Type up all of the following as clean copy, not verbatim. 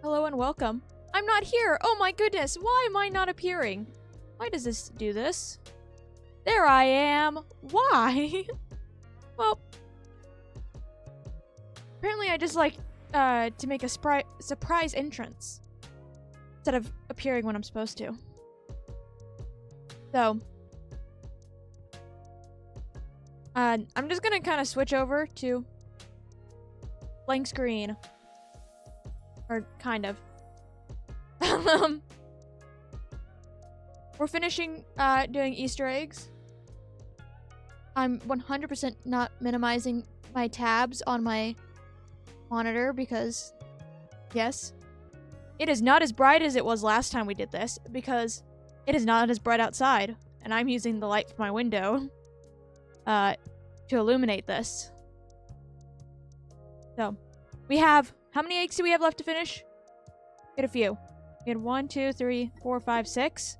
Hello and welcome. I'm not here! Oh my goodness, why am I not appearing? Why does this do this? There I am! Why? Well, apparently I just like to make a surprise entrance instead of appearing when I'm supposed to. So, I'm just gonna kind of switch over to blank screen. Or kind of. We're finishing doing Easter eggs. I'm 100% not minimizing my tabs on my monitor because, yes, it is not as bright as it was last time we did this because it is not as bright outside, and I'm using the light from my window to illuminate this. So, we have, how many eggs do we have left to finish? We had a few. We had 1, 2, 3, 4, 5, 6.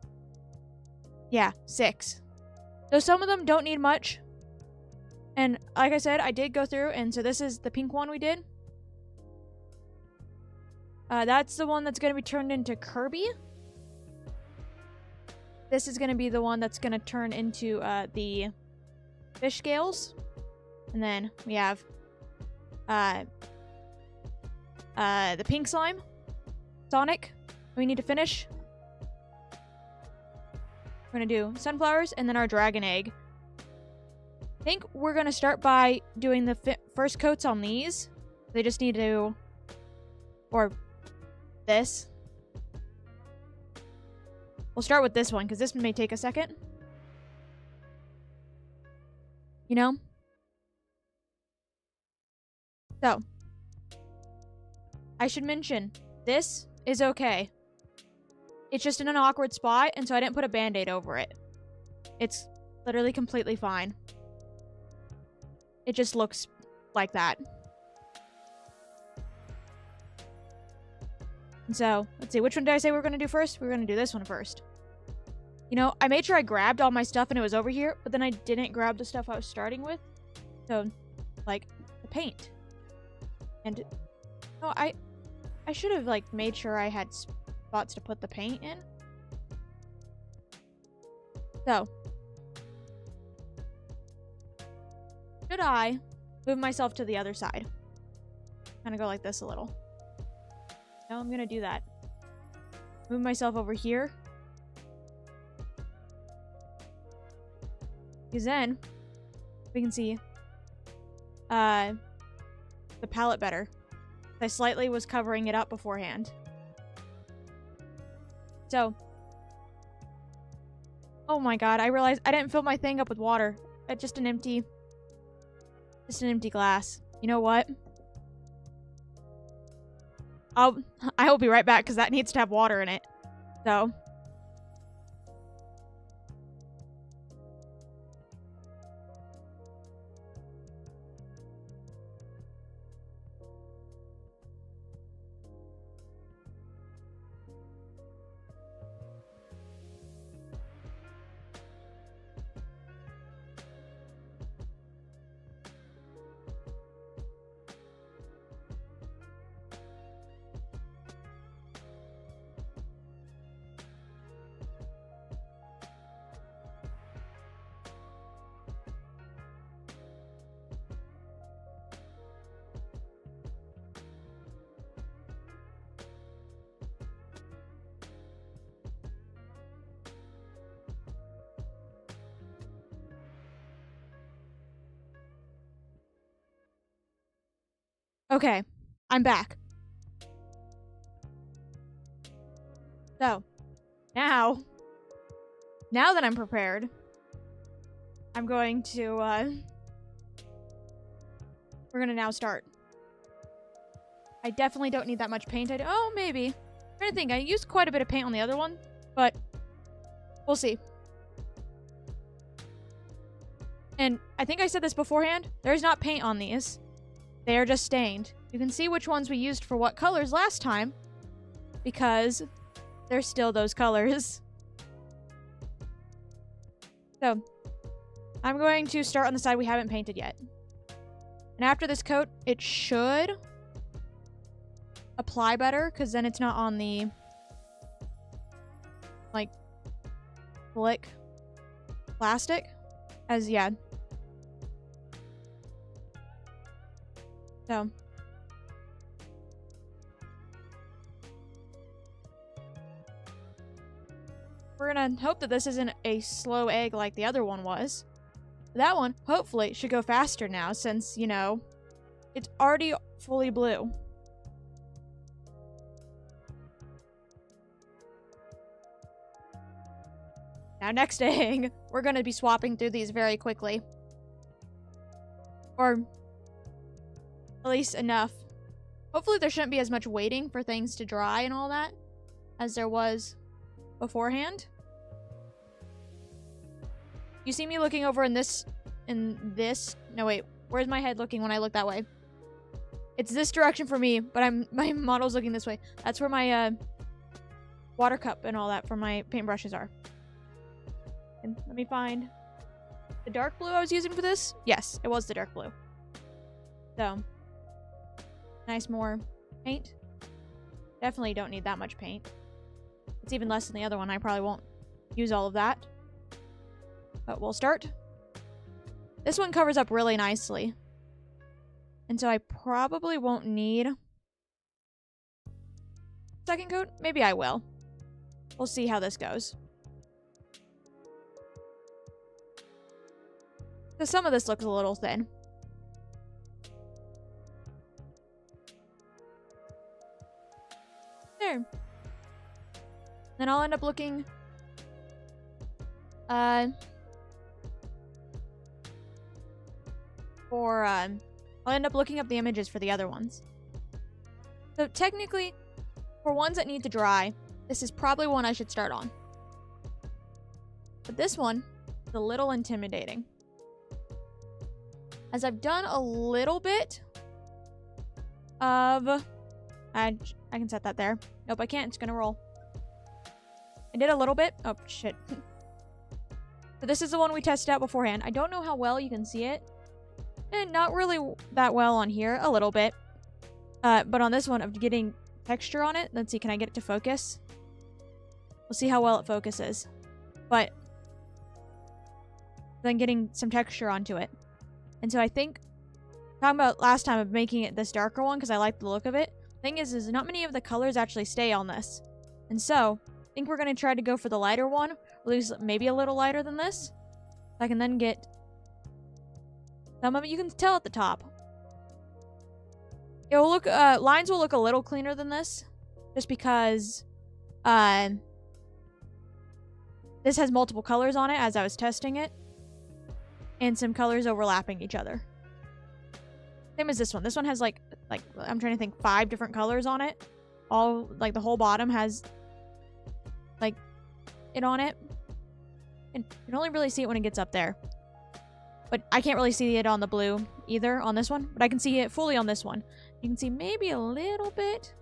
Yeah, 6. So some of them don't need much. And like I said, I did go through, and so this is the pink one we did. That's the one that's going to be turned into Kirby. This is going to be the one that's going to turn into the fish scales. And then we have the pink slime, Sonic. We need to finish. We're gonna do sunflowers and then our dragon egg. I think we're gonna start by doing the first coats on these. They just need to, or this. We'll start with this one because this may take a second. You know? So, I should mention, this is okay. It's just in an awkward spot, and so I didn't put a band-aid over it. It's literally completely fine. It just looks like that. And so, let's see, which one did I say we were going to do first? We're going to do this one first. You know, I made sure I grabbed all my stuff and it was over here, but then I didn't grab the stuff I was starting with. So, like, the paint. And, no, I should have, like, made sure I had spots to put the paint in. So, should I move myself to the other side? Kind of go like this a little. No, I'm gonna do that. Move myself over here. Because then, we can see the palette better. I slightly was covering it up beforehand. So. Oh my god, I realized I didn't fill my thing up with water. Just an empty glass. You know what? I will be right back because that needs to have water in it. So. Okay, I'm back. So, now that I'm prepared, I'm going to, we're gonna now start. I definitely don't need that much paint. Oh, maybe. I'm trying to think. I used quite a bit of paint on the other one, but we'll see. And I think I said this beforehand. There's not paint on these. They are just stained. You can see which ones we used for what colors last time because they're still those colors. So, I'm going to start on the side we haven't painted yet. And after this coat, it should apply better, because then it's not on the, like, slick plastic. As, yeah. So. We're gonna hope that this isn't a slow egg like the other one was. That one, hopefully, should go faster now since, you know, it's already fully blue. Now, next egg, we're gonna be swapping through these very quickly. Or at least enough. Hopefully there shouldn't be as much waiting for things to dry and all that as there was beforehand. You see me looking over in this, no wait, where's my head looking when I look that way? It's this direction for me, but my model's looking this way. That's where my water cup and all that for my paintbrushes are. And let me find the dark blue I was using for this. Yes, it was the dark blue. So, nice more paint. Definitely don't need that much paint. It's even less than the other one. I probably won't use all of that. But we'll start. This one covers up really nicely. And so I probably won't need second coat. Maybe I will. We'll see how this goes. Because some of this looks a little thin. There. Then I'll end up looking I'll end up looking up the images for the other ones. So technically, for ones that need to dry, this is probably one I should start on. But this one is a little intimidating. As I've done a little bit of... I can set that there. Nope, I can't. It's gonna roll. I did a little bit. Oh, shit. So this is the one we tested out beforehand. I don't know how well you can see it. And not really that well on here. A little bit. But on this one, of getting texture on it. Let's see, can I get it to focus? We'll see how well it focuses. But then getting some texture onto it. And so I think, talking about last time of making it this darker one because I like the look of it. Thing is not many of the colors actually stay on this. And so, I think we're going to try to go for the lighter one. Or at least maybe a little lighter than this. I can then get some of it. You can tell at the top. It will look, lines will look a little cleaner than this. Just because, this has multiple colors on it as I was testing it. And some colors overlapping each other. Same as this one. This one has like I'm trying to think 5 different colors on it. All like the whole bottom has like it on it. And you can only really see it when it gets up there. But I can't really see it on the blue either on this one. But I can see it fully on this one. You can see maybe a little bit.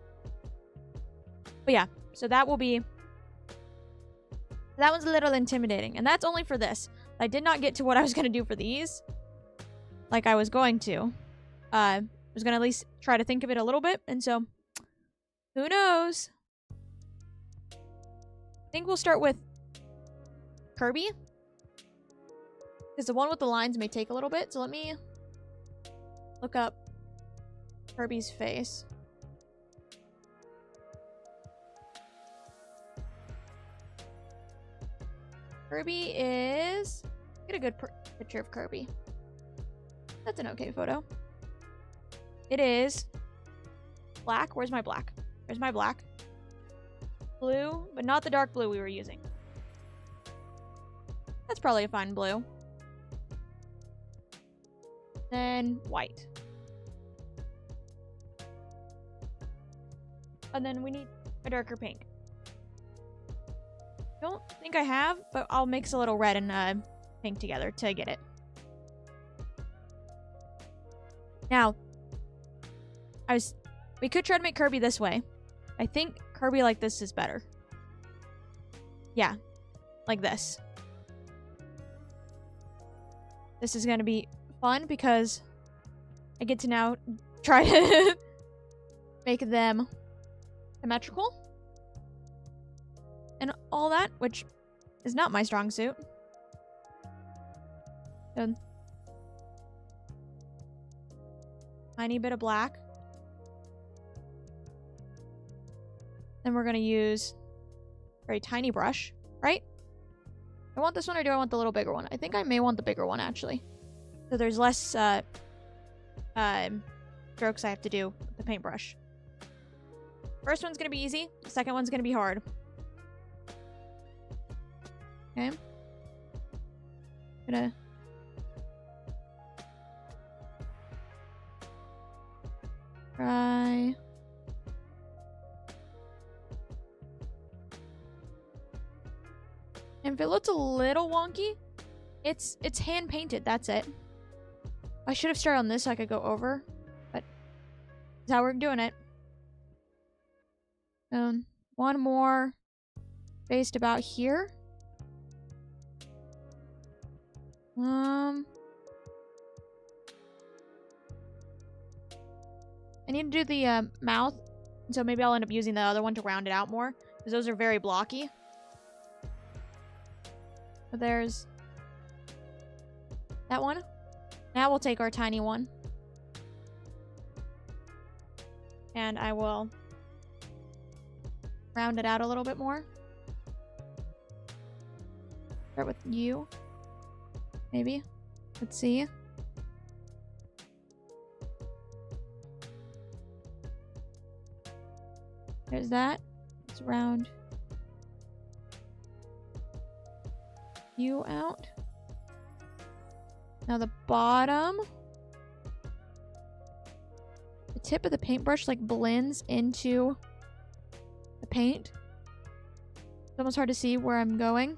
But yeah, so that will be... That one's a little intimidating. And that's only for this. I did not get to what I was going to do for these. Like I was going to. I was going to at least try to think of it a little bit. And so, who knows? I think we'll start with Kirby. Because the one with the lines may take a little bit. So let me look up Kirby's face. Kirby is... Get a good picture of Kirby. That's an okay photo. It is black. Where's my black? Where's my black? Blue, but not the dark blue we were using. That's probably a fine blue. Then white. And then we need a darker pink. Don't think I have, but I'll mix a little red and pink together to get it. Now, we could try to make Kirby this way. I think Kirby like this is better. Yeah, like this. This is going to be fun because I get to now try to make them symmetrical. And all that, which is not my strong suit. So, tiny bit of black. Then we're going to use a very tiny brush, right? I want this one or do I want the little bigger one? I think I may want the bigger one, actually. So there's less strokes I have to do with the paintbrush. First one's going to be easy. The second one's going to be hard. Okay. Gonna try. And if it looks a little wonky, it's hand painted. That's it. I should have started on this so I could go over, but that's how we're doing it. One more based about here. I need to do the mouth, so maybe I'll end up using the other one to round it out more, because those are very blocky. But there's that one. Now we'll take our tiny one. And I will round it out a little bit more. Start with you. Maybe. Let's see. There's that. Let's round you out. Now the bottom. The tip of the paintbrush like blends into the paint. It's almost hard to see where I'm going.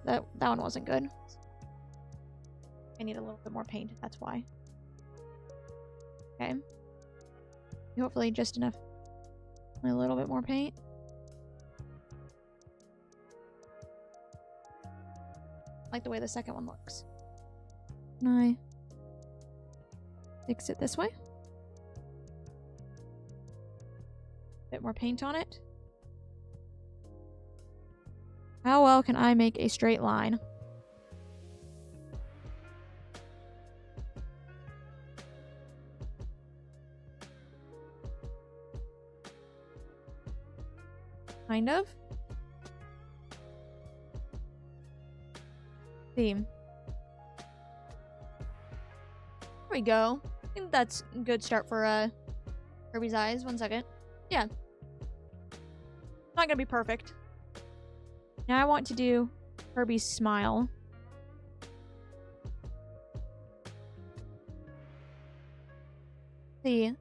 That one wasn't good. I need a little bit more paint, that's why. Okay. Hopefully just enough. A little bit more paint. I like the way the second one looks. Can I fix it this way? Bit more paint on it. How well can I make a straight line? Kind of. See. There we go. I think that's a good start for Kirby's eyes. 1 second. Yeah. Not gonna be perfect. Now I want to do Kirby's smile. See.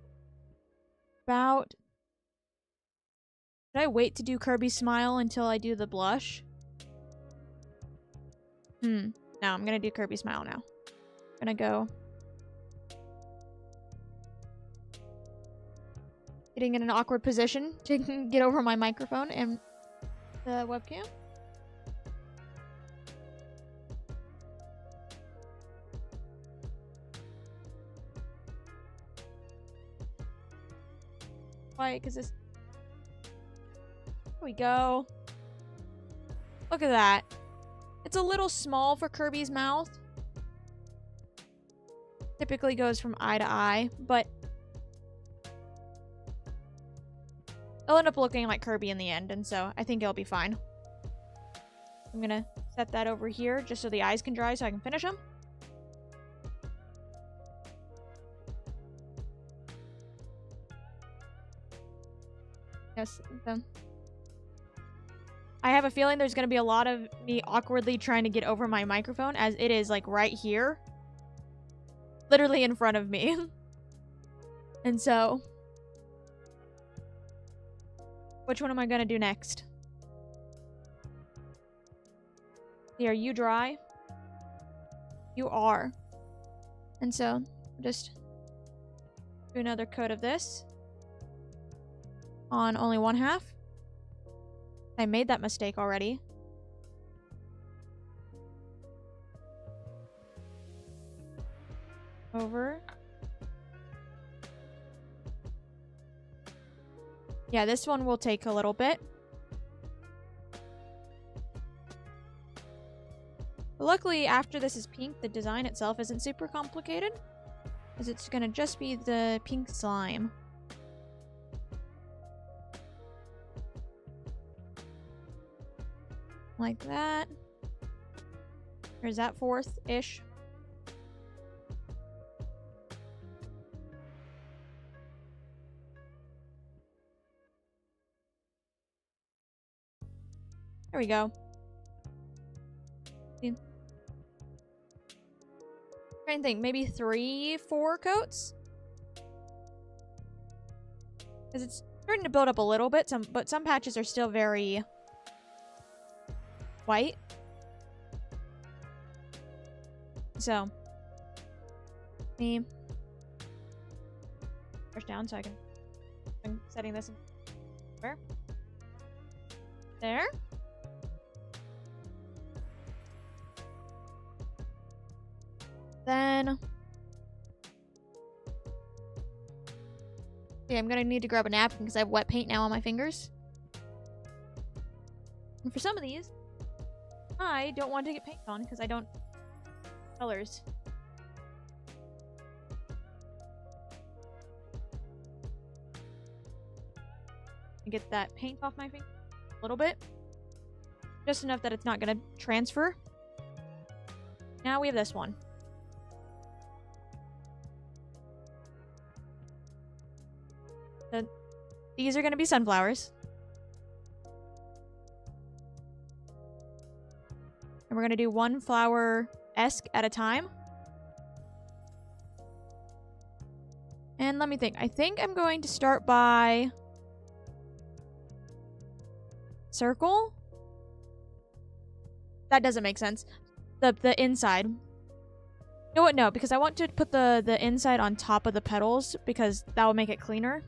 About... Should I wait to do Kirby's smile until I do the blush? No, I'm gonna do Kirby's smile now. I'm gonna go... Getting in an awkward position to get over my microphone and the webcam. Quiet, because this... There we go. Look at that. It's a little small for Kirby's mouth. Typically goes from eye to eye, but it'll end up looking like Kirby in the end, and so I think it'll be fine. I'm gonna set that over here just so the eyes can dry so I can finish them. Yes, I have a feeling there's going to be a lot of me awkwardly trying to get over my microphone, as it is like right here. Literally in front of me. And so... Which one am I going to do next? See, are you dry? You are. And so, just do another coat of this. On only one half. I made that mistake already. Over. Yeah, this one will take a little bit. But luckily, after this is pink, the design itself isn't super complicated. Because it's going to just be the pink slime. Like that. Or is that fourth-ish? There we go. See? Trying to think, maybe 3, 4 coats? Because it's starting to build up a little bit, but some patches are still very white. So, me push down so I'm setting this in where? There. Then yeah, I'm gonna need to grab a napkin because I have wet paint now on my fingers. And for some of these, I don't want to get paint on because I don't colors. And get that paint off my finger a little bit. Just enough that it's not gonna transfer. Now we have this one. So these are gonna be sunflowers. And we're going to do one flower-esque at a time. And let me think. I think I'm going to start by circle. That doesn't make sense. The inside. You know what? No, because I want to put the inside on top of the petals because that will make it cleaner.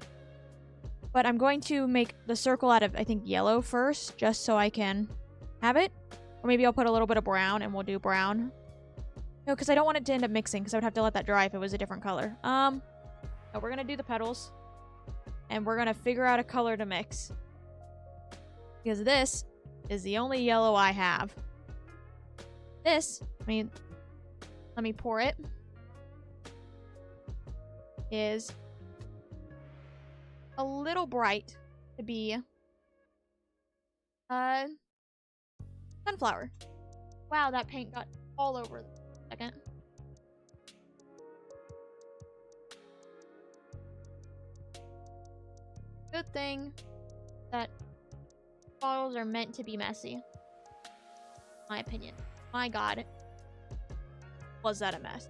But I'm going to make the circle out of, I think, yellow first, just so I can have it. Or maybe I'll put a little bit of brown and we'll do brown. No, because I don't want it to end up mixing because I would have to let that dry if it was a different color. No, we're going to do the petals. And we're going to figure out a color to mix. Because this is the only yellow I have. This, I mean, let me pour it. Is a little bright to be sunflower. Wow, that paint got all over the second. Good thing that bottles are meant to be messy. My opinion. My god. Was that a mess?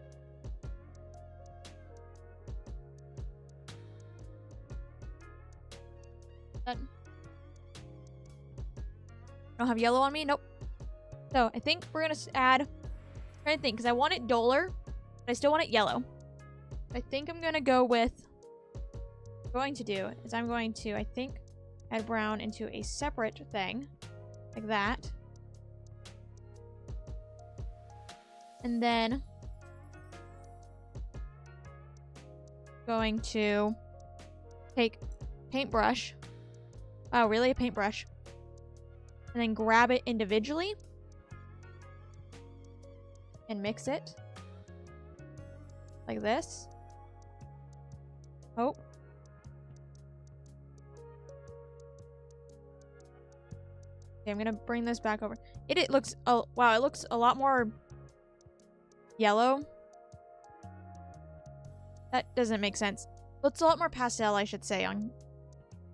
That... I don't have yellow on me? Nope. So, I think we're going to add... I'm trying to think, because I want it duller, but I still want it yellow. I think I'm going to go with... What I'm going to do is I'm going to, I think, add brown into a separate thing. Like that. And then... going to take paintbrush. Oh, really? A paintbrush. And then grab it individually. And mix it. Like this. Oh. Okay, I'm gonna bring this back over. It looks... Oh, wow, it looks a lot more yellow. That doesn't make sense. It's a lot more pastel, I should say, on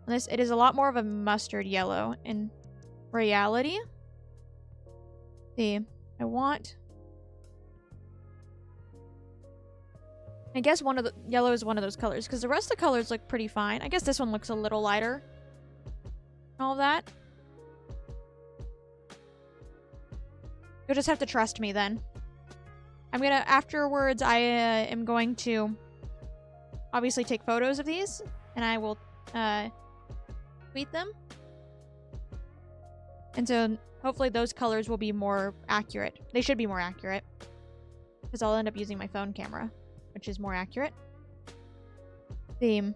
this. It is a lot more of a mustard yellow in reality. See, I want... I guess one of the yellow is one of those colors, because the rest of the colors look pretty fine. I guess this one looks a little lighter. All of that. You'll just have to trust me then. I'm gonna, afterwards, I am going to obviously take photos of these, and I will tweet them. And so hopefully those colors will be more accurate. They should be more accurate. Because I'll end up using my phone camera, which is more accurate. Theme.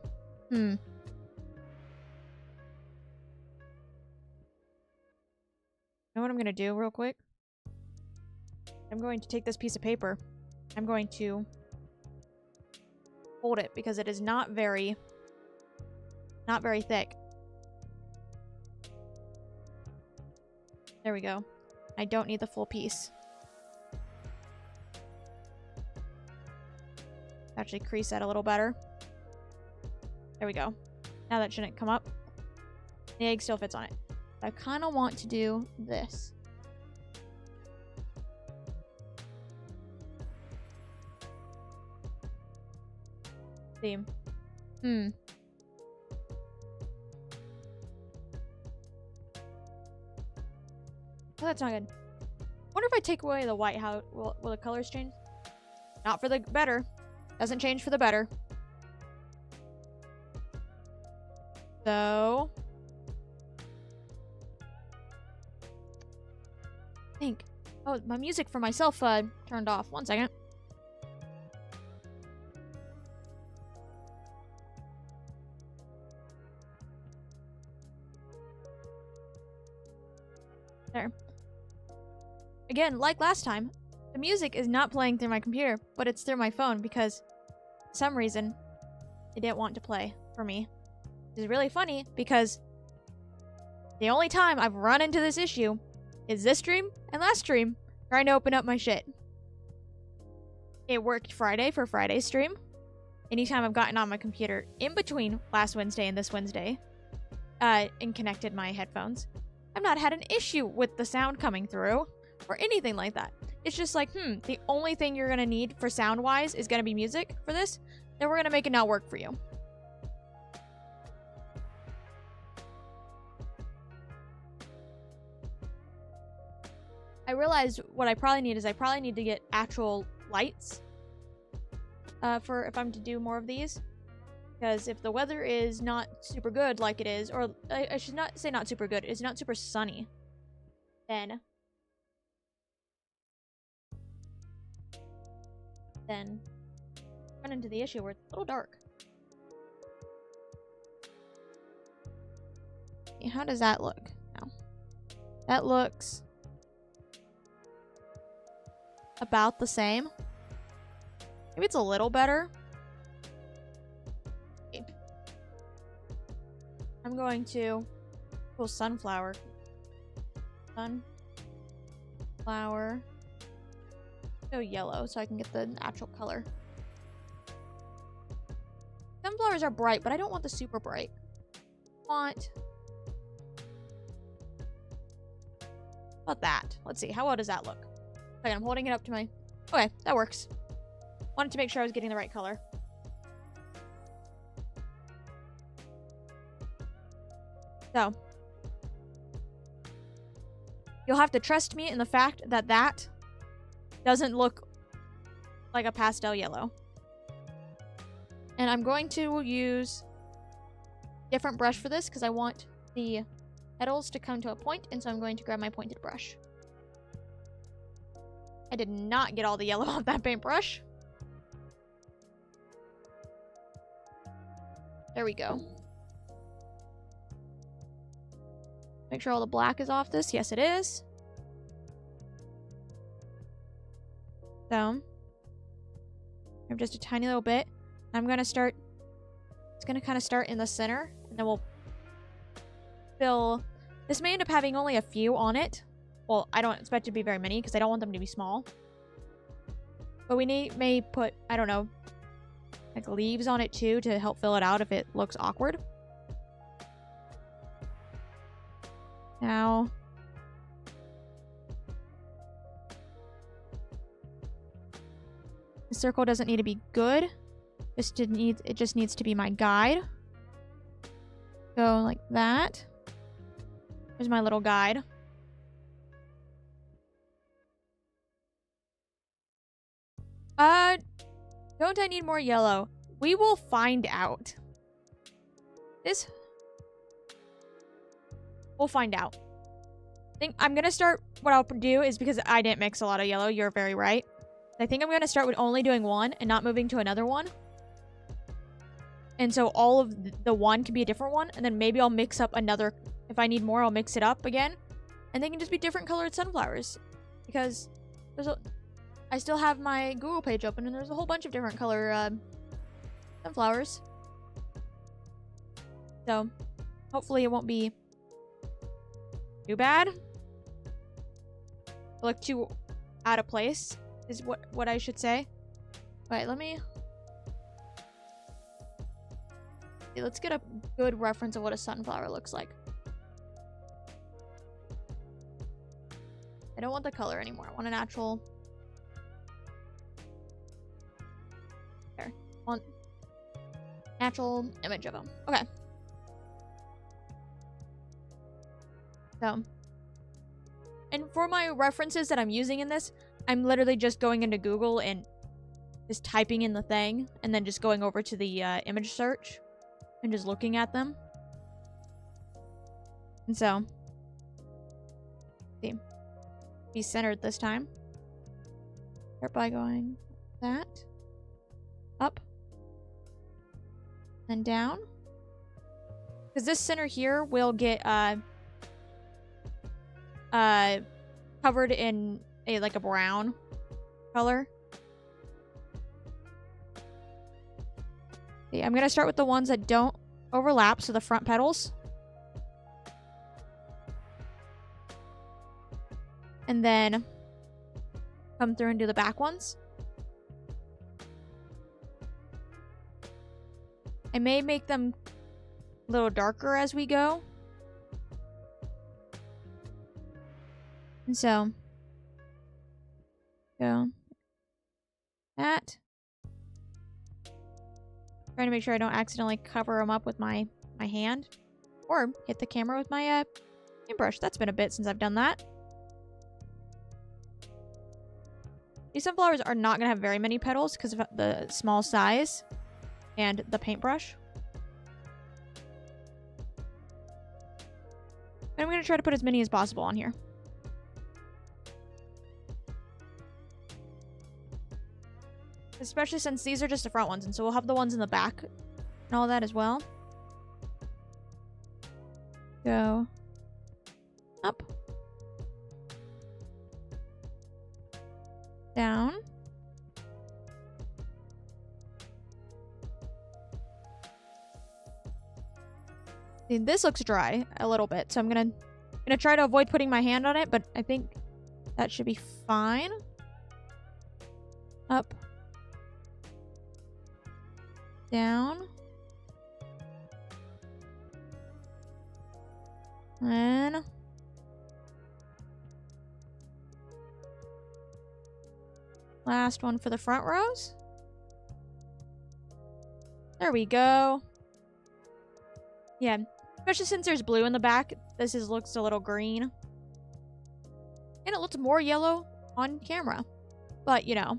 I'm going to do real quick. I'm going to take this piece of paper. I'm going to fold it because it is not very thick. There we go. I don't need the full piece. Actually crease that a little better. There we go. Now that shouldn't come up. The egg still fits on it. I kind of want to do this. Theme. Oh, that's not good. Wonder if I take away the white, how will the colors change? Not for the better. Doesn't change for the better. So I think. Oh, my music for myself turned off. 1 second. There. Again, like last time, the music is not playing through my computer, but it's through my phone because for some reason it didn't want to play for me. Which is really funny because the only time I've run into this issue is this stream and last stream trying to open up my shit. It worked Friday for Friday's stream. Anytime I've gotten on my computer in between last Wednesday and this Wednesday and connected my headphones, I've not had an issue with the sound coming through or anything like that. It's just like, the only thing you're going to need for sound-wise is going to be music for this. Then we're going to make it not work for you. I realized what I probably need is I probably need to get actual lights for if I'm to do more of these. Because if the weather is not super good like it is, or I should not say not super good, it's not super sunny, then run into the issue where it's a little dark. Okay, how does that look now? That looks about the same. Maybe it's a little better. Okay. I'm going to pull sunflower. Sunflower. Go yellow so I can get the actual color. Sunflowers are bright, but I don't want the super bright. How about that? Let's see. How well does that look? Okay, I'm holding it up to my... Okay, that works. Wanted to make sure I was getting the right color. So. You'll have to trust me in the fact that that doesn't look like a pastel yellow. And I'm going to use a different brush for this because I want the petals to come to a point, and so I'm going to grab my pointed brush. I did not get all the yellow off that paintbrush. There we go. Make sure all the black is off this. Yes, it is. So, I have just a tiny little bit. I'm going to start, it's going to kind of start in the center, and then we'll fill, this may end up having only a few on it. Well, I don't expect it to be very many because I don't want them to be small. But we may put, I don't know, like leaves on it too to help fill it out if it looks awkward. Now, the circle doesn't need to be good. It just needs to be my guide. Go like that. Here's my little guide. Don't I need more yellow? We will find out. We'll find out. I'm gonna start, what I'll do is, because I didn't mix a lot of yellow, you're very right. I think I'm gonna start with only doing one and not moving to another one. And so all of the one can be a different one, and then maybe I'll mix up another. If I need more, I'll mix it up again. And they can just be different colored sunflowers. Because I still have my Google page open, and there's a whole bunch of different color sunflowers. So, hopefully it won't be too bad. Look too out of place is what I should say. Alright, let's get a good reference of what a sunflower looks like. I don't want the color anymore. I want a natural... There. I want natural image of them. Okay. So. And for my references that I'm using in this, I'm literally just going into Google and just typing in the thing, and then just going over to the image search and just looking at them. And so, see, be centered this time. Start by going that, up, and down. Because this center here will get covered in like a brown color. See, I'm gonna start with the ones that don't overlap, so the front petals. And then come through and do the back ones. I may make them a little darker as we go. And so, go that. Trying to make sure I don't accidentally cover them up with my hand. Or hit the camera with my paintbrush. That's been a bit since I've done that. These sunflowers are not going to have very many petals because of the small size and the paintbrush. And I'm going to try to put as many as possible on here. Especially since these are just the front ones, and so we'll have the ones in the back and all that as well. Go up. Down. See, this looks dry a little bit, so I'm gonna try to avoid putting my hand on it, but I think that should be fine. Up. Down. And last one for the front rows. There we go. Yeah, especially since there's blue in the back, this looks a little green. And it looks more yellow on camera. But, you know.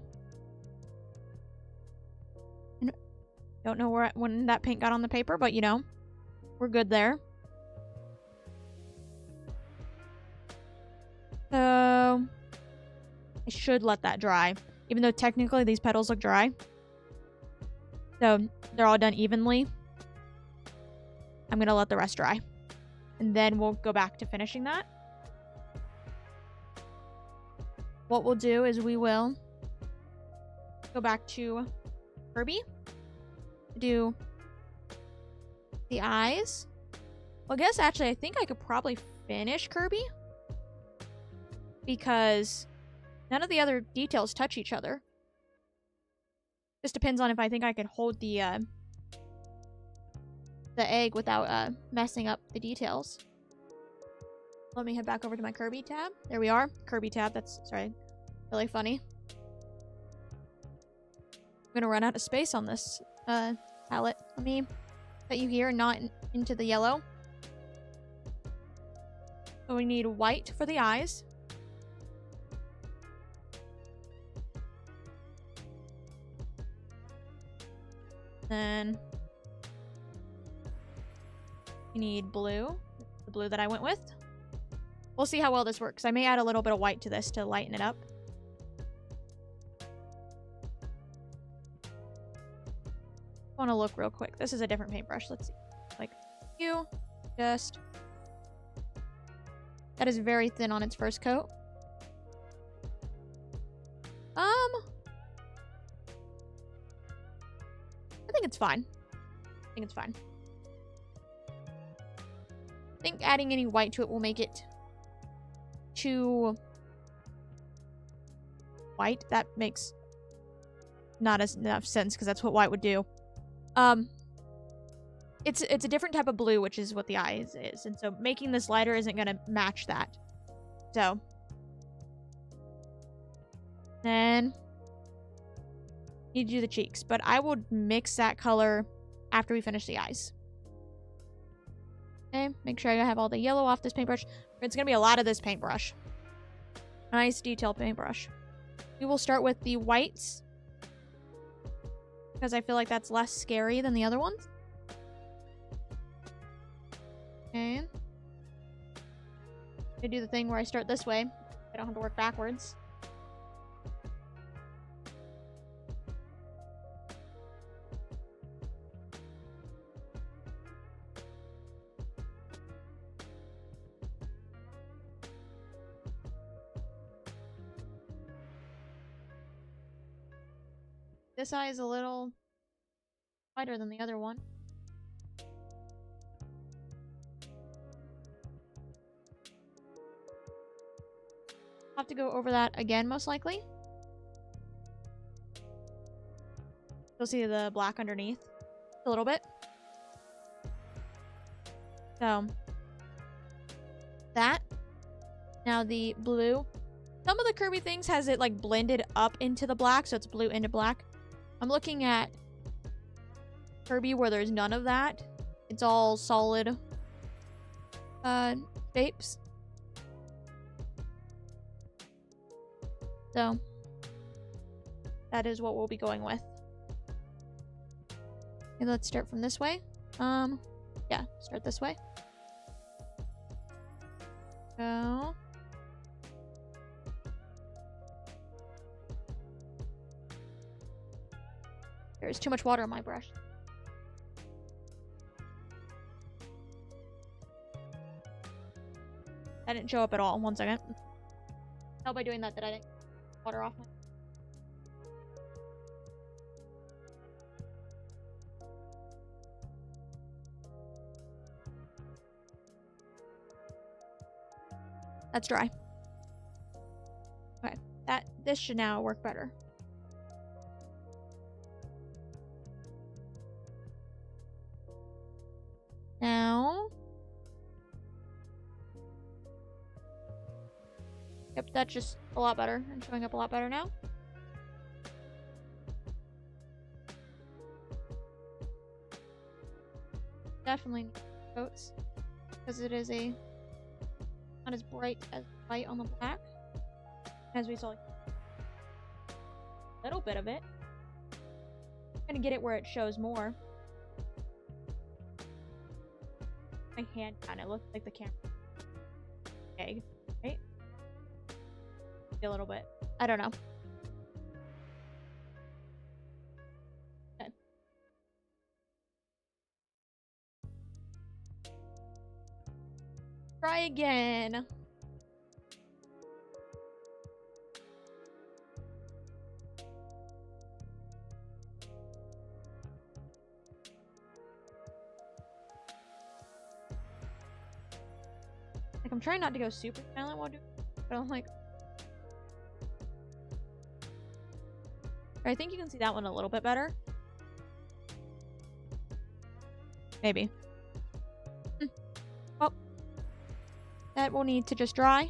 Don't know when that paint got on the paper, but, you know, we're good there. So, I should let that dry. Even though technically these petals look dry. So, they're all done evenly. I'm going to let the rest dry. And then we'll go back to finishing that. What we'll do is we will go back to Kirby. Do the eyes. Well, I guess actually I think I could probably finish Kirby. Because none of the other details touch each other. Just depends on if I think I can hold the egg without messing up the details. Let me head back over to my Kirby tab. There we are. Kirby tab. That's, sorry, really funny. I'm gonna run out of space on this palette. Let me put you here, not into the yellow. So we need white for the eyes. Then you need blue, the blue that I went with. We'll see how well this works. I may add a little bit of white to this to lighten it up. I want to look real quick. This is a different paintbrush. Let's see. Like, you just That is very thin on its first coat. I think it's fine. I think it's fine. I think adding any white to it will make it too white. That makes not as enough sense because that's what white would do. It's a different type of blue, which is what the eyes is, and so making this lighter isn't gonna match that. So then need to do the cheeks, but I will mix that color after we finish the eyes. Okay, make sure I have all the yellow off this paintbrush. It's gonna be a lot of this paintbrush. Nice detailed paintbrush. We will start with the whites because I feel like that's less scary than the other ones. Okay. I do the thing where I start this way. I don't have to work backwards. This eye is a little wider than the other one. I'll have to go over that again, most likely. You'll see the black underneath a little bit. So, that. Now the blue. Some of the Kirby things has it like blended up into the black, so it's blue into black. I'm looking at Kirby where there's none of that. It's all solid shapes. So that is what we'll be going with. Okay, let's start from this way. Yeah, start this way. So there's too much water on my brush. That didn't show up at all. 1 second. How by doing that did I get water off my... That's dry. Okay, this should now work better. Now, yep, that's just a lot better and showing up a lot better now. Definitely coats because it is not as bright as white on the black, as we saw a little bit of it. I'm gonna get it where it shows more. My hand kind of looks like the camera egg, right? A little bit. I don't know. Okay. Try again. I'm trying not to go super silent while doing it, but I'm like... I think you can see that one a little bit better. Maybe. Oh. That will need to just dry.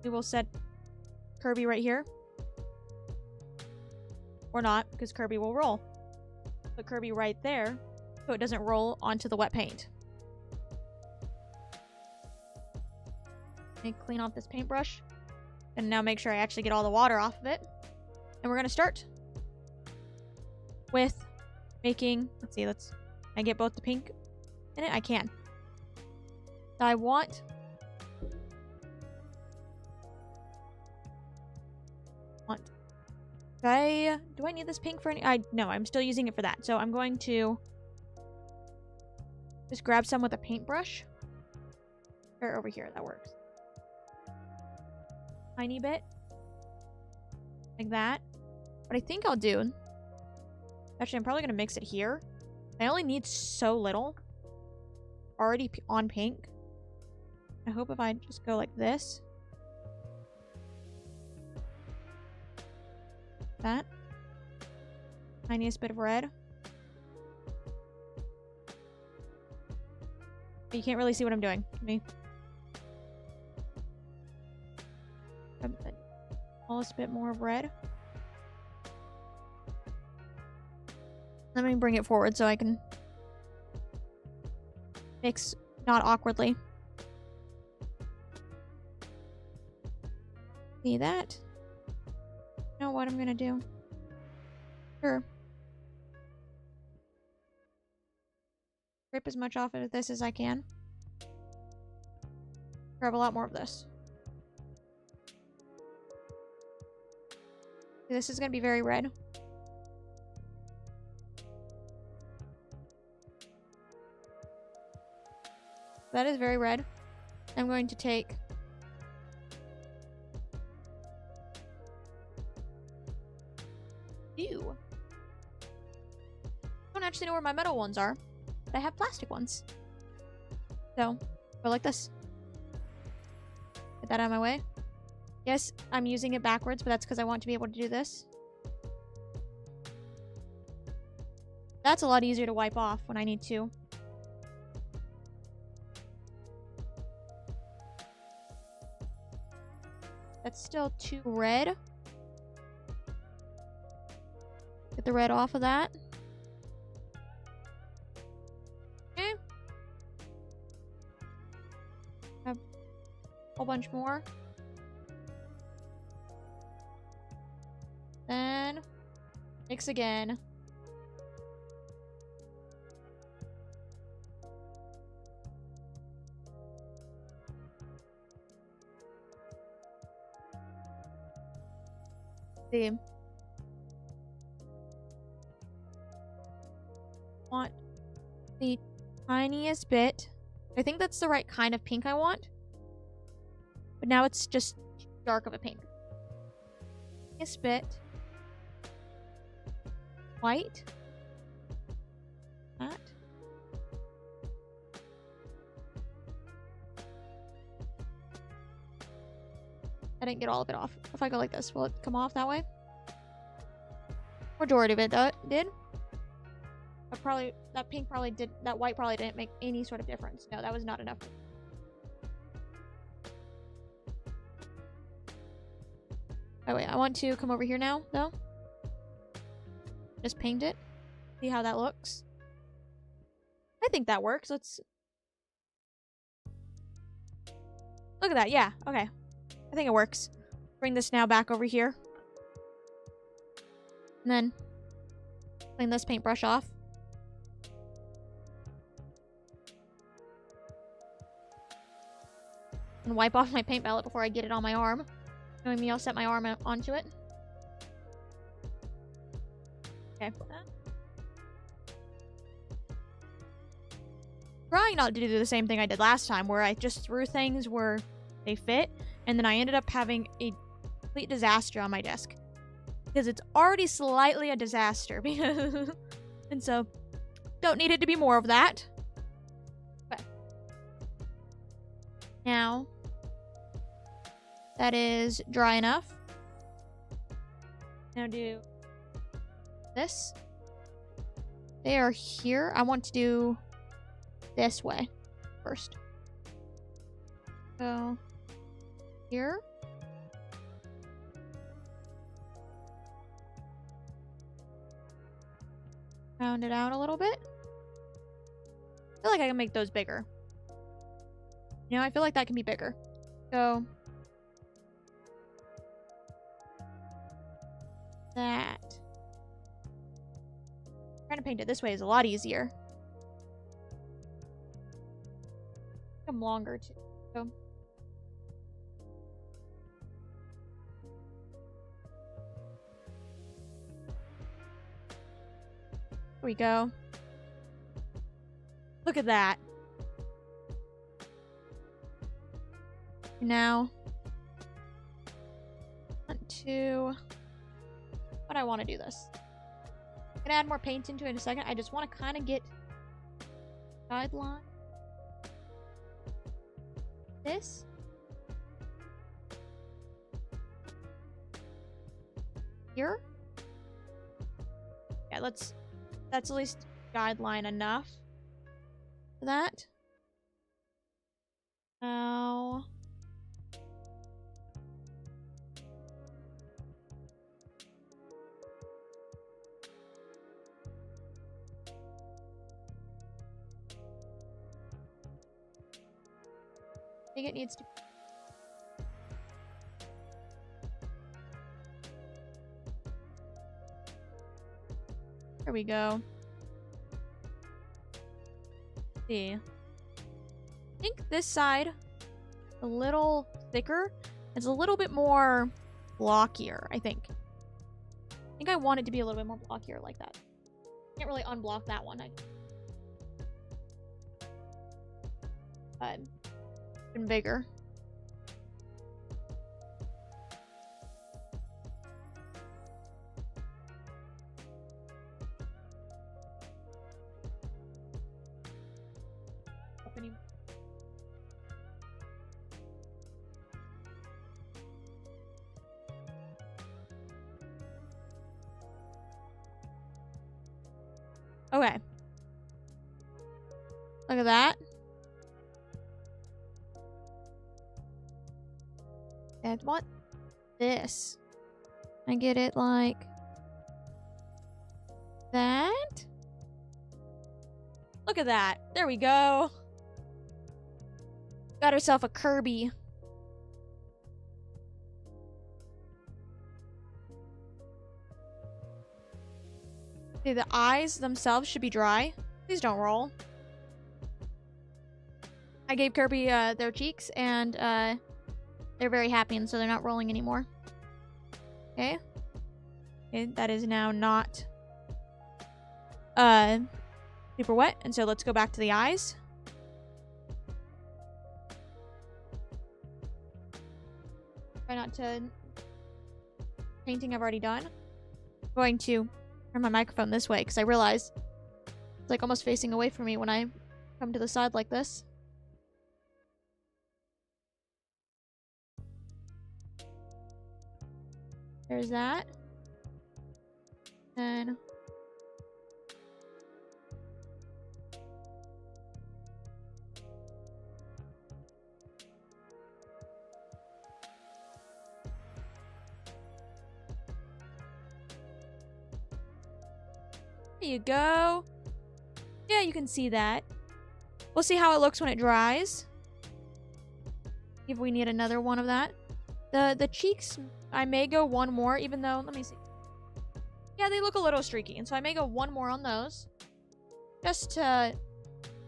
We will set Kirby right here. Or not, because Kirby will roll. Put Kirby right there, so it doesn't roll onto the wet paint. Clean off this paintbrush and now make sure I actually get all the water off of it, and we're gonna start with making, let's see, I get both the pink in it. I can. I want do I need this pink for any? No, I'm still using it for that, so I'm going to just grab some with a paintbrush Or over here, that works. Tiny bit. Like that. What I think I'll do... Actually, I'm probably going to mix it here. I only need so little. Already on pink. I hope if I just go like this. That. Tiniest bit of red. But you can't really see what I'm doing. Me. Smallest bit more of red. Let me bring it forward so I can mix not awkwardly. See that? You know what I'm gonna do? Sure. Scrape as much off of this as I can. Grab a lot more of this. This is gonna be very red. That is very red. I'm going to take ew. I don't actually know where my metal ones are, but I have plastic ones. So, go like this. Get that out of my way. Yes, I'm using it backwards, but that's because I want to be able to do this. That's a lot easier to wipe off when I need to. That's still too red. Get the red off of that. Okay. Have a whole bunch more. Then mix again. See. Want the tiniest bit. I think that's the right kind of pink I want. But now it's just dark of a pink. Tiniest bit. White. That. I didn't get all of it off. If I go like this, will it come off that way? Majority of it did. But probably that pink probably did. That white probably didn't make any sort of difference. No, that was not enough. Oh wait, I want to come over here now, though. Just paint it. See how that looks. I think that works. Let's look at that. Yeah. Okay. I think it works. Bring this now back over here. And then clean this paintbrush off. And wipe off my paint palette before I get it on my arm. Knowing me, I'll set my arm onto it. Okay. Trying not to do the same thing I did last time, where I just threw things where they fit, and then I ended up having a complete disaster on my desk. Because it's already slightly a disaster. Because and so, don't need it to be more of that. Okay. Now, that is dry enough. Now do this. They are here. I want to do this way first. So, here. Round it out a little bit. I feel like I can make those bigger. You know, I feel like that can be bigger. So, that. Trying to paint it this way is a lot easier. I'm longer too. So. Here we go. Look at that. Now, want to... But I want to do this. I'm gonna add more paint into it in a second. I just want to kind of get guideline. This. Here. Yeah, that's at least guideline enough for that. Now, I think it needs to. There we go. Let's see. I think this side a little thicker. It's a little bit more blockier, I think. I think I want it to be a little bit more blockier like that. Can't really unblock that one. Been bigger. Okay. Look at that. And what? This. I get it like that. Look at that. There we go. Got herself a Kirby. Okay, the eyes themselves should be dry. Please don't roll. I gave Kirby their cheeks, and they're very happy, and so they're not rolling anymore. Okay. Okay, that is now not super wet, and so let's go back to the eyes. Try not to... Painting I've already done. I'm going to turn my microphone this way, because I realize it's like almost facing away from me when I come to the side like this. There's that. Then there you go. Yeah, you can see that. We'll see how it looks when it dries. If we need another one of that. The cheeks, I may go one more, even though, let me see. Yeah, they look a little streaky, and so I may go one more on those. Just to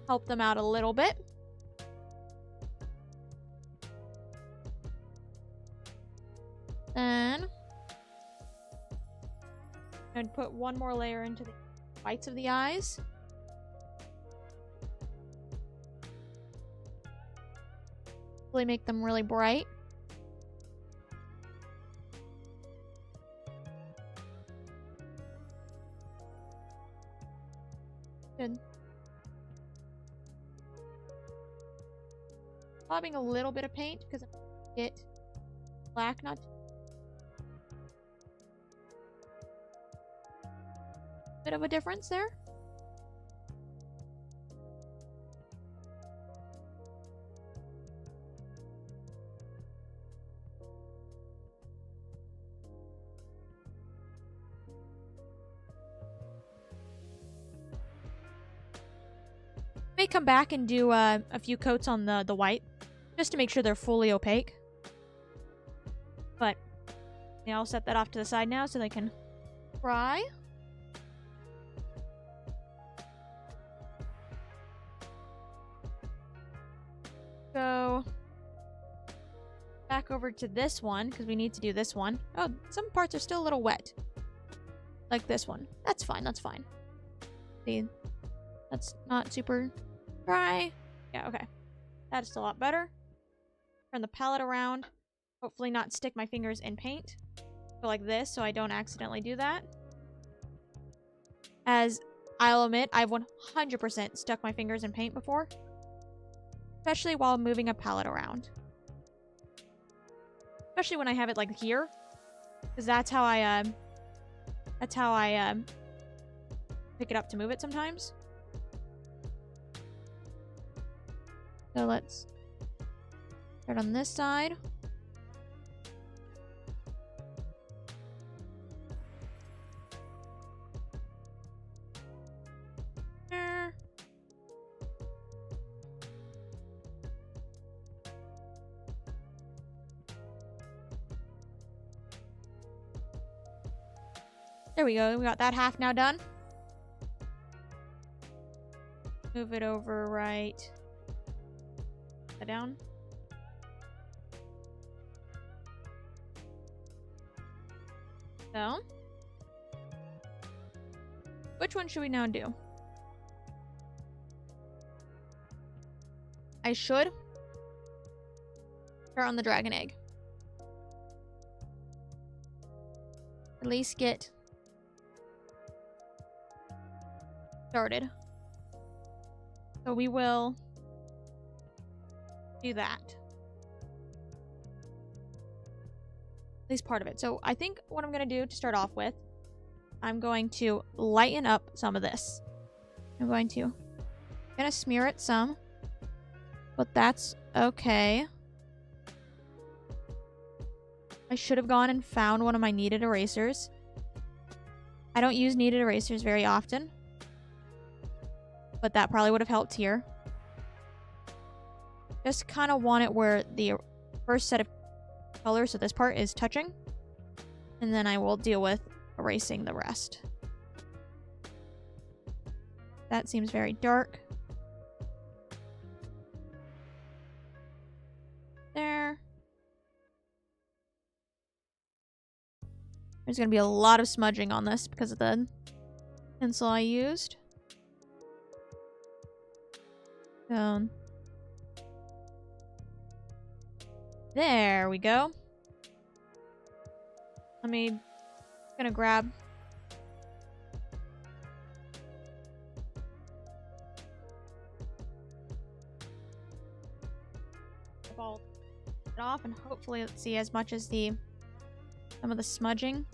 help them out a little bit. Then, and put one more layer into the whites of the eyes. Really make them really bright. Good. Bobbing a little bit of paint because I'm gonna get black, not bit of a difference there. May come back and do a few coats on the white just to make sure they're fully opaque. But yeah, I'll set that off to the side now so they can dry. Go back over to this one because we need to do this one. Oh, some parts are still a little wet. Like this one. That's fine, that's fine. See, that's not super dry. Yeah, okay. That is a lot better. turn the palette around. Hopefully not stick my fingers in paint. Go like this so I don't accidentally do that. As I'll admit, I've 100% stuck my fingers in paint before. Especially while moving a palette around. Especially when I have it like here. Because that's how I pick it up to move it sometimes. So let's start on this side. There we go. We got that half now done. Move it over right. Down. So, which one should we now do? I should start on the dragon egg. At least get started. So we will do that. At least part of it. So I think what I'm going to do to start off with, I'm going to lighten up some of this. I'm going to smear it some, but that's okay. I should have gone and found one of my kneaded erasers. I don't use kneaded erasers very often, but that probably would have helped here. Just kind of want it where the first set of colors, so this part, is touching. And then I will deal with erasing the rest. That seems very dark. There. There's going to be a lot of smudging on this because of the pencil I used. So, there we go. Gonna grab ball it off, and hopefully let's see as much as some of the smudging.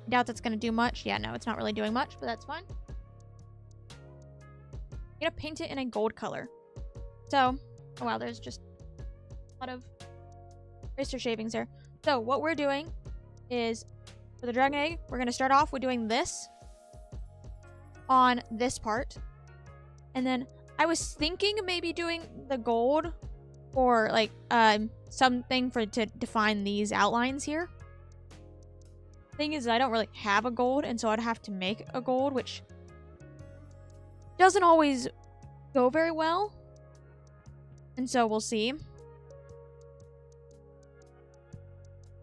I doubt that's gonna do much. Yeah, no, it's not really doing much, but that's fine. I'm gonna paint it in a gold color. So, oh wow, there's just a lot of eraser shavings there. So what we're doing is, for the dragon egg, we're going to start off with doing this on this part. And then I was thinking maybe doing the gold or like something to define these outlines here. Thing is, I don't really have a gold, and so I'd have to make a gold, which doesn't always go very well. And so we'll see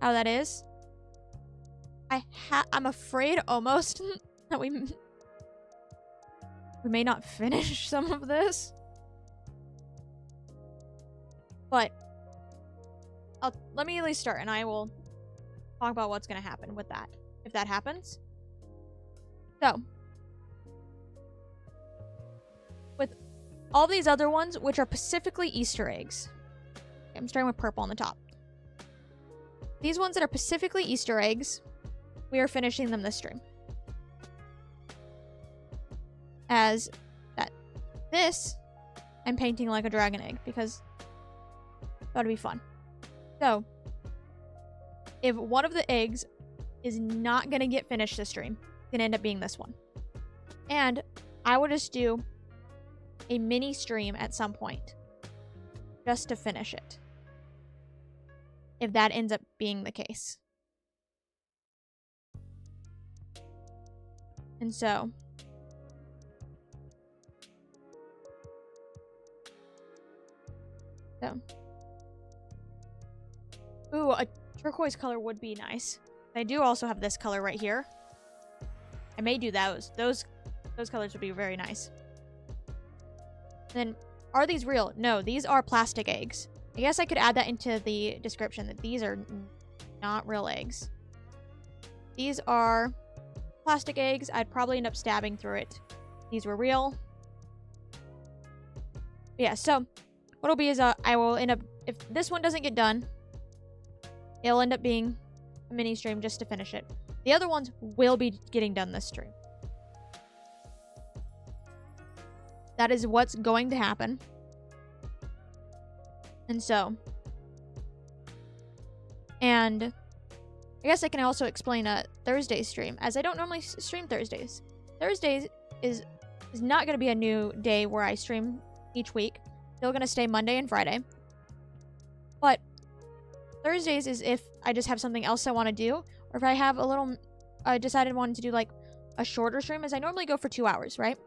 how that is. I'm afraid almost that we may not finish some of this. But let me at least start, and I will talk about what's going to happen with that, if that happens. So, with all these other ones, which are specifically Easter eggs. I'm starting with purple on the top. These ones that are specifically Easter eggs, we are finishing them this stream. As this, I'm painting like a dragon egg because that'd be fun. So, if one of the eggs is not going to get finished this stream, it's going to end up being this one. And I will just do a mini stream at some point just to finish it, if that ends up being the case. And so, ooh, a turquoise color would be nice. I do also have this color right here. I may do those. Those colors would be very nice. Then, are these real? No, these are plastic eggs. I guess I could add that into the description that these are not real eggs. These are plastic eggs. I'd probably end up stabbing through it. These were real. Yeah, so what'll be is I will end up, if this one doesn't get done, it'll end up being a mini stream just to finish it. The other ones will be getting done this stream. That is what's going to happen. And so, and I guess I can also explain a Thursday stream, as I don't normally stream Thursdays. Thursdays is not going to be a new day where I stream each week. Still going to stay Monday and Friday. But Thursdays is if I just have something else I want to do, or if I have a little, I decided I wanted to do like a shorter stream, as I normally go for 2 hours, right?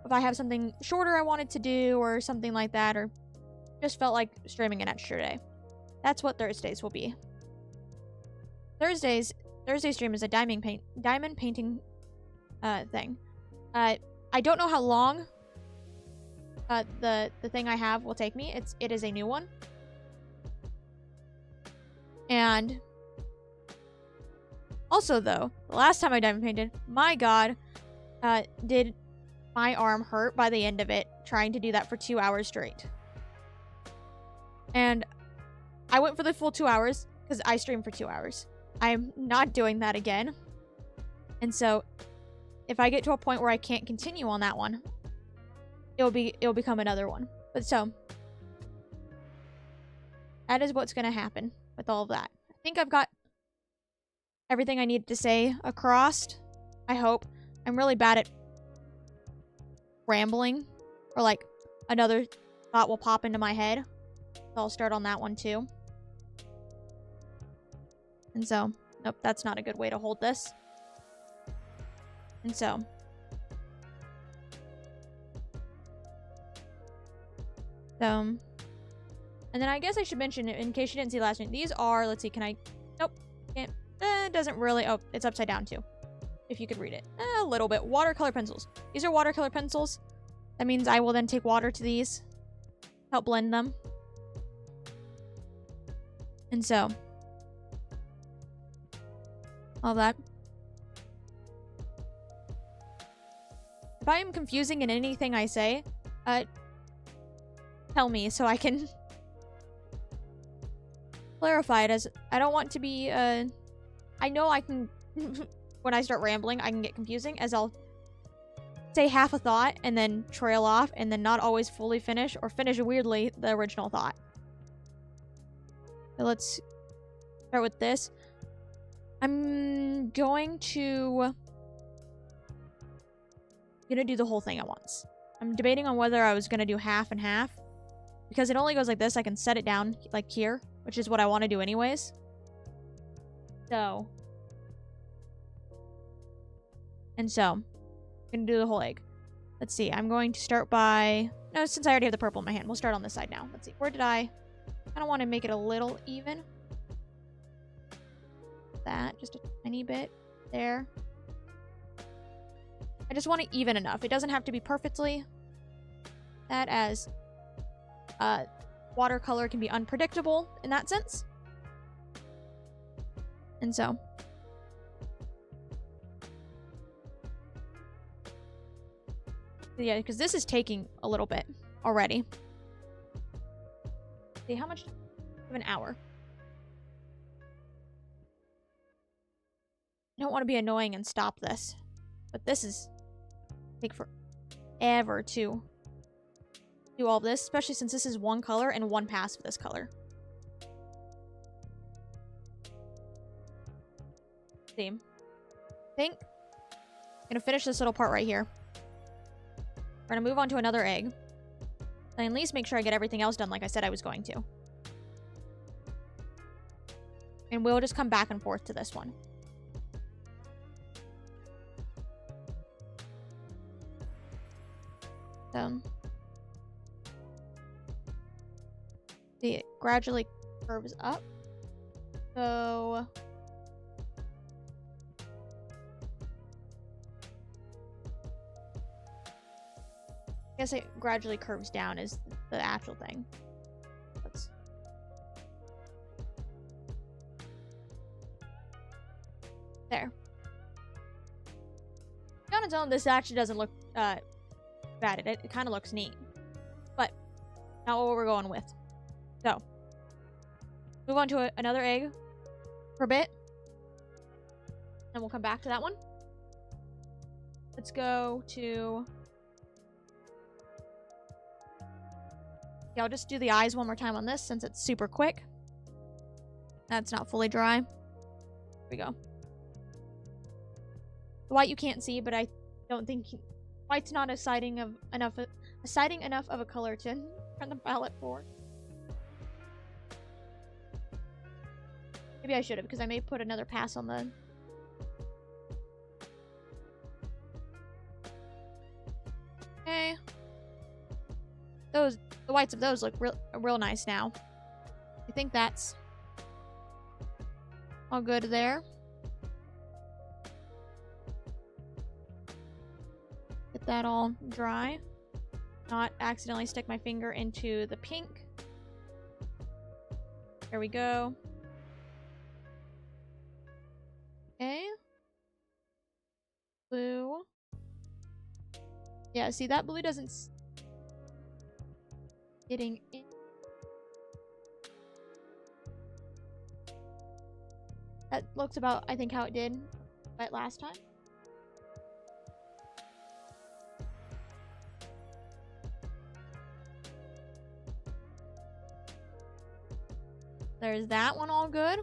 If I have something shorter I wanted to do or something like that, or just felt like streaming an extra day. That's what Thursdays will be. Thursday stream is a diamond painting thing. I don't know how long the thing I have will take me. It is a new one. And also though, the last time I diamond painted, my god, did my arm hurt by the end of it trying to do that for 2 hours straight. And I went for the full 2 hours because I streamed for 2 hours. I'm not doing that again. And so if I get to a point where I can't continue on that one, it'll become another one. But so that is what's going to happen with all of that. I think I've got everything I need to say across. I hope. I'm really bad at rambling, or like another thought will pop into my head. So I'll start on that one too. And so, nope, that's not a good way to hold this. And so, and then I guess I should mention, in case you didn't see last night, these are, let's see, can I, nope, can't, it doesn't really, oh, it's upside down too, if you could read it, a little bit. Watercolor pencils. These are watercolor pencils. That means I will then take water to these, help blend them. And so, all that. If I am confusing in anything I say, tell me so I can clarify it, as I don't want to be, I know I can, when I start rambling, I can get confusing, as I'll say half a thought and then trail off and then not always fully finish, or finish weirdly the original thought. So let's start with this. I'm going to do the whole thing at once. I'm debating on whether I was going to do half and half, because it only goes like this. I can set it down like here, which is what I want to do anyways. So, and so, I'm going to do the whole egg. Let's see. I'm going to start by, no, since I already have the purple in my hand, we'll start on this side now. Let's see. Where did I don't want to make it a little even. That, just a tiny bit there. I just want it even enough. It doesn't have to be perfectly. That, as watercolor can be unpredictable in that sense. And so, yeah, because this is taking a little bit already. See, how much of an hour? I don't want to be annoying and stop this, but this is take forever to do all this, especially since this is one color and one pass for this color. See, I think I'm gonna finish this little part right here. We're gonna move on to another egg, and at least make sure I get everything else done like I said I was going to. And we'll just come back and forth to this one. See, it gradually curves up. So guess it gradually curves down is the actual thing. Let's... There. On its own, this actually doesn't look bad. It kind of looks neat. But not what we're going with. So, move on to another egg for a bit. And we'll come back to that one. Let's go to... Yeah, I'll just do the eyes one more time on this since it's super quick. That's not fully dry. Here we go. The white you can't see, but I don't think... White's not a sighting enough of a color to turn the palette for. Maybe I should have, because I may put another pass on the... Okay. The whites of those look real nice now. I think that's all good there. Get that all dry. Not accidentally stick my finger into the pink. There we go. Okay. Blue. Yeah, see, that blue doesn't... Getting in. That looks about, I think, how it did right last time. There's that one all good.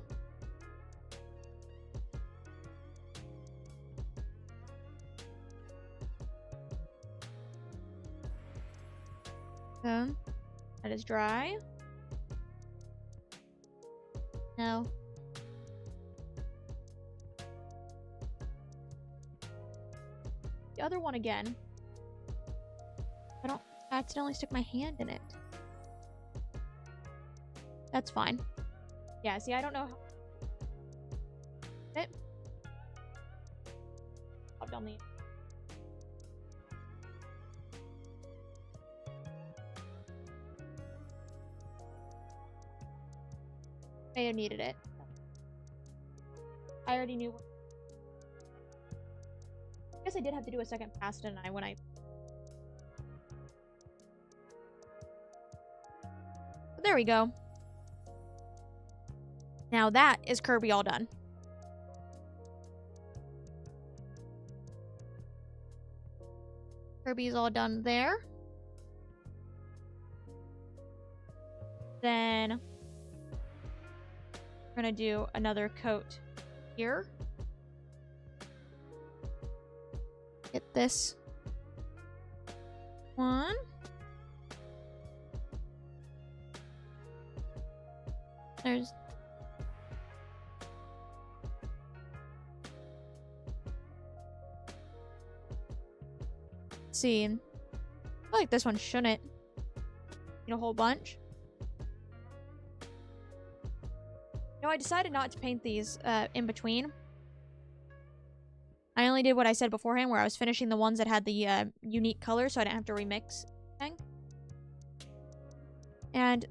That is dry. No. The other one again. I don't accidentally stick my hand in it. That's fine. Yeah, see, I don't know how... It. I've done the... May have needed it. I already knew. I guess I did have to do a second pass, didn't I? When I. But there we go. Now that is Kirby all done. Kirby's all done there. Then we're gonna do another coat here. Get this one. There's see. I feel like this one shouldn't need a whole bunch. No, I decided not to paint these in between. I only did what I said beforehand, where I was finishing the ones that had the unique colors, so I didn't have to remix anything. And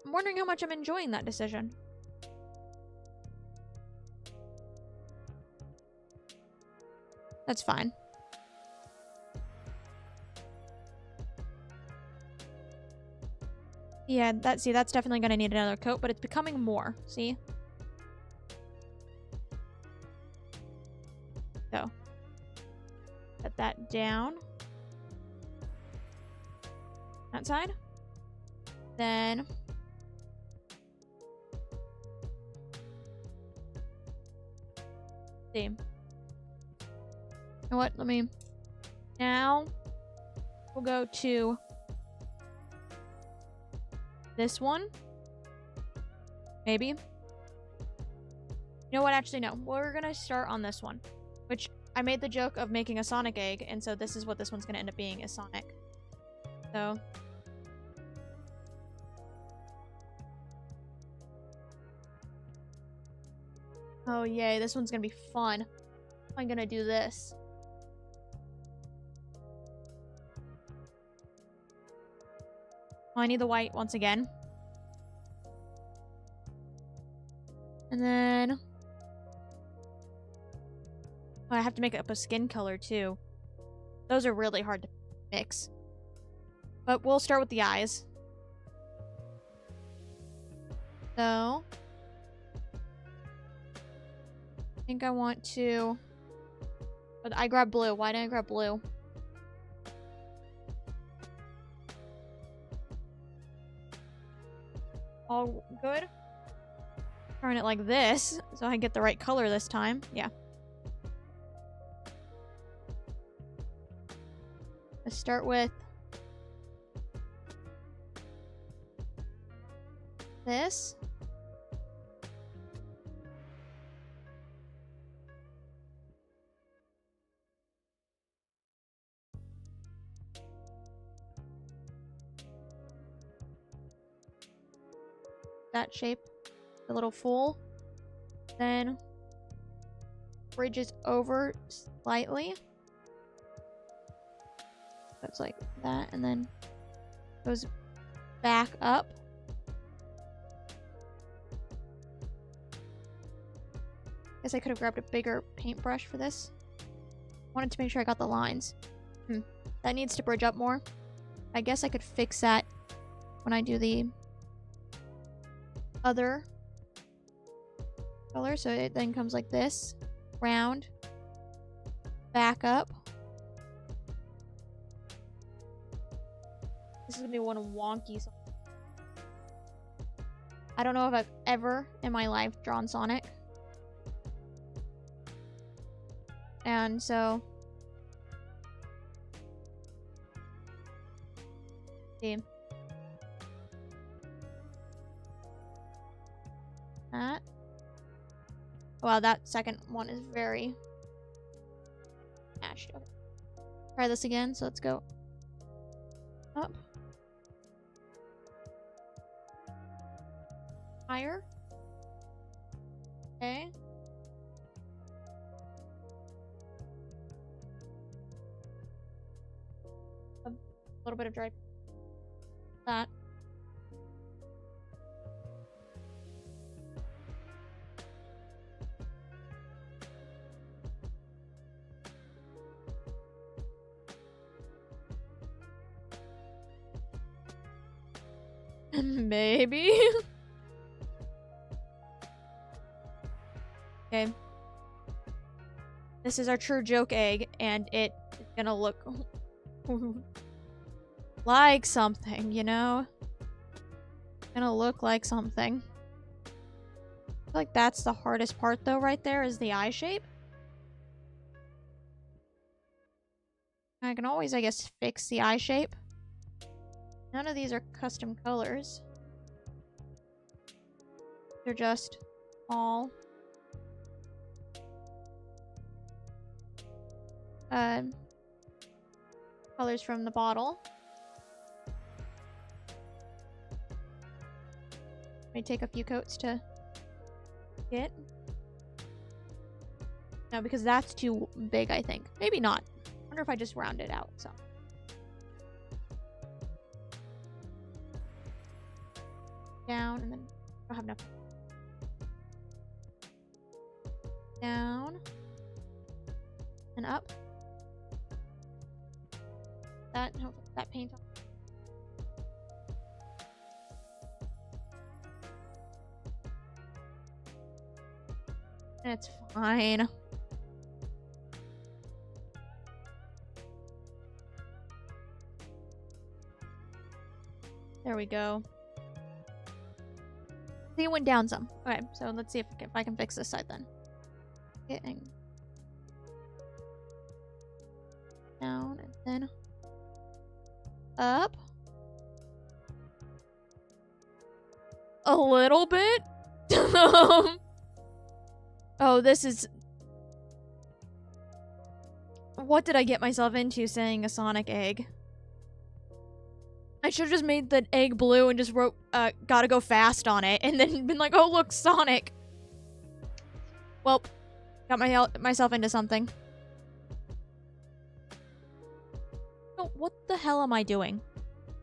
I'm wondering how much I'm enjoying that decision. That's fine. Yeah, that's definitely gonna need another coat, but it's becoming more, see? So, set that down. That side. Then see. You know what? Now we'll go to this one. Maybe. You know what? Actually, no. We're gonna start on this one. Which, I made the joke of making a Sonic egg, and so this is what this one's gonna end up being, is Sonic. So. Oh, yay. This one's gonna be fun. I'm gonna do this. Oh, I need the white once again. And then... oh, I have to make up a skin color, too. Those are really hard to mix. But we'll start with the eyes. So... I think I want to... but I grabbed blue. Why didn't I grab blue? All good? Turn it like this, so I get the right color this time. Yeah. Let's start with this. That shape, a little full. Then bridges over slightly. That's like that, and then goes back up. Guess I could have grabbed a bigger paintbrush for this. Wanted to make sure I got the lines. That needs to bridge up more. I guess I could fix that when I do the other color. So it then comes like this. Round. Back up. This is gonna be one wonky song. I don't know if I've ever in my life drawn Sonic. And so... see. That. Wow, that second one is very mashed. Okay. Try this again, so let's go up. Higher. Okay. A little bit of dry. That. Maybe. Okay. This is our true joke egg, and it is gonna look like something, you know? It's gonna look like something. I feel like that's the hardest part, though, right there, is the eye shape. I can always, I guess, fix the eye shape. None of these are custom colors. They're just all colors from the bottle. May take a few coats to get. No, because that's too big, I think. Maybe not. I wonder if I just round it out, so. Down, and then I don't have enough. Down. And up. That paint on. And it's fine. There we go. See, it went down some. Okay, so let's see if I can fix this side then. Getting down and then up a little bit. Oh, this is... what did I get myself into saying a Sonic egg? I should have just made the egg blue and just wrote, gotta go fast on it, and then been like, oh, look, Sonic. Well, got myself into something. Oh, what the hell am I doing?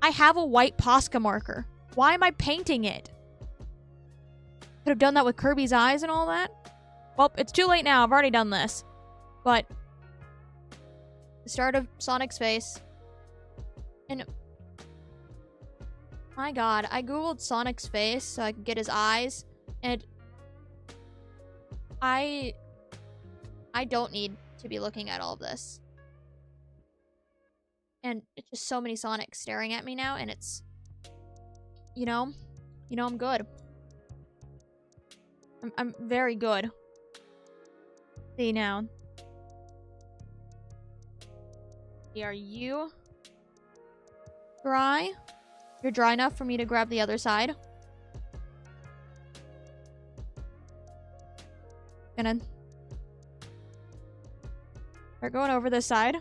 I have a white Posca marker. Why am I painting it? Could have done that with Kirby's eyes and all that. Well, it's too late now. I've already done this. But the start of Sonic's face. And my god, I googled Sonic's face so I could get his eyes. And I don't need to be looking at all of this. And it's just so many Sonics staring at me now, and it's, you know, I'm good. I'm very good. See now. Are you dry? You're dry enough for me to grab the other side. Gonna start going over this side.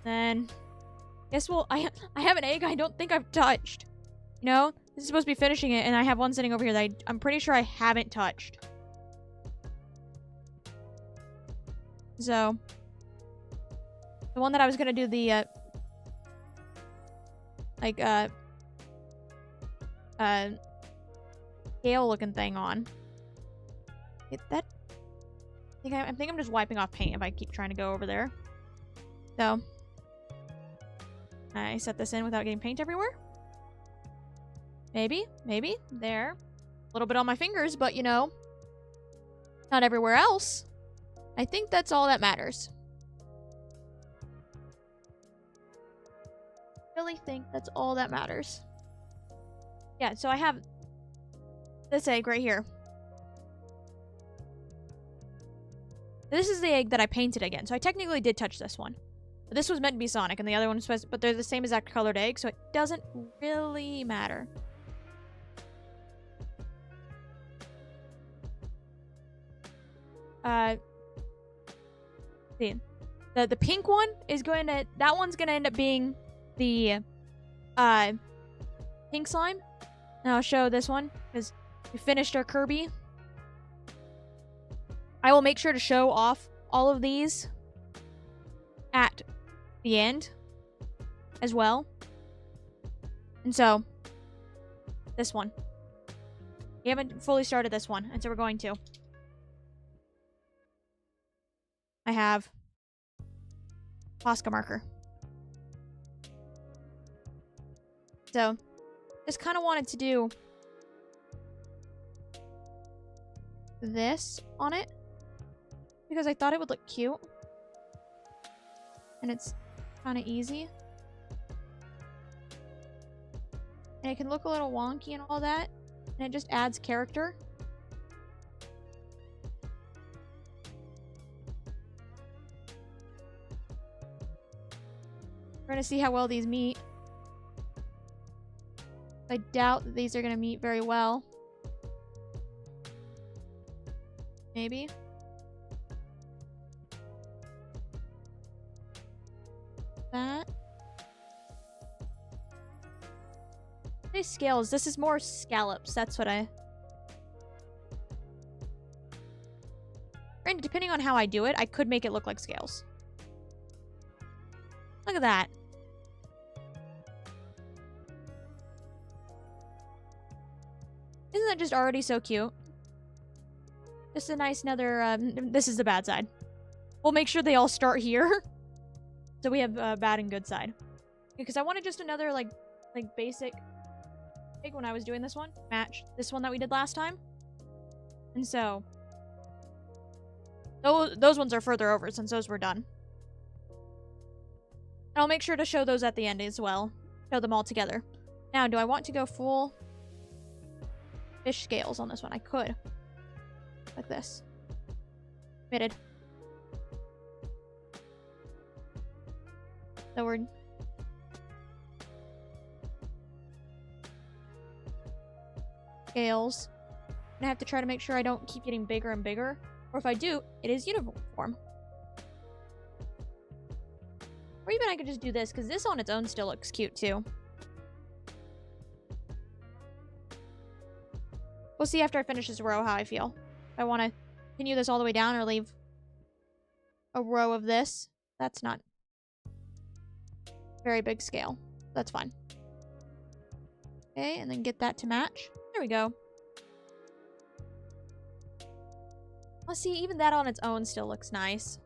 Then, guess we'll. I have an egg I don't think I've touched. You know, this is supposed to be finishing it, and I have one sitting over here that I'm pretty sure I haven't touched. So, the one that I was gonna do the scale looking thing on. I think I'm just wiping off paint if I keep trying to go over there. So, I set this in without getting paint everywhere. Maybe. There. A little bit on my fingers, but you know, not everywhere else. I think that's all that matters. Really think that's all that matters. Yeah, so I have this egg right here. This is the egg that I painted again, so I technically did touch this one. But this was meant to be Sonic, and the other one was supposed to, but they're the same exact colored egg, so it doesn't really matter. See, the pink one is going to, that one's going to end up being the pink slime. And I'll show this one because we finished our Kirby. I will make sure to show off all of these at the end as well. And so, this one. We haven't fully started this one, and so we're going to. I have Posca marker. So, just kind of wanted to do this on it because I thought it would look cute. And it's kind of easy. And it can look a little wonky and all that. And it just adds character. We're going to see how well these meet. I doubt that these are going to meet very well. Maybe. That. These scales. This is more scallops. That's what I... And depending on how I do it, I could make it look like scales. Look at that. Isn't that just already so cute? Just a nice another, this is the bad side. We'll make sure they all start here. So we have bad and good side. Because I wanted just another, like basic egg when I was doing this one. Match this one that we did last time. And so, those ones are further over since those were done. And I'll make sure to show those at the end as well. Show them all together. Now, do I want to go full fish scales on this one? I could. Like this. Committed. So we're... Scales. And I have to try to make sure I don't keep getting bigger and bigger. Or if I do, it is uniform. Or even I could just do this, because this on its own still looks cute, too. We'll see after I finish this row how I feel. If I want to continue this all the way down or leave a row of this. That's not very big scale. That's fine. Okay, and then get that to match. There we go. Let's see, even that on its own still looks nice.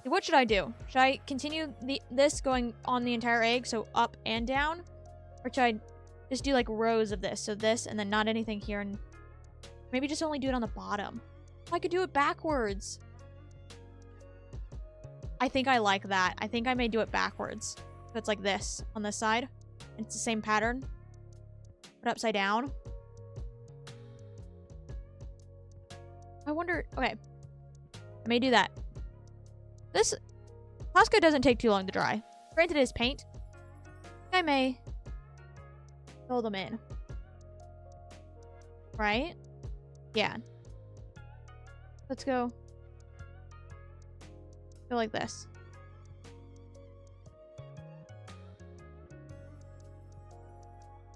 What should I do? Should I continue this going on the entire egg, so up and down? Or should I just do like rows of this? So this and then not anything here, and maybe just only do it on the bottom. I could do it backwards. I think I like that. I think I may do it backwards. So it's like this on this side. And it's the same pattern, but upside down. I wonder, okay. I may do that. This Posca doesn't take too long to dry. Granted, it is paint. I may fill them in. Right? Yeah. Let's go. Go like this.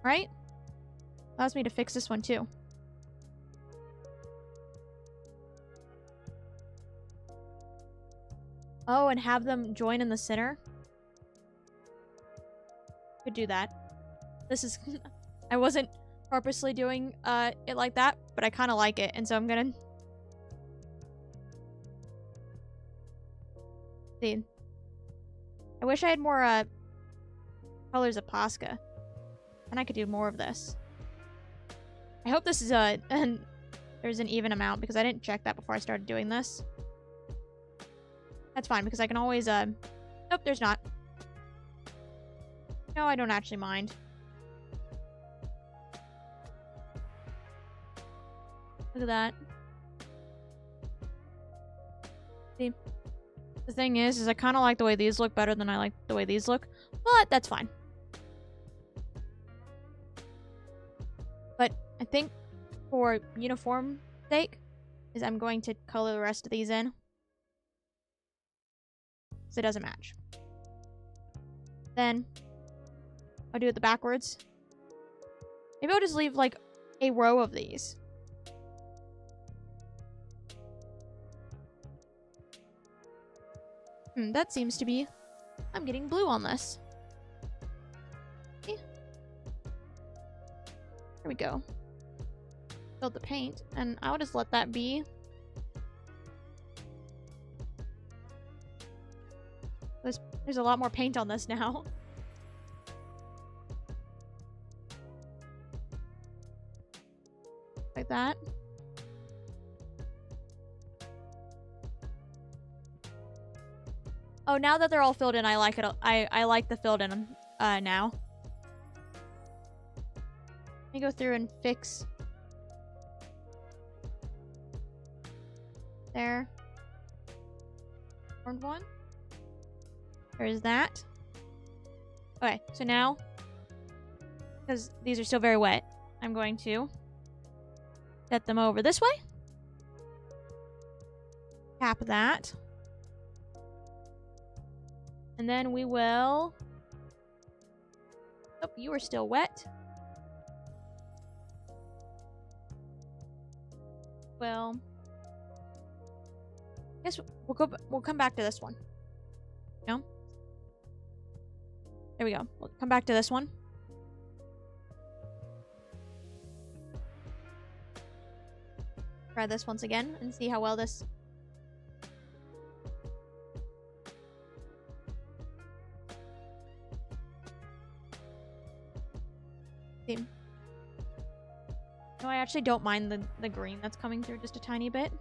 Right? Allows me to fix this one too. Oh, and have them join in the center? Could do that. This is... I wasn't purposely doing it like that, but I kind of like it, and so I'm gonna... See. I wish I had more colors of Posca. And I could do more of this. I hope this is there's an even amount, because I didn't check that before I started doing this. That's fine, because I can always, nope, there's not. No, I don't actually mind. Look at that. See? The thing is I kind of like the way these look better than I like the way these look. But that's fine. But I think for uniform sake, is I'm going to color the rest of these in. So it doesn't match. Then I'll do it the backwards. Maybe I'll just leave like a row of these. That seems to be... I'm getting blue on this. Okay. There we go. Build the paint, and I'll just let that be. There's a lot more paint on this now. Like that. Oh, now that they're all filled in, I like it. I like the filled in now. Let me go through and fix. There. Orange one. There's that. Okay, so now, because these are still very wet, I'm going to set them over this way. Tap that. And then we will... Oh, you are still wet. Well, I guess we'll come back to this one. No? There we go. We'll come back to this one. Try this once again and see how well this... See. No, I actually don't mind the green that's coming through just a tiny bit.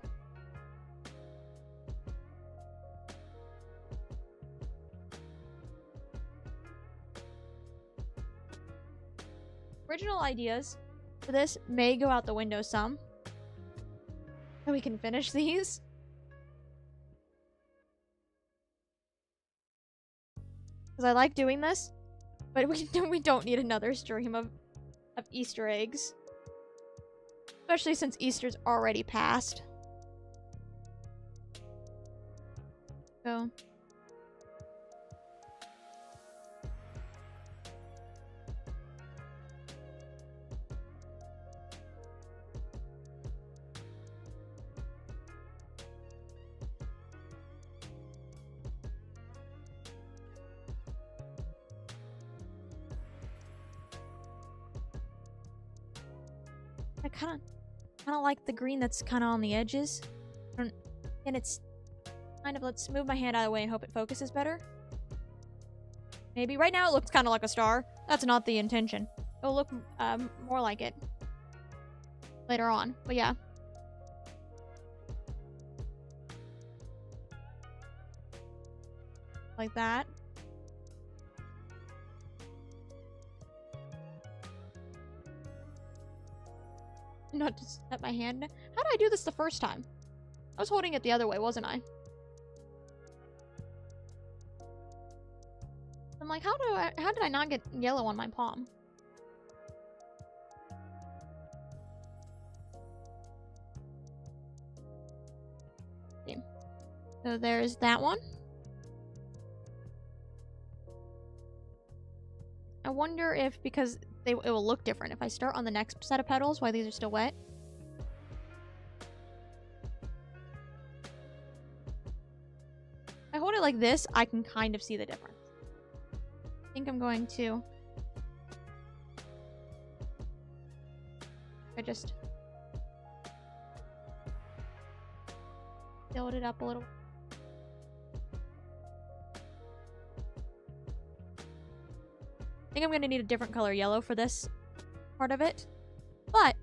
Original ideas for this may go out the window some. And we can finish these. Because I like doing this, but we don't need another stream of Easter eggs. Especially since Easter's already passed. So... I kind of like the green that's kind of on the edges. And it's kind of, let's move my hand out of the way and hope it focuses better. Maybe. Right now it looks kind of like a star. That's not the intention. It'll look more like it later on. But yeah. Like that. Not to set my hand. How did I do this the first time? I was holding it the other way, wasn't I? I'm like, how did I not get yellow on my palm? Okay. So there's that one. I wonder if, because it will look different if I start on the next set of petals while these are still wet. If I hold it like this, I can kind of see the difference. I think I'm going to... I just... build it up a little. I think I'm going to need a different color yellow for this part of it. But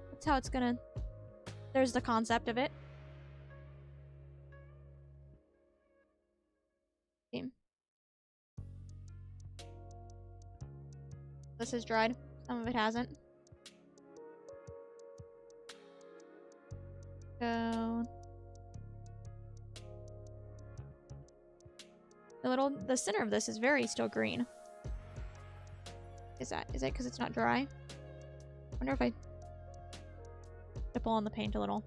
that's how it's going to... There's the concept of it. Okay. This is dried. Some of it hasn't. Go... The center of this is very still green. Is it because it's not dry? I wonder if I stipple on the paint a little.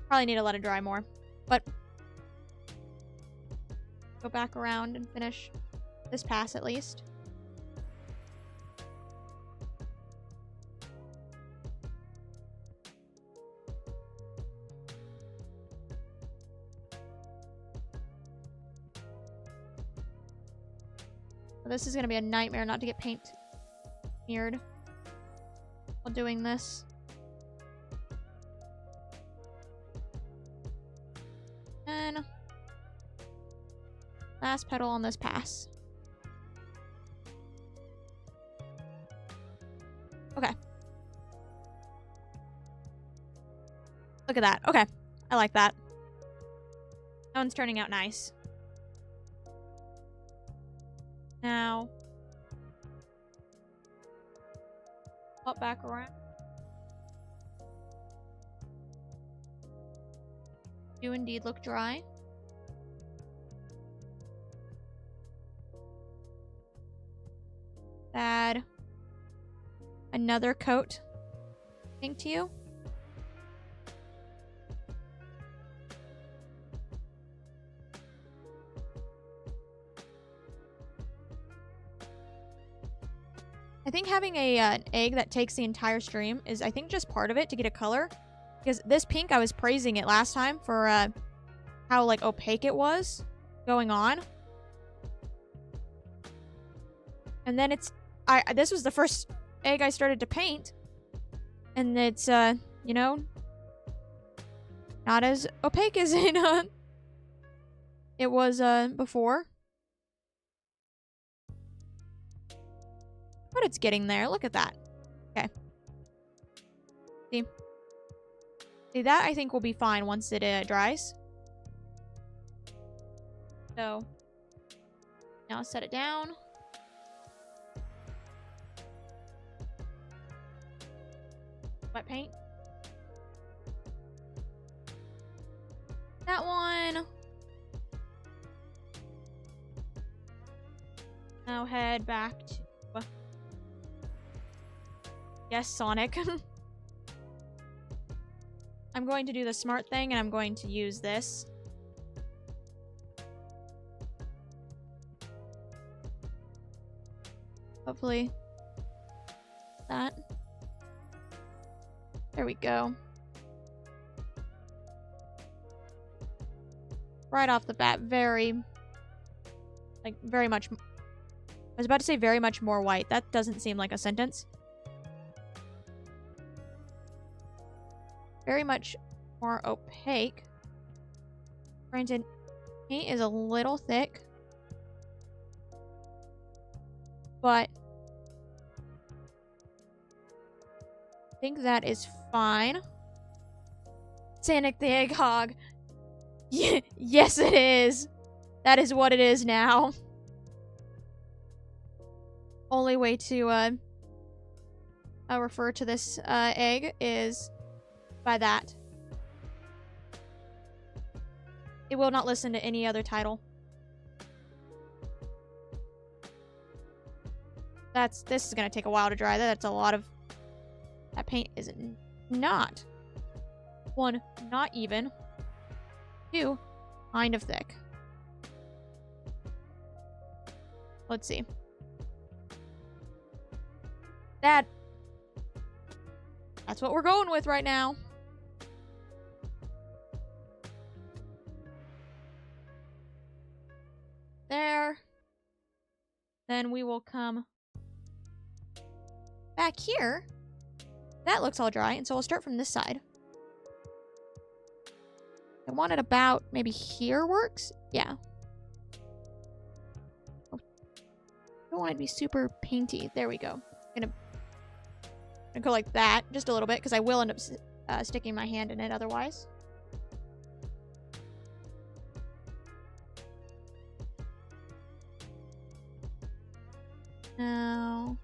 Probably need to let it dry more. But go back around and finish this pass at least. This is going to be a nightmare not to get paint smeared while doing this. And last petal on this pass. Okay. Look at that. Okay. I like that. That one's turning out nice. Now, pop back around. Do indeed look dry. Add another coat pink to you. I think having an egg that takes the entire stream is, I think, just part of it to get a color. Because this pink, I was praising it last time for how, like, opaque it was going on. And then it's... this was the first egg I started to paint. And it's, you know, not as opaque as it was before. But it's getting there. Look at that. Okay. See, that I think will be fine once it dries. So, now set it down. Wet paint. That one. Now head back to... Yes, Sonic. I'm going to do the smart thing, and I'm going to use this. Hopefully. That. There we go. Right off the bat, very much... I was about to say very much more white. That doesn't seem like a sentence. very much more opaque. Granted, paint is a little thick, but I think that is fine. Sonic the Hedgehog. Yes, it is. That is what it is now. Only way to refer to this egg is by that. It will not listen to any other title. This is gonna take a while to dry. That's a lot of... That paint is not. 1, not even. 2, kind of thick. Let's see. That's what we're going with right now. There. Then we will come back here. That looks all dry, and so we'll start from this side. I want it about maybe here works? Yeah. Oh. I don't want it to be super painty. There we go. I'm gonna go like that, just a little bit, because I will end up sticking my hand in it otherwise. Now,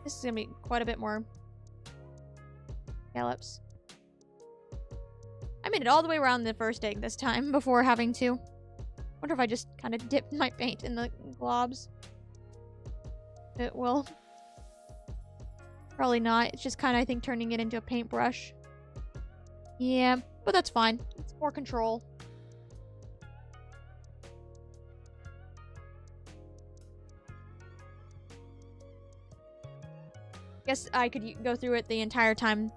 this is gonna be quite a bit more scallops. I made it all the way around the first egg this time before having to. Wonder if I just kind of dipped my paint in the globs. It will. Probably not. It's just kind of, I think, turning it into a paintbrush. Yeah, but that's fine. It's more control. Guess I could go through it the entire time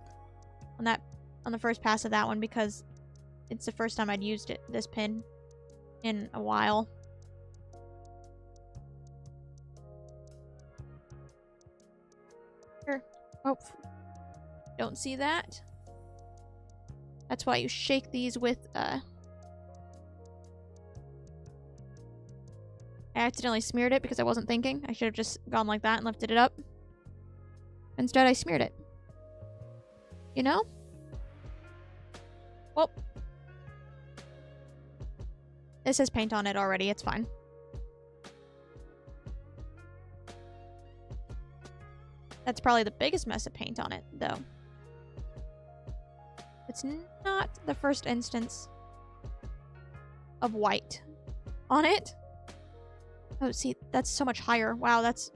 on the first pass of that one, because it's the first time I'd used this pen in a while. Sure. Oh, don't see that. That's why you shake these with I accidentally smeared it because I wasn't thinking. I should have just gone like that and lifted it up. Instead, I smeared it. You know? Well, this has paint on it already. It's fine. That's probably the biggest mess of paint on it, though. It's not the first instance of white on it. Oh, see, that's so much higher. Wow, that's...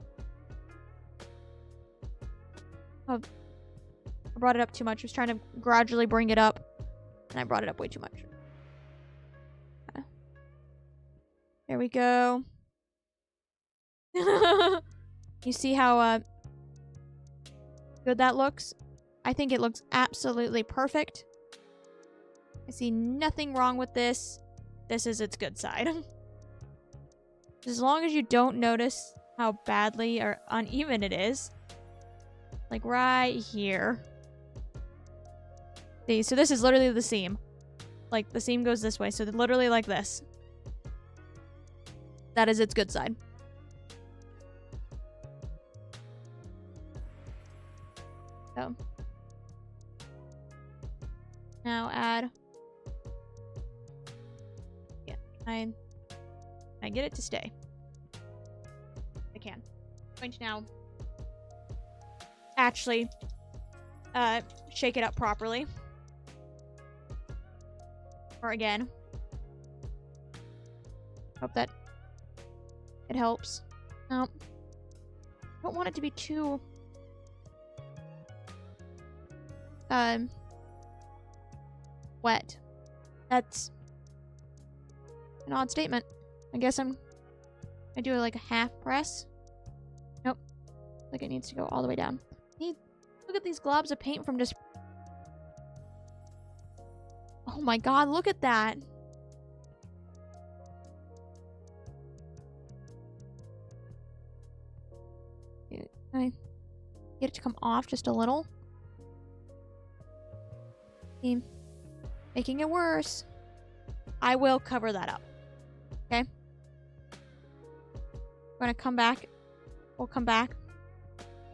Oh, I brought it up too much. I was trying to gradually bring it up, and I brought it up way too much. There we go. You see how good that looks? I think it looks absolutely perfect. I see nothing wrong with this. This is its good side. As long as you don't notice how badly or uneven it is. Like right here. See, so this is literally the seam. Like, the seam goes this way, so literally like this. That is its good side. So. Now add... Yeah, I get it to stay. I can. I'm going to now actually shake it up properly. Or again. Hope that it helps. No. I don't want it to be too wet. That's an odd statement. I guess I do like a half press. Nope. Like it needs to go all the way down. Look at these globs of paint from just... Oh my god, look at that. Can I get it to come off just a little? Making it worse. I will cover that up. Okay? We're gonna come back. We'll come back.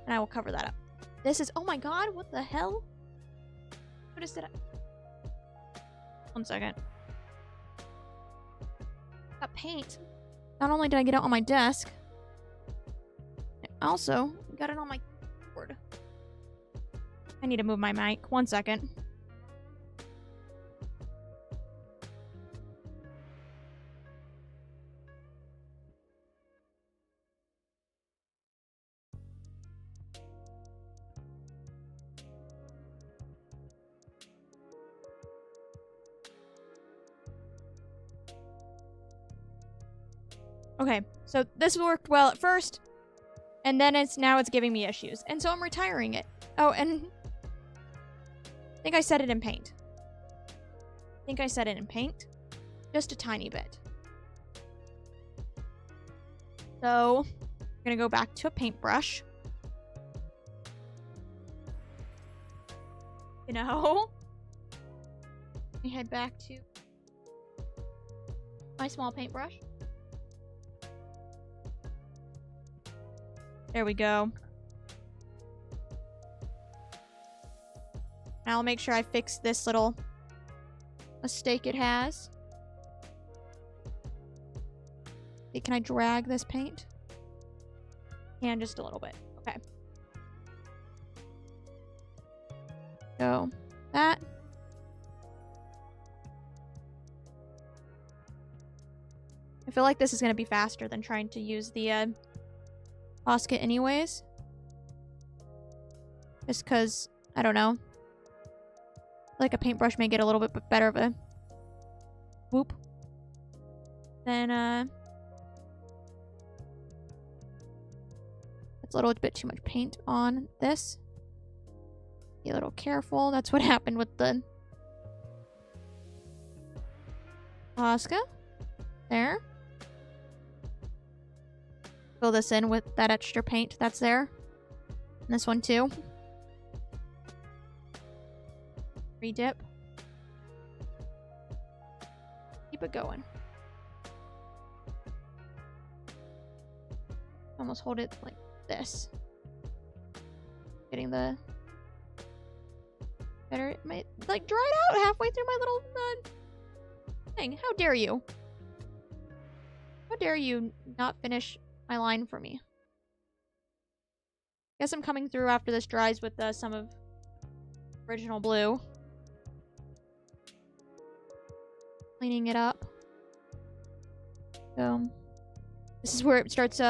And I will cover that up. This is... Oh my god, what the hell? What is it? 1 second. Got paint. Not only did I get it on my desk, I also got it on my keyboard. I need to move my mic. 1 second. Okay, so this worked well at first, and then now it's giving me issues, and so I'm retiring it. Oh, and I think I set it in paint. Just a tiny bit. So, I'm gonna go back to a paintbrush. You know? Let me head back to my small paintbrush. There we go. Now I'll make sure I fix this little mistake it has. Okay, can I drag this paint? And just a little bit. Okay. So, that. I feel like this is going to be faster than trying to use the Posket anyways. Just because, I don't know. Like a paintbrush may get a little bit better of a whoop. Then, that's a little bit too much paint on this. Be a little careful. That's what happened with the Posca. There. Fill this in with that extra paint that's there. And this one too. Redip. Keep it going. Almost hold it like this. Getting the better. It might like dried out halfway through my little thing. How dare you? How dare you not finish my line for me? Guess I'm coming through after this dries with some of original blue. Cleaning it up. So this is where it starts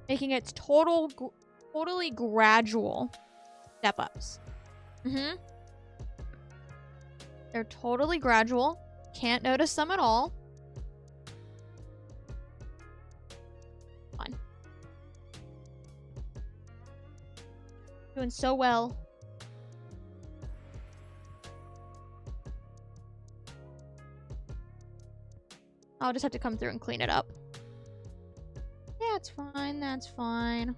making its totally gradual step ups. They're totally gradual. Can't notice them at all. Doing so well. I'll just have to come through and clean it up. Yeah, it's fine. That's fine.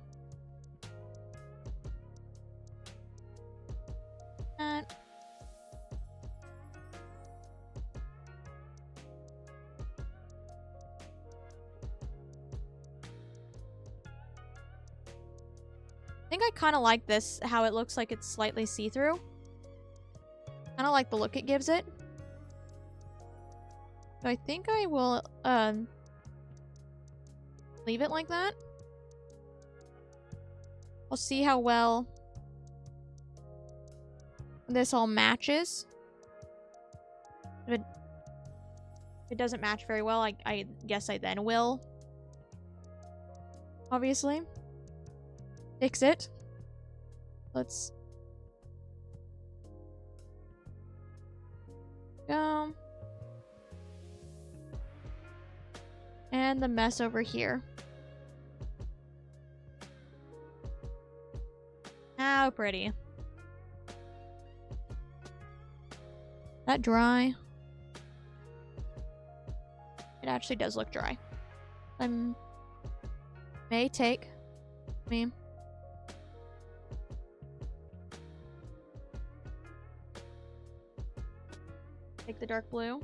That. I think I kind of like this, how it looks like it's slightly see-through. Kind of like the look it gives it. So I think I will leave it like that. I'll see how well this all matches. If it doesn't match very well, I guess I then will obviously fix it. Let's go. And the mess over here. How pretty. That dry? It actually does look dry. May take me. Take the dark blue.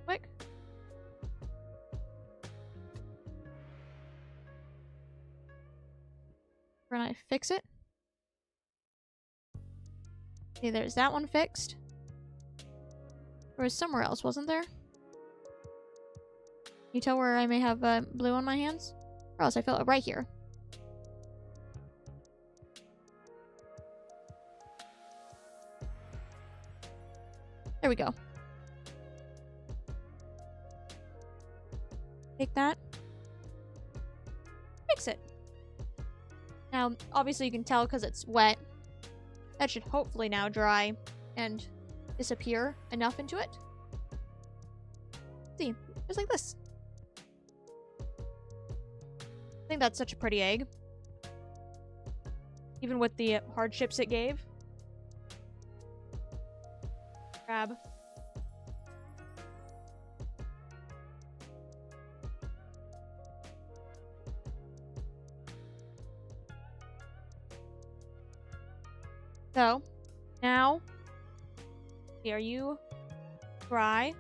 Quick. When I fix it. See, there's that one fixed. There was somewhere else, wasn't there? Can you tell where I may have blue on my hands? Or else I felt it right here. There we go. Take that. Fix it. Now, obviously you can tell because it's wet. That should hopefully now dry and disappear enough into it. See, just like this. I think that's such a pretty egg. Even with the hardships it gave. Grab. So, now, are you dry?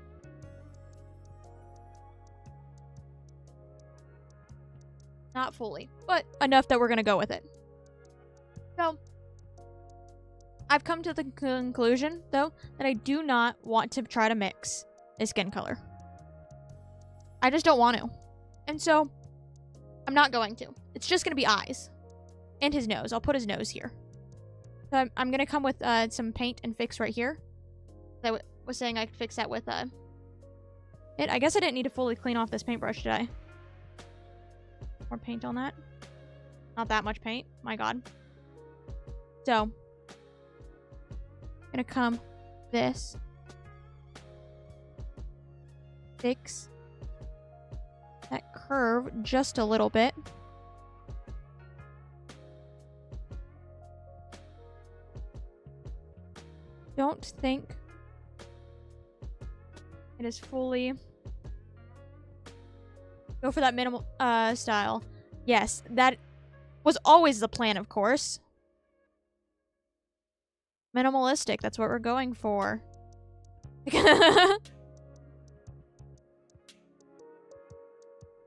Not fully, but enough that we're gonna go with it. So, I've come to the conclusion, though, that I do not want to try to mix a skin color. I just don't want to. And so, I'm not going to. It's just gonna be eyes. And his nose. I'll put his nose here. So I'm going to come with some paint and fix right here. I was saying I could fix that with it. I guess I didn't need to fully clean off this paintbrush, did I? More paint on that. Not that much paint. My god. So, I'm going to come this. Fix that curve just a little bit. Don't think it is fully... Go for that minimal style. Yes, that was always the plan, of course. Minimalistic, that's what we're going for.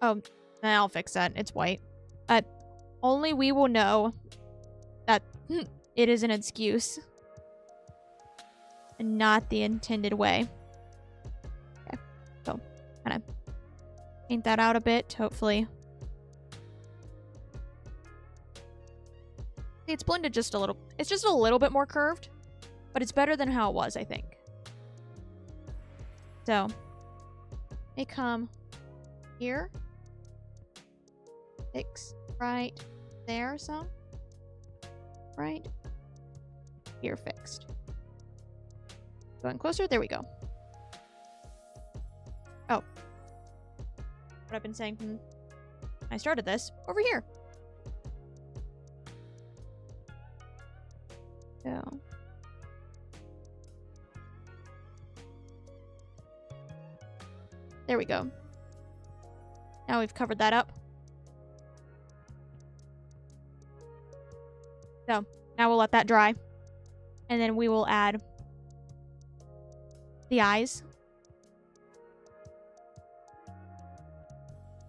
Oh, I'll fix that. It's white. Only we will know that it is an excuse. And not the intended way. Okay, so kind of paint that out a bit, hopefully. See, it's blended just a little. It's just a little bit more curved, but it's better than how it was, I think. So, they come here. Fix right there some. Right here fixed. Going closer. There we go. Oh. What I've been saying from I started this. Over here. So. There we go. Now we've covered that up. So, now we'll let that dry. And then we will add the eyes.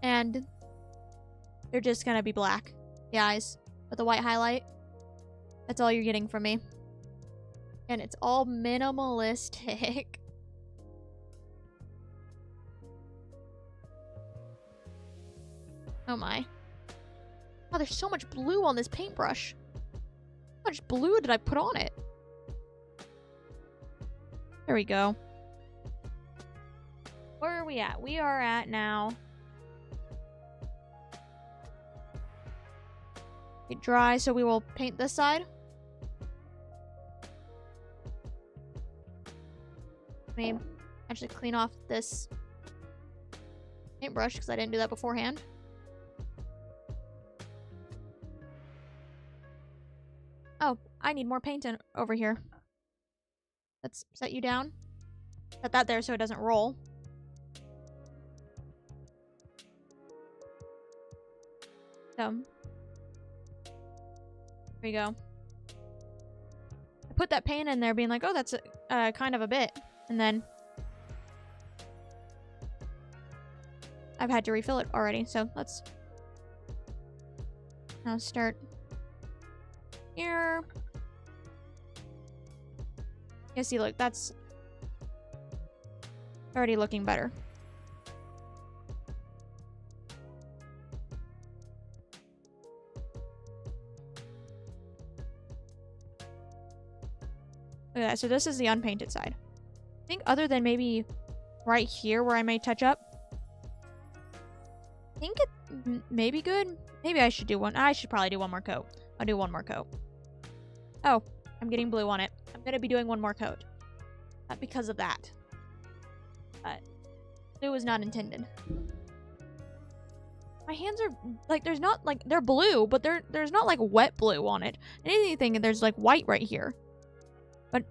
And they're just gonna be black. The eyes with the white highlight. That's all you're getting from me. And it's all minimalistic. Oh my. Oh, there's so much blue on this paintbrush. How much blue did I put on it? There we go. Where are we at? We are at now. Get dry, so we will paint this side. Let me actually clean off this paintbrush because I didn't do that beforehand. Oh, I need more paint over here. Let's set you down. Set that there so it doesn't roll. So, there we go. I put that paint in there being like, oh, that's kind of a bit. And then I've had to refill it already, so let's now start here. Yeah, see, look, that's already looking better. Look at that. So this is the unpainted side. I think other than maybe right here where I may touch up, I think it may be good. Maybe I should do one. I should probably do one more coat. I'll do one more coat. Oh, I'm getting blue on it. I'm going to be doing one more coat. Because of that. But blue was not intended. My hands are, like, there's not, like, they're blue, but there's not, like, wet blue on it. And anything, there's, like, white right here. But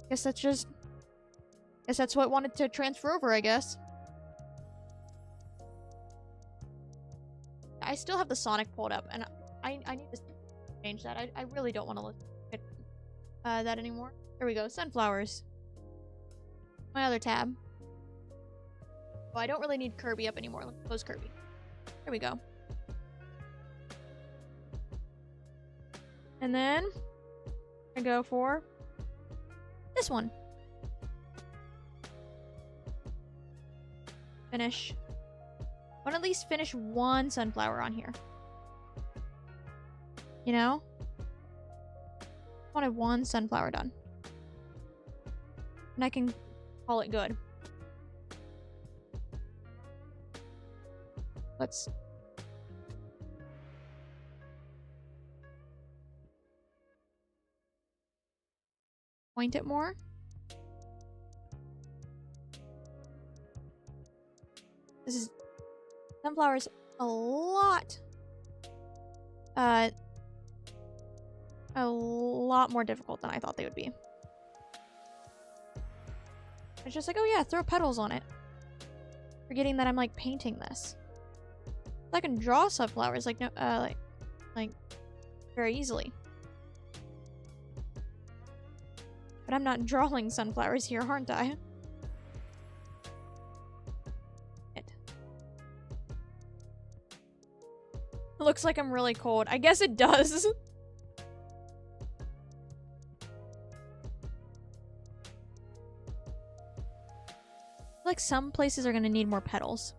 I guess that's just, I guess that's what wanted to transfer over, I guess. I still have the Sonic pulled up, and I need to change that. I really don't want to look at that anymore. There we go. Sunflowers. My other tab. Oh, I don't really need Kirby up anymore. Let's close Kirby. There we go. And then I go for this one. Finish. I want to at least finish one sunflower on here. You know? I wanted one sunflower done. And I can call it good. Let's... point it more. This is... sunflowers a lot more difficult than I thought they would be. It's just like, oh yeah, throw petals on it. Forgetting that I'm like painting this. I can draw sunflowers like no like very easily. But I'm not drawing sunflowers here, aren't I? It looks like I'm really cold. I guess it does. Like some places are gonna need more petals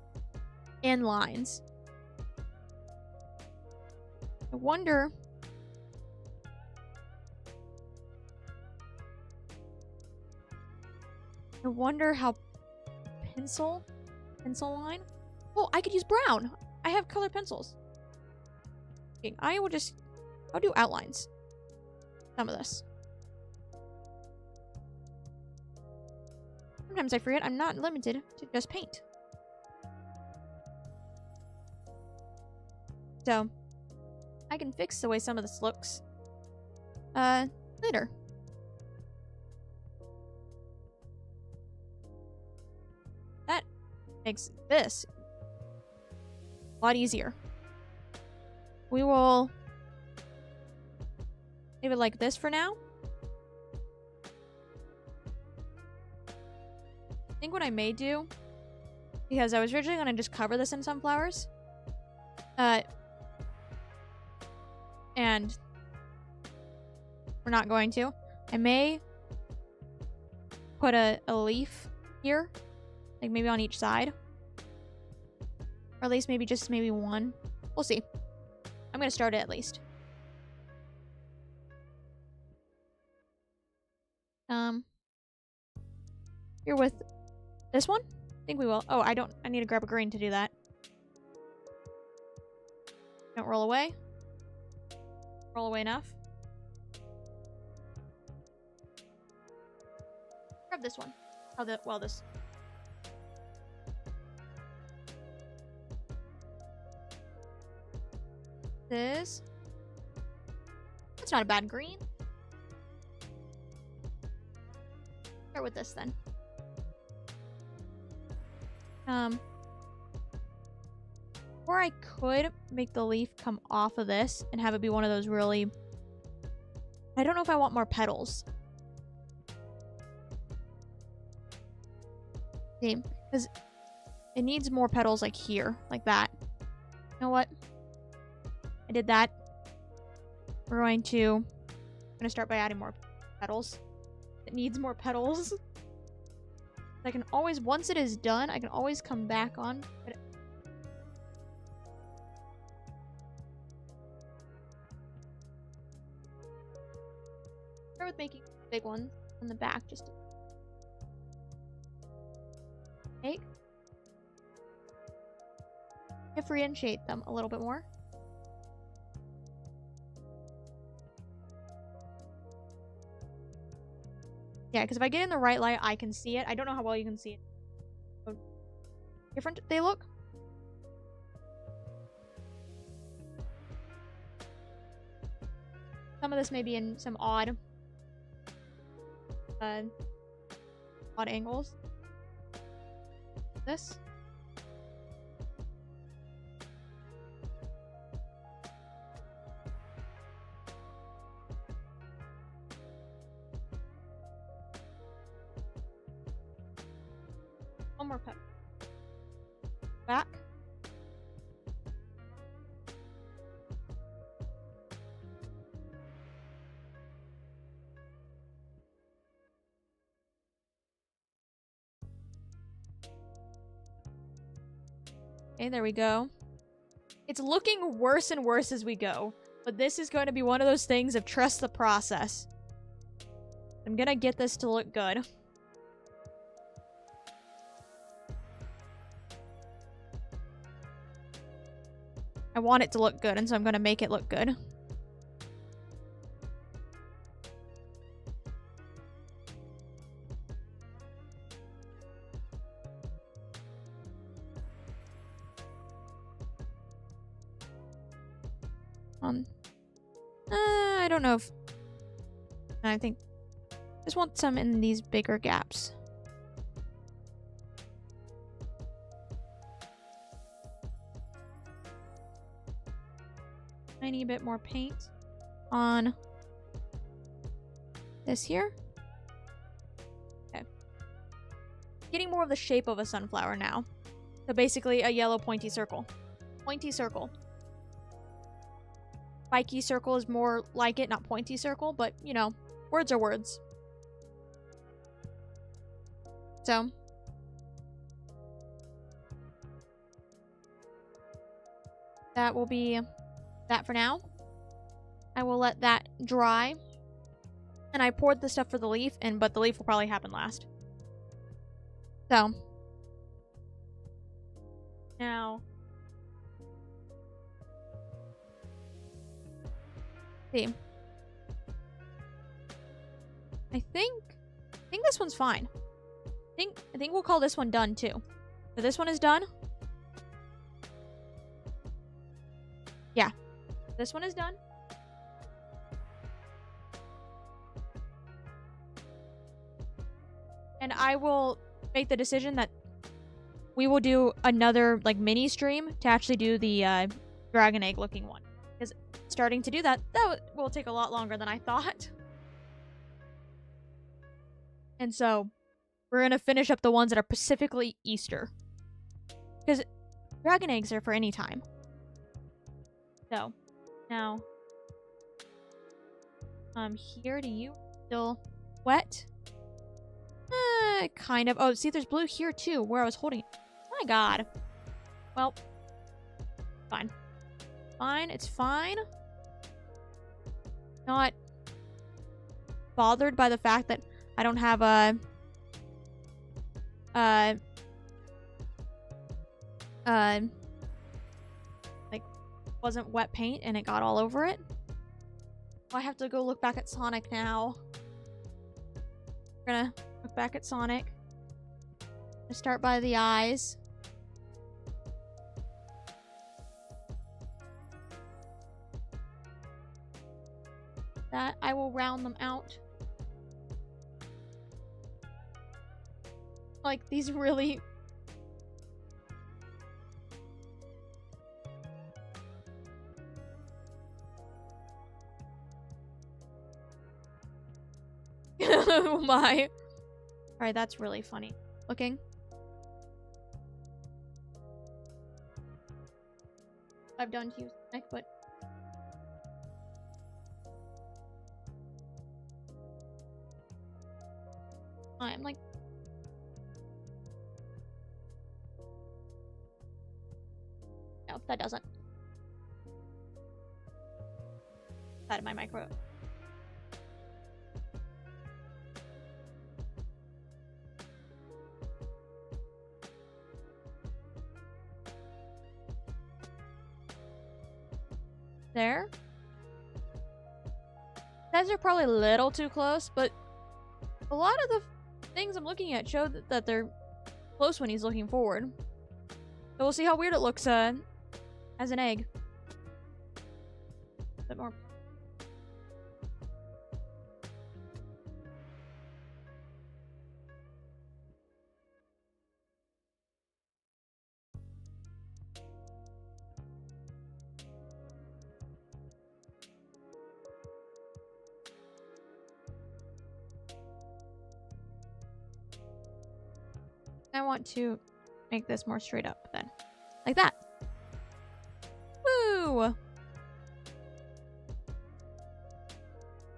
and lines. I wonder how pencil line. Oh, I could use brown. I have colored pencils. Okay, I'll do outlines. Some of this. Sometimes I forget I'm not limited to just paint. So, I can fix the way some of this looks later. That makes this a lot easier. We will leave it like this for now. I think what I may do, because I was originally going to just cover this in sunflowers, and we're not going to. I may put a leaf here, like maybe on each side, or at least maybe one. We'll see. I'm going to start it at least. Here with this one? I think we will. Oh, I need to grab a green to do that. Don't roll away. Roll away enough. Grab this one. This. This. That's not a bad green. Start with this then. Or I could make the leaf come off of this and have it be one of those really... I don't know if I want more petals. See, because it needs more petals like here, like that. You know what? I did that. We're going to start by adding more petals. It needs more petals. I can always, once it is done, I can always come back on. But start with making big ones on the back, just to make. Differentiate them a little bit more. Yeah, because if I get in the right light, I can see it. I don't know how well you can see it. How different they look. Some of this may be in some odd angles. This. One more pep. Back. Okay, there we go. It's looking worse and worse as we go, but this is going to be one of those things of trust the process. I'm gonna get this to look good. I want it to look good, and so I'm gonna make it look good. I don't know if... I think... just want some in these bigger gaps. Tiny bit more paint on this here. Okay. Getting more of the shape of a sunflower now. So basically a yellow pointy circle. Pointy circle. Spiky circle is more like it, not pointy circle, but, you know, words are words. So. That will be that for now. I will let that dry. And I poured the stuff for the leaf, but the leaf will probably happen last. So. Now. See. I think this one's fine. I think we'll call this one done too. So this one is done. Yeah. This one is done. And I will make the decision that we will do another like mini stream to actually do the dragon egg looking one. Because starting to do that will take a lot longer than I thought. And so we're going to finish up the ones that are specifically Easter. Because dragon eggs are for any time. So, now, here, do you still wet? Kind of. Oh, see, there's blue here, too, where I was holding it. My God. Well, fine. Fine, it's fine. Not bothered by the fact that I don't have like, wasn't wet paint and it got all over it. I have to go look back at Sonic now. We're gonna look back at Sonic. Start by the eyes. That I will round them out. Like these really oh my. Alright, that's really funny looking. have done to you, Sonic, but I'm like, no, that doesn't. Out of my micro. There. Guys are probably a little too close, but a lot of the things I'm looking at show that they're close when he's looking forward. So we'll see how weird it looks as an egg. A bit more. I want to make this more straight up then. Like that. Woo!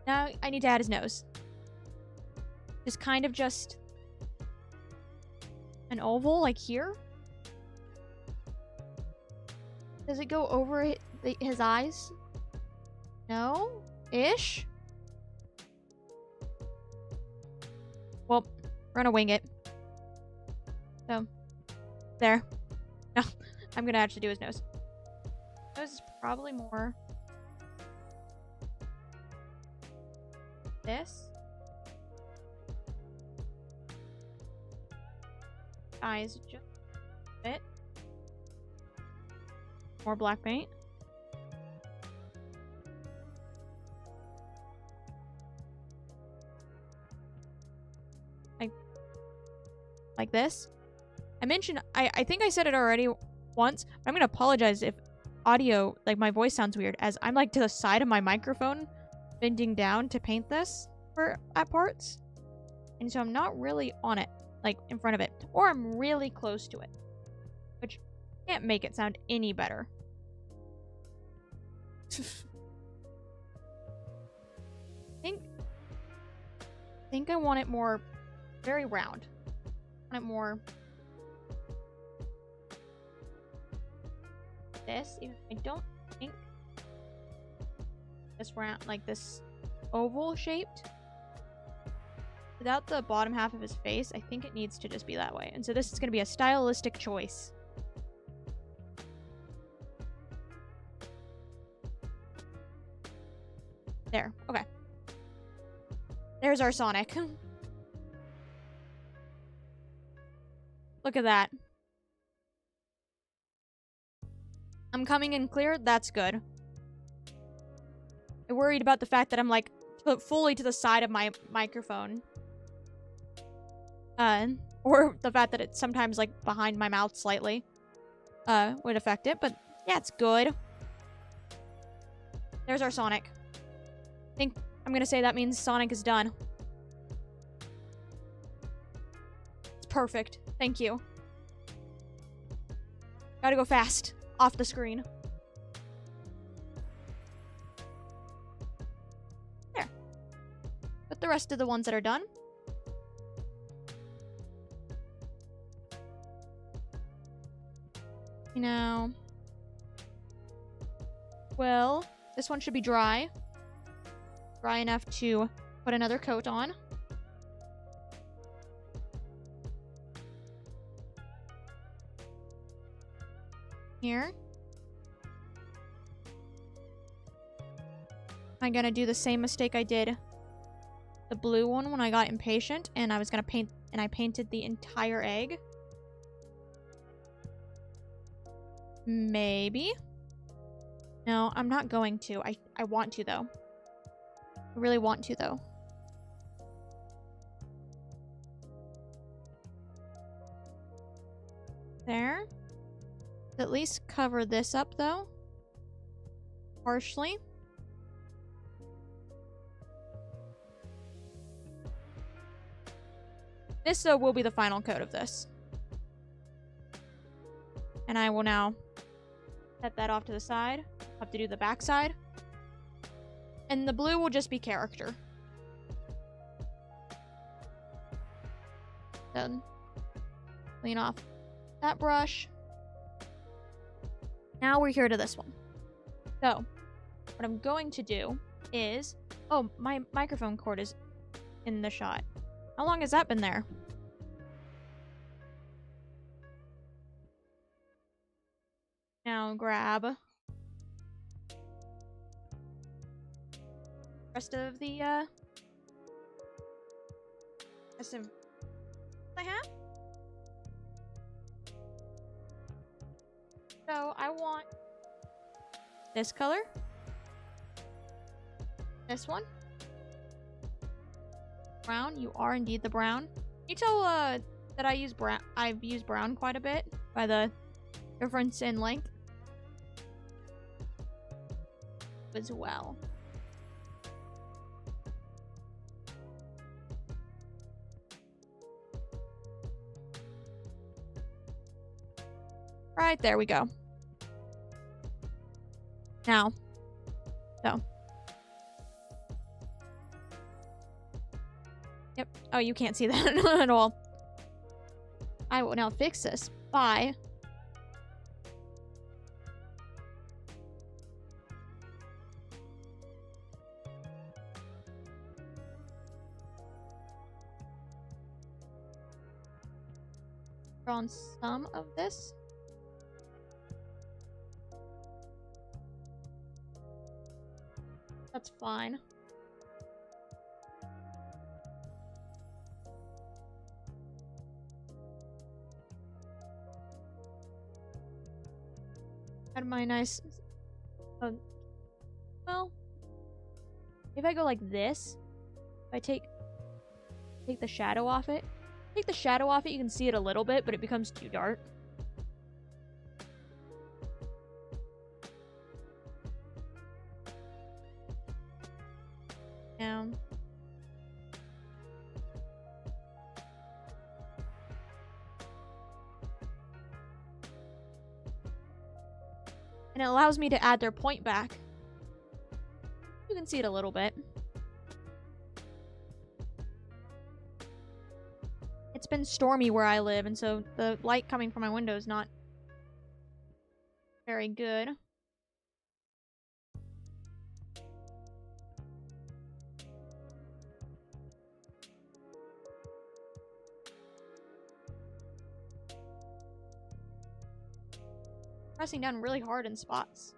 Now I need to add his nose. Just kind of just an oval like here. Does it go over his eyes? No? Ish? Well, we're gonna wing it. So, there. No, I'm gonna actually do his nose. Nose is probably more this. Eyes just a bit. More black paint. Like this. I mentioned, I think I said it already once, but I'm going to apologize if audio, like my voice sounds weird, as I'm like to the side of my microphone, bending down to paint this at parts. And so I'm not really on it, like in front of it, or I'm really close to it, which can't make it sound any better. I think I want it more, very round. I want it more this, even I don't think this round, like this oval shaped without the bottom half of his face. I think it needs to just be that way, and so this is going to be a stylistic choice. There. Okay, there's our Sonic. Look at that. I'm coming in clear. That's good. I worried about the fact that I'm like fully to the side of my microphone. Or the fact that it's sometimes like behind my mouth slightly. Would affect it, but yeah, it's good. There's our Sonic. I think I'm gonna say that means Sonic is done. It's perfect. Thank you. Gotta go fast. Off the screen. There. But the rest of the ones that are done. You know. Well, this one should be dry. Dry enough to put another coat on. Here. I'm gonna do the same mistake I did the blue one when I got impatient and I was gonna paint, and I painted the entire egg. Maybe. No, I'm not going to. I want to though. I really want to though. There. At least cover this up though. Partially. This though will be the final coat of this. And I will now Set that off to the side. Have to do the back side. And the blue will just be character. Then clean off that brush. Now we're here to this one. So, what I'm going to do is... Oh, my microphone cord is in the shot. How long has that been there? Now grab rest of the rest of I have. So I want this color, this one, brown. You are indeed the brown. Can you tell that I use brown? I've used brown quite a bit by the difference in length as well. Right, there we go. Now, so. Yep. Oh, you can't see that at all. I will now fix this by on some of this. That's fine. Add my nice... well, if I go like this, if I take the shadow off it, take the shadow off it, you can see it a little bit, but it becomes too dark. Down. And it allows me to add their point back. You can see it a little bit. It's been stormy where I live, and so the light coming from my window is not very good. Pressing down really hard in spots.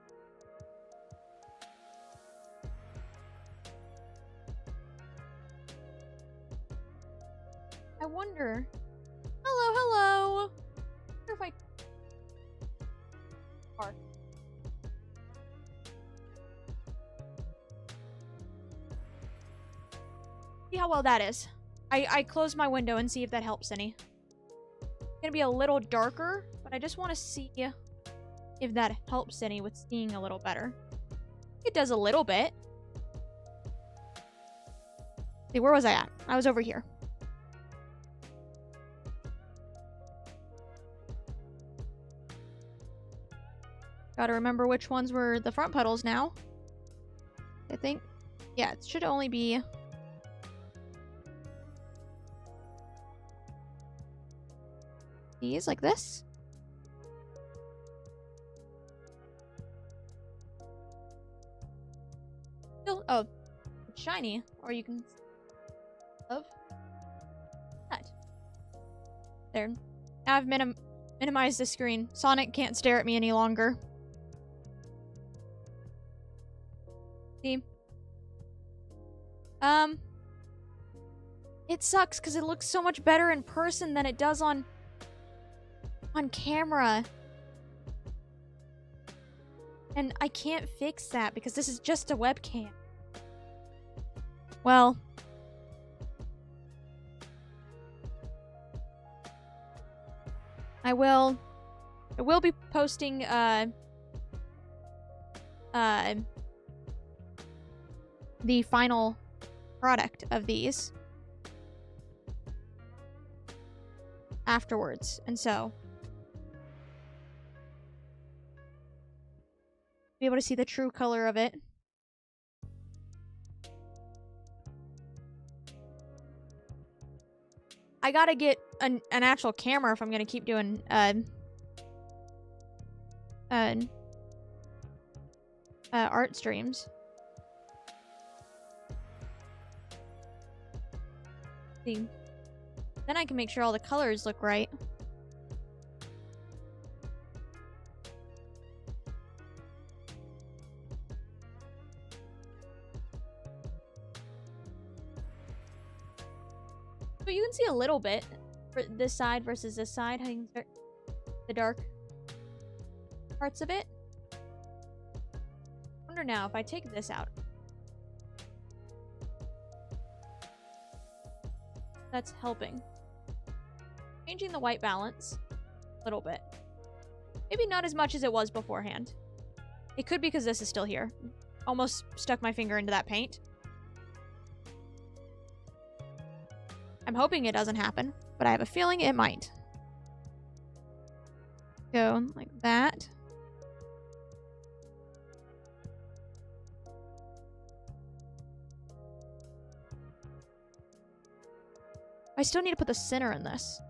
I wonder... Hello, hello! I wonder if I... Park. See how well that is. I close my window and see if that helps any. It's gonna be a little darker, but I just want to see if that helps any with seeing a little better. It does a little bit. See, where was I at? I was over here. Gotta remember which ones were the front pedals now. I think. Yeah, it should only be... these, like this. Still, oh, it's shiny. Or you can... of that. There. Now I've minimized the screen. Sonic can't stare at me any longer. See? It sucks because it looks so much better in person than it does on camera. And I can't fix that because this is just a webcam. Well, I will be posting the final product of these afterwards, and so be able to see the true color of it. I gotta get an actual camera if I'm gonna keep doing art streams. See, then I can make sure all the colors look right. But you can see a little bit for this side versus this side. How you can start the dark parts of it. I wonder now if I take this out. That's helping. Changing the white balance a little bit. Maybe not as much as it was beforehand. It could be because this is still here. Almost stuck my finger into that paint. I'm hoping it doesn't happen, but I have a feeling it might. Go like that. I still need to put the center in this.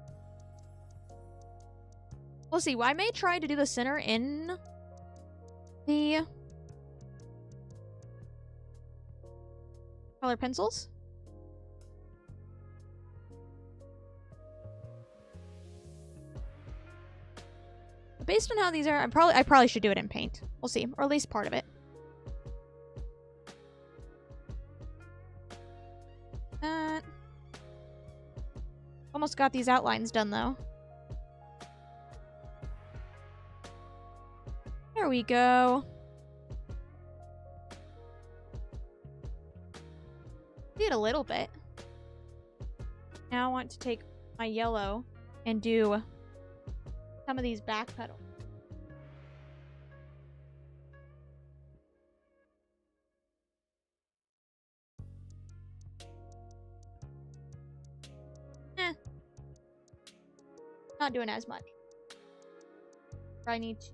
We'll see. I may try to do the center in the color pencils. But based on how these are, I probably should do it in paint. We'll see, or at least part of it. Almost got these outlines done though. There we go. See it a little bit. Now I want to take my yellow and do some of these back petals. Not doing as much. I need to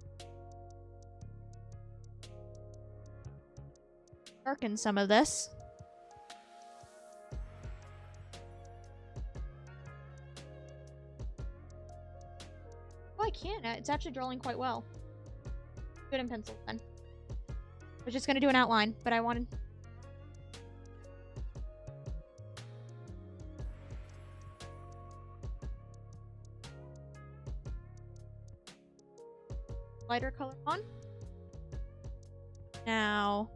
darken some of this. Oh, I can. It's actually drawing quite well. Good in pencil then. I was just gonna do an outline, but I wanted. Lighter color on. Now,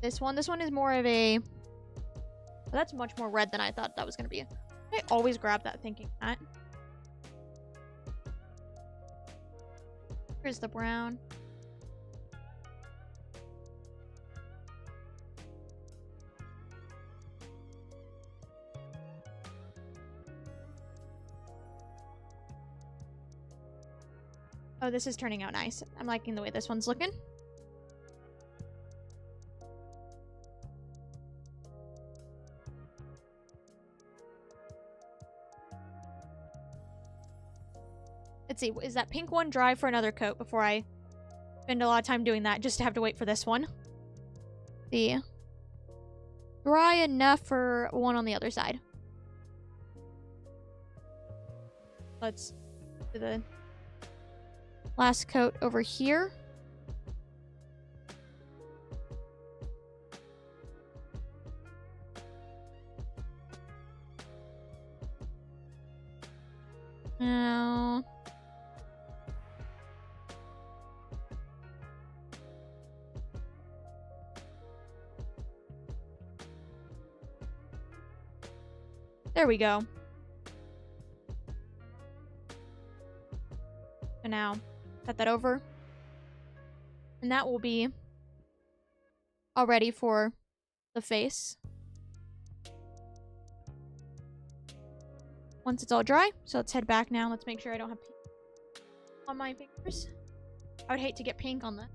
this one is more of a. Well, that's much more red than I thought that was gonna be. I always grab that thinking that. Here's the brown. Oh, this is turning out nice. I'm liking the way this one's looking. Let's see, is that pink one dry for another coat before I spend a lot of time doing that just to have to wait for this one? See. Dry enough for one on the other side. Let's do the last coat over here. Now, there we go. So now, set that over. And that will be all ready for the face. Once it's all dry, so let's head back now. Let's make sure I don't have pink on my fingers. I would hate to get pink on that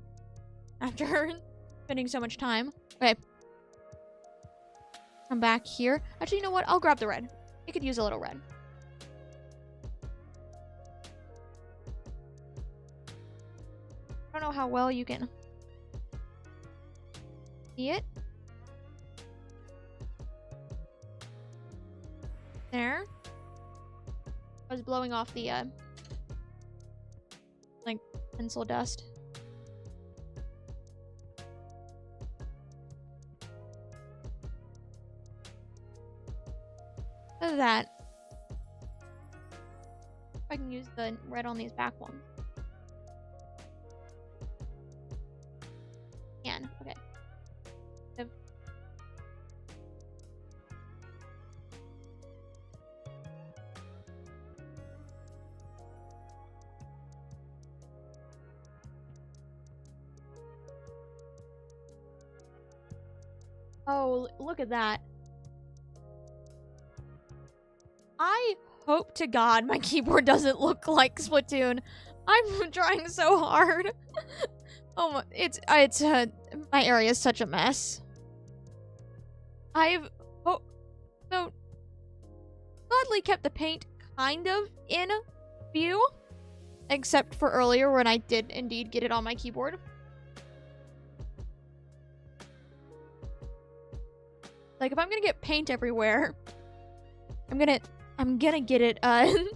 after spending so much time. Okay. Come back here. Actually, you know what? I'll grab the red. It could use a little red. I don't know know how well you can see it. There. I was blowing off the, like, pencil dust. Look at that. I can use the red on these back ones. Can. Okay. Oh, look at that. I hope to God my keyboard doesn't look like Splatoon. I'm trying so hard. Oh, my area is such a mess. I've so gladly kept the paint kind of in view, except for earlier when I did indeed get it on my keyboard. Like, if I'm gonna get paint everywhere, I'm gonna get it, gonna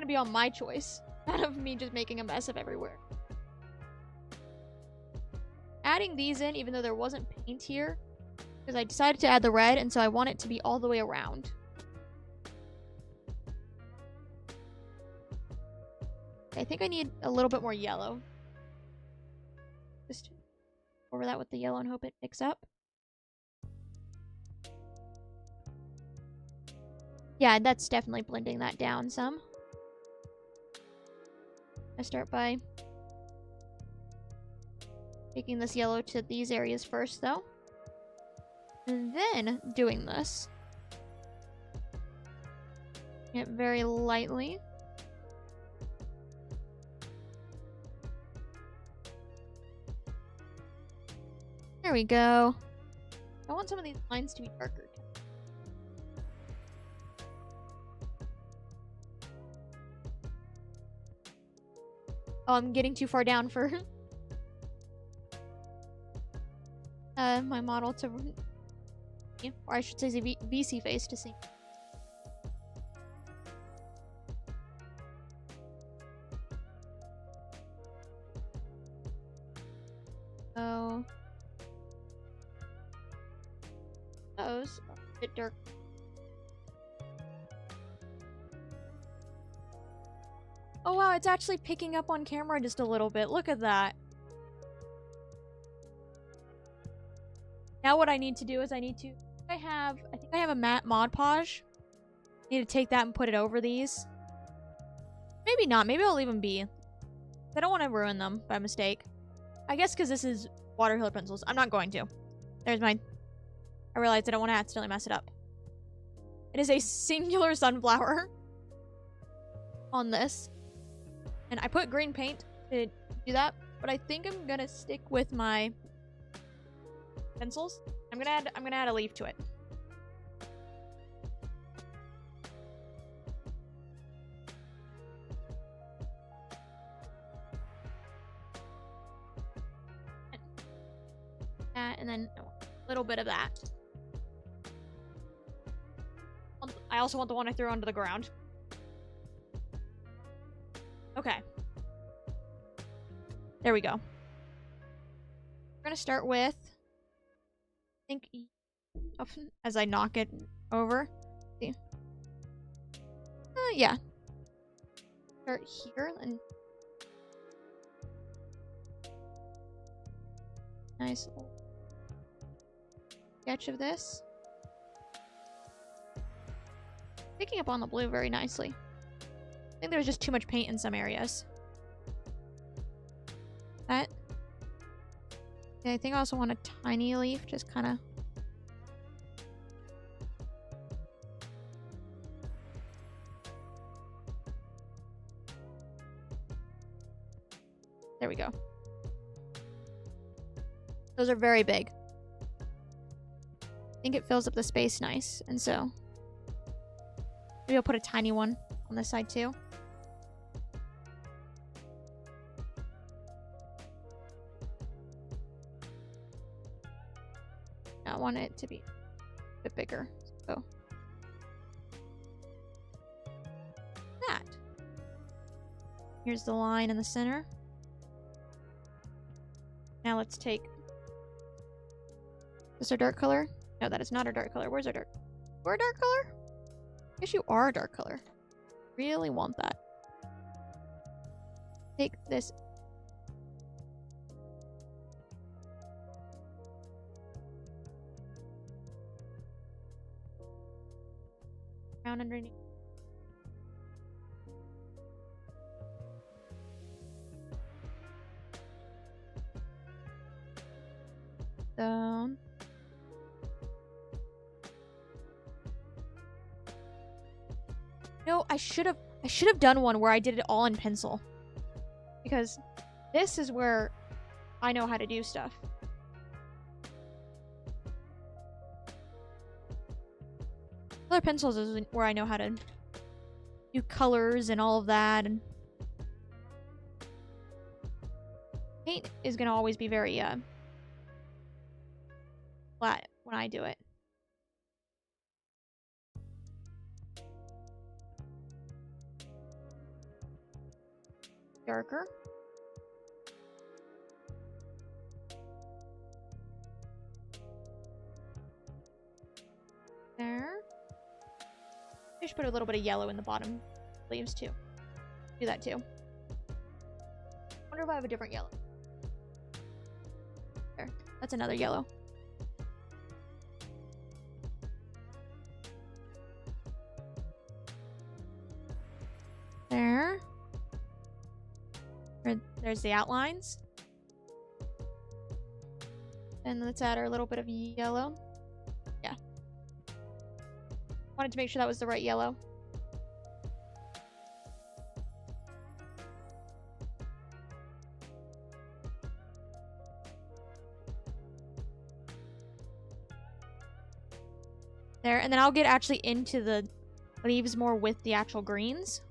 be on my choice, not of me just making a mess of everywhere. Adding these in, even though there wasn't paint here, because I decided to add the red, and so I want it to be all the way around. I think I need a little bit more yellow. Just over that with the yellow and hope it picks up. Yeah, that's definitely blending that down some. I start by taking this yellow to these areas first, though. And then doing this. It very lightly. There we go. I want some of these lines to be darker. Oh, I'm getting too far down for my model to, or I should say the VC face to see. Oh. Those are a bit dark. Oh wow, it's actually picking up on camera just a little bit. Look at that. Now what I need to do is I think I have a matte Mod Podge. I need to take that and put it over these. Maybe not. Maybe I'll leave them be. I don't want to ruin them by mistake. I guess because this is watercolor pencils. I'm not going to. There's mine. I realized I don't want to accidentally mess it up. It is a singular sunflower on this. And I put green paint to do that, but I think I'm gonna stick with my pencils. I'm gonna add a leaf to it. That, and then a little bit of that. I also want the one I threw onto the ground. Okay. There we go. We're gonna start with, I think, as I knock it over. See? Yeah. Start here and nice little sketch of this. Picking up on the blue very nicely. I think there's just too much paint in some areas. That. Yeah, I think I also want a tiny leaf, just kind of. There we go. Those are very big. I think it fills up the space nice, and so maybe I'll put a tiny one on this side too. I want it to be a bit bigger. So that. Here's the line in the center. Now let's take. Is this our dark color? No, that is not our dark color. Where's our dark? We're a dark color? I guess you are a dark color. Really want that. Take this. Brown underneath. Down. No, I should have done one where I did it all in pencil. Because this is where I know how to do stuff. Color pencils is where I know how to do colors and all of that. And paint is gonna always be very flat when I do it. Darker. There. I should put a little bit of yellow in the bottom leaves too. Do that too. Wonder if I have a different yellow. There. That's another yellow. There. There's the outlines. And let's add our little bit of yellow. Yeah. Wanted to make sure that was the right yellow. There, and then I'll get actually into the leaves more with the actual greens.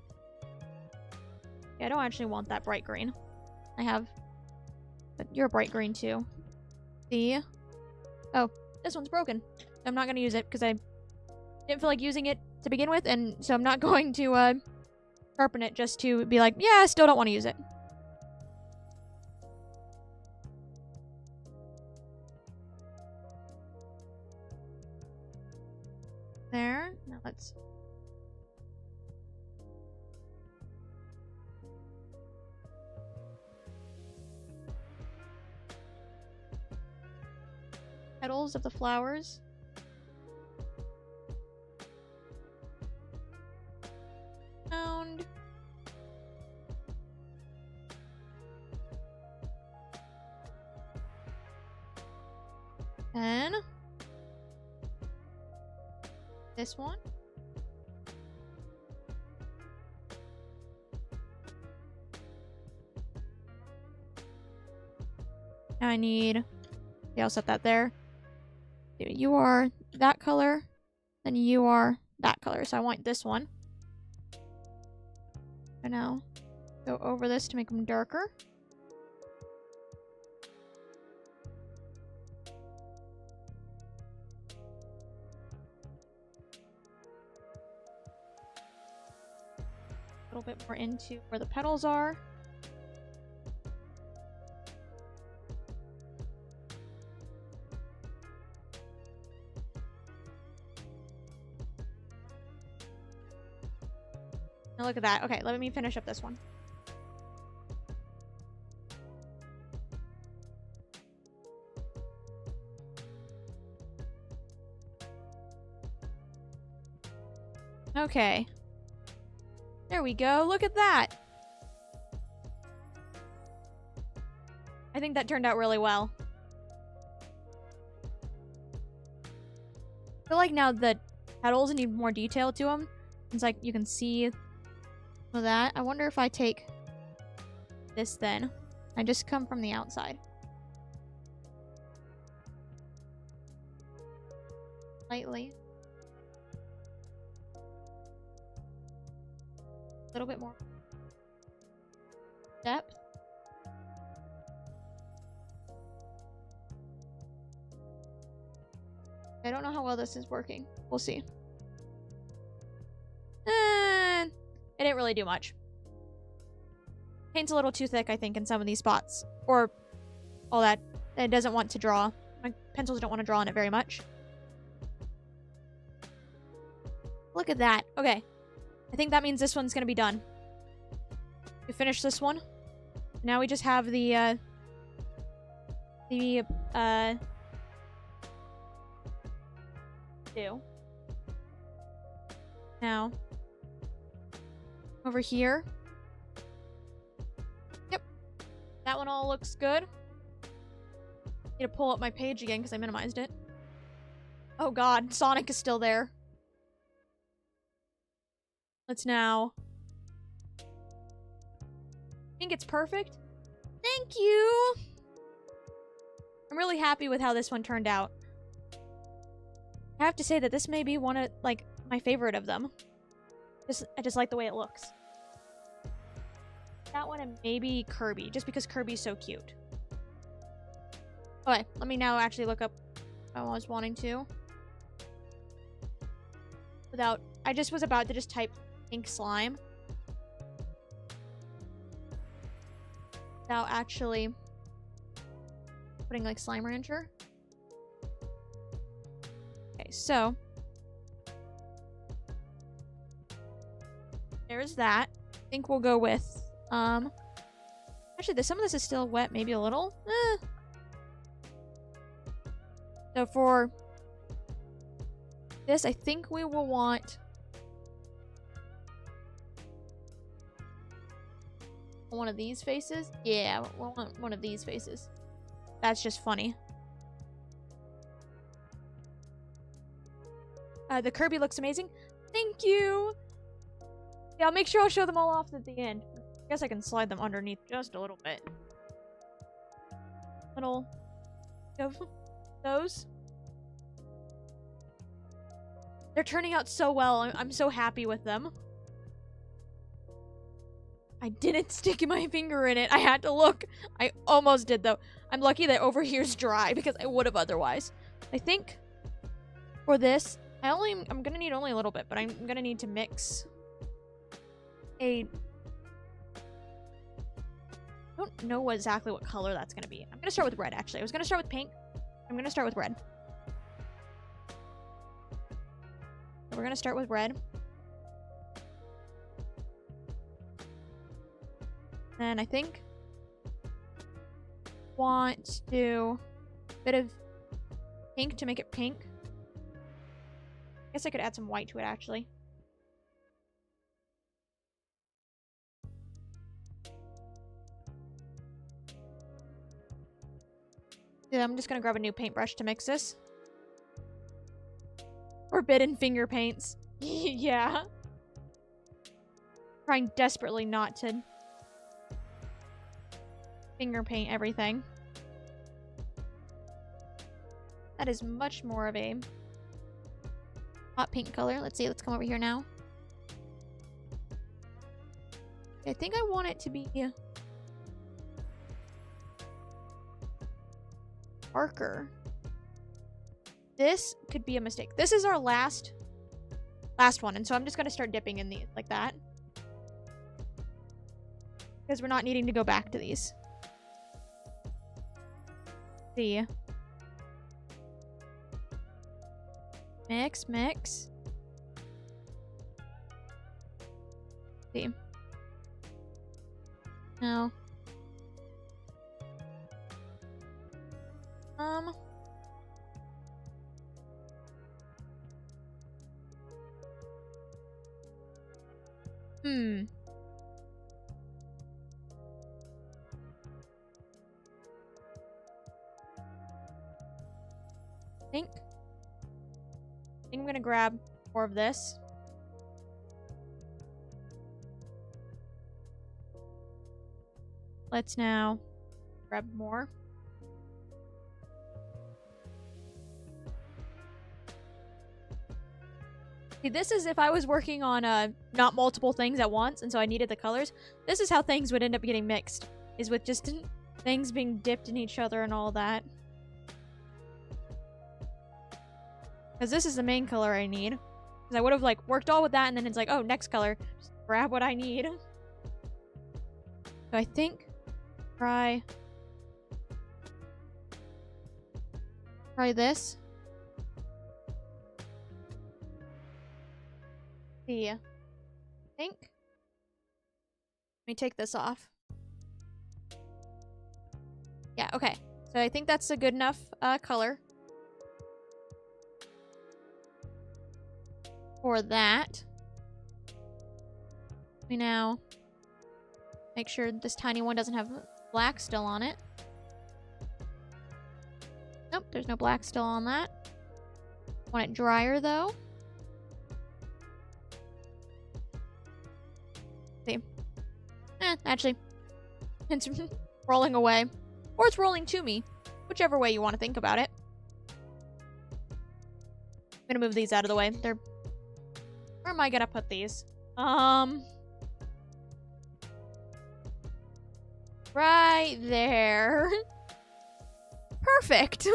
Yeah, I don't actually want that bright green. I have... But you're a bright green too. See? Oh, this one's broken. I'm not going to use it because I didn't feel like using it to begin with, and so I'm not going to sharpen it just to be like, yeah, I still don't want to use it. There. Now let's... petals of the flowers. Found. And this one. Now I need... Yeah, I'll set that there. You are that color, then you are that color. So I want this one. And now go over this to make them darker. A little bit more into where the petals are. Now look at that. Okay, let me finish up this one. Okay. There we go. Look at that. I think that turned out really well. I feel like now the petals need more detail to them. It's like you can see that. I wonder if I take this then. I just come from the outside. Lightly. A little bit more depth. I don't know how well this is working. We'll see. It didn't really do much. Paint's a little too thick, I think, in some of these spots. Or all that. It doesn't want to draw. My pencils don't want to draw on it very much. Look at that. Okay. I think that means this one's going to be done. We finished this one. Now we just have the do. Now, over here. Yep. That one all looks good. Need to pull up my page again because I minimized it. Oh god, Sonic is still there. Let's now... I think it's perfect. Thank you! I'm really happy with how this one turned out. I have to say that this may be one of, like, my favorite of them. I just like the way it looks. That one and maybe Kirby, just because Kirby's so cute. Okay, let me now actually look up what I was wanting to. Without... I just was about to just type pink slime. Without actually putting, like, Slime Rancher. Okay, so... there's that. I think we'll go with, actually, some of this is still wet, maybe a little. So for this, I think we will want one of these faces. Yeah, we'll want one of these faces. That's just funny. The Kirby looks amazing. Thank you! Yeah, I'll make sure I'll show them all off at the end. I guess I can slide them underneath just a little bit. Little of those. They're turning out so well. I'm so happy with them. I didn't stick my finger in it. I had to look. I almost did, though. I'm lucky that over here's dry because I would have otherwise. I think for this, I'm gonna need only a little bit, but I'm gonna need to mix I don't know exactly what color that's gonna be. I'm gonna start with red, actually. I was gonna start with pink. I'm gonna start with red. So we're gonna start with red. And I think want to do a bit of pink to make it pink. I guess I could add some white to it, actually. Yeah, I'm just gonna grab a new paintbrush to mix this. Forbidden finger paints. Yeah. Trying desperately not to finger paint everything. That is much more of a hot pink color. Let's see, let's come over here now. I think I want it to be darker. This could be a mistake. This is our last one, and so I'm just gonna start dipping in these like that. Because we're not needing to go back to these. See. Mix, mix. See. Now. I think I'm gonna grab more of this. Let's now grab more. See, this is if I was working on not multiple things at once, and so I needed the colors. This is how things would end up getting mixed, is with just things being dipped in each other and all that. Because this is the main color I need. Because I would have, like, worked all with that, and then it's like, oh, next color. Just grab what I need. So I think... Try this. See. I think. Let me take this off. Yeah, okay. So I think that's a good enough color for that. We now make sure this tiny one doesn't have black still on it. Nope, there's no black still on that. Want it drier though. See. Actually, it's rolling away. Or it's rolling to me. Whichever way you want to think about it. I'm gonna move these out of the way. Where am I gonna put these? Right there. Perfect.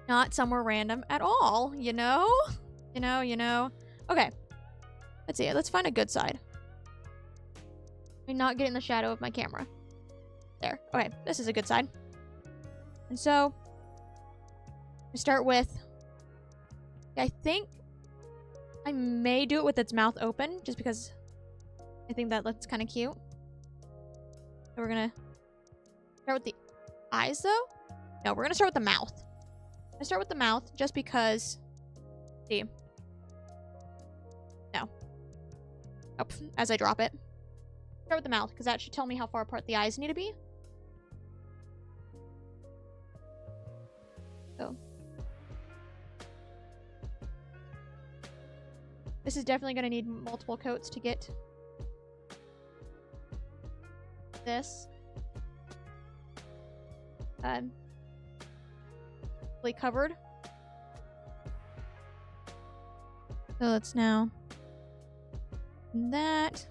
Not somewhere random at all, you know? You know. Okay. Let's see. Let's find a good side. Not get in the shadow of my camera. There. Okay, this is a good side. And so, we start with... I think I may do it with its mouth open, just because I think that looks kind of cute. So we're gonna start with the eyes, though? No, we're gonna start with the mouth. I'm gonna start with the mouth, just because... See. No. Oh, as I drop it. Start with the mouth, because that should tell me how far apart the eyes need to be. So. This is definitely going to need multiple coats to get this fully covered. So let's now that.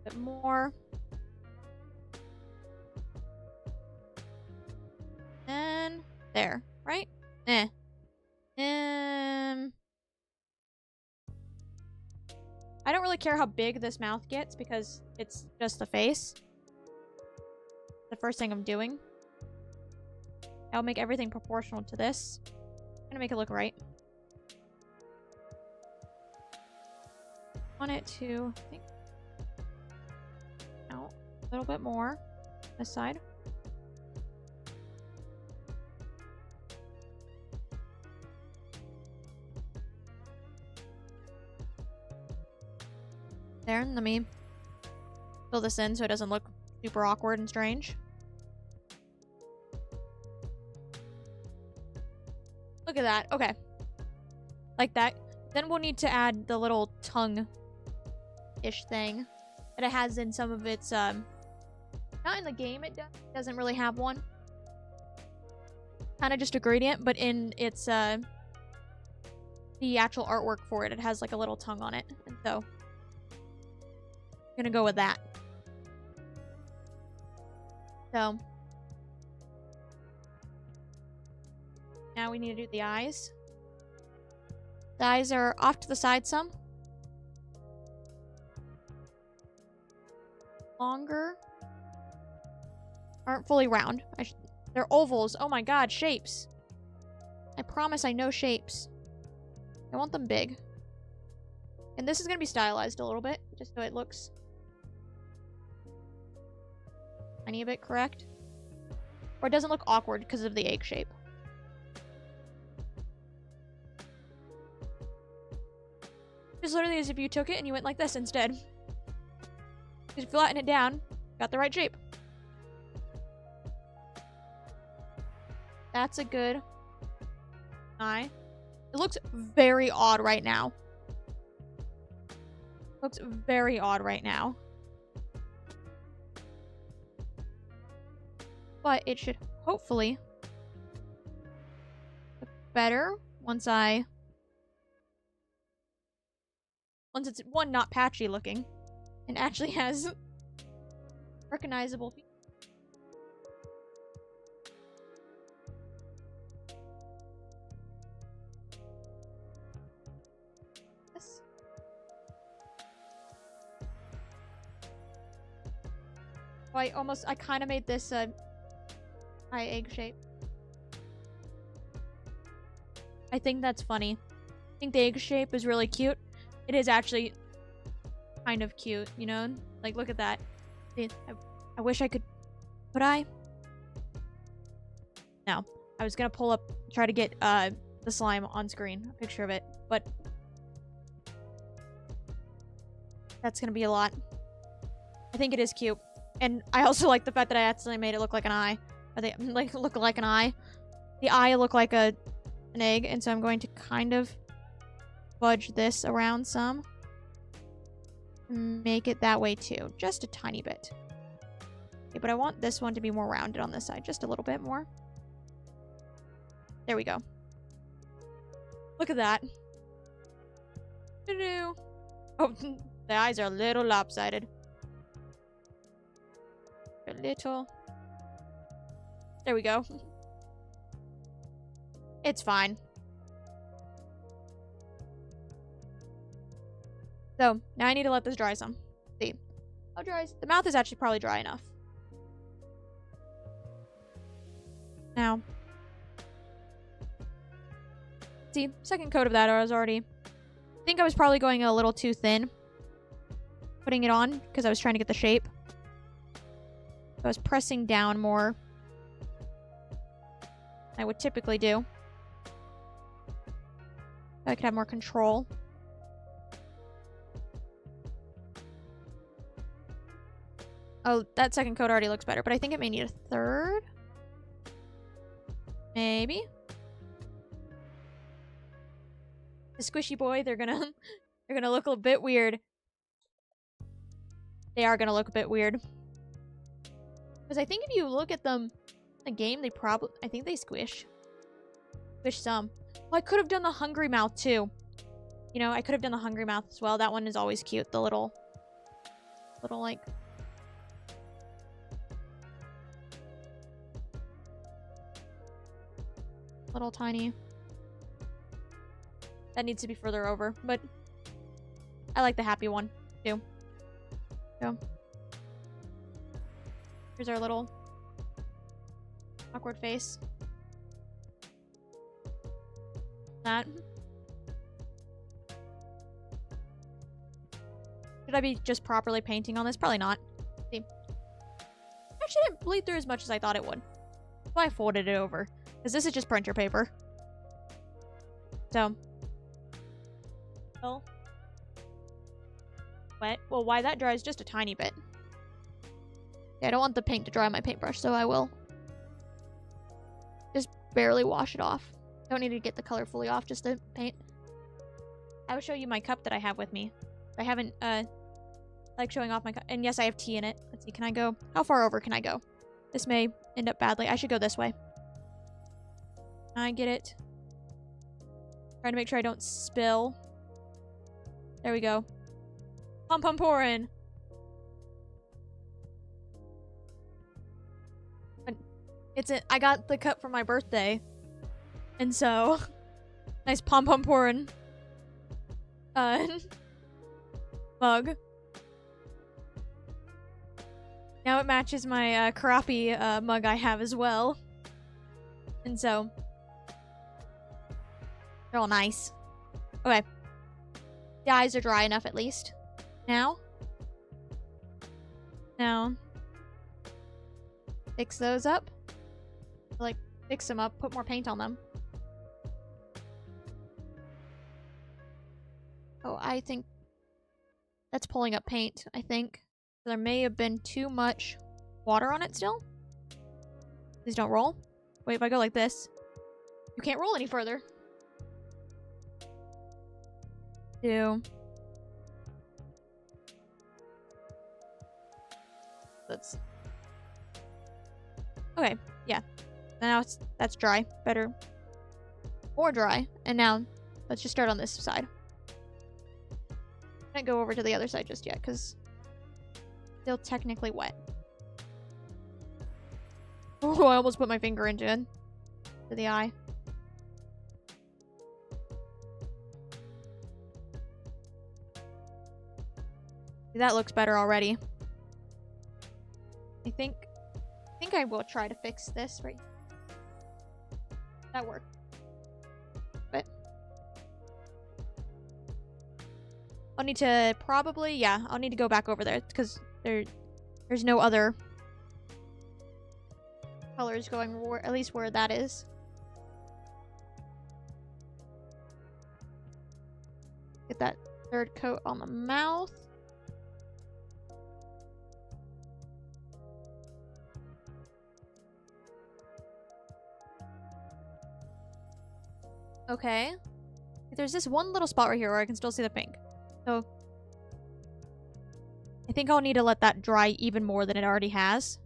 Bit more. And there, right? I don't really care how big this mouth gets because it's just the face. The first thing I'm doing. I'll make everything proportional to this. I'm gonna make it look right. I want it to, I think, out a little bit more this side. There, let me fill this in so it doesn't look super awkward and strange. Look at that. Okay. Like that. Then we'll need to add the little tongue-ish thing that it has in some of its, not in the game it doesn't really have one. Kind of just a gradient, but in its, the actual artwork for it, it has like a little tongue on it. And so, I'm gonna go with that. So, now we need to do the eyes. The eyes are off to the side some. Longer. Aren't fully round. They're ovals. Oh my god, shapes. I promise I know shapes. I want them big. And this is going to be stylized a little bit, just so it looks tiny bit correct. Or it doesn't look awkward because of the egg shape. Just literally as if you took it and you went like this instead. Just flatten it down. Got the right shape. That's a good eye. It looks very odd right now. Looks very odd right now. But it should hopefully look better once it's, one, not patchy looking, and actually has recognizable features. I kind of made this eye egg shape. I think that's funny. I think the egg shape is really cute. It is actually kind of cute, you know? Like, look at that. I wish I could... Could I? No. I was gonna pull up, try to get the slime on screen, a picture of it, but that's gonna be a lot. I think it is cute. And I also like the fact that I accidentally made it look like an eye. Or they like look like an eye. The eye look like an egg, and so I'm going to kind of fudge this around some. Make it that way too. Just a tiny bit. Okay, but I want this one to be more rounded on this side. Just a little bit more. There we go. Look at that. Oh, the eyes are a little lopsided. A little. There we go. It's fine. So, now I need to let this dry some. See. How dry is... The mouth is actually probably dry enough. Now. See, second coat of that I was already... I think I was probably going a little too thin. Putting it on, because I was trying to get the shape. I was pressing down more than I would typically do. So I could have more control. Oh, that second coat already looks better, but I think it may need a third. Maybe. The squishy boy, they're gonna look a bit weird. They are gonna look a bit weird. Because I think if you look at them in the game, they probably... I think they squish. Squish some. Oh, I could have done the hungry mouth, too. You know, I could have done the hungry mouth as well. That one is always cute. The little, like... Little tiny... That needs to be further over, but... I like the happy one, too. So... Here's our little awkward face. That. Should I be just properly painting on this? Probably not. See. Actually didn't bleed through as much as I thought it would. So I folded it over. Because this is just printer paper. So. Well. Wet. Well, why that dries just a tiny bit. I don't want the paint to dry on my paintbrush, so I will just barely wash it off. Don't need to get the color fully off, just to paint. I will show you my cup that I have with me. I haven't, like showing off my cup. And yes, I have tea in it. Let's see, can I go? How far over can I go? This may end up badly. I should go this way. Can I get it? Trying to make sure I don't spill. There we go. Pom pom pouring. I got the cup for my birthday. And so, nice pom-pom pouring mug. Now it matches my crappie mug I have as well. And so, they're all nice. Okay. The eyes are dry enough at least. Now, fix those up. Like, fix them up, put more paint on them. Oh, I think that's pulling up paint, I think. There may have been too much water on it still. Please don't roll. Wait, if I go like this, you can't roll any further. That's... Okay, yeah. Now that's dry. Better. More dry. And now, let's just start on this side. Can't go over to the other side just yet, because still technically wet. Oh, I almost put my finger into it. To the eye. That looks better already. I think I will try to fix this right. That worked. But I'll need to probably, yeah, I'll need to go back over there because there's no other colors going, at least where that is. Get that third coat on the mouth. Okay. There's this one little spot right here where I can still see the pink. So I think I'll need to let that dry even more than it already has.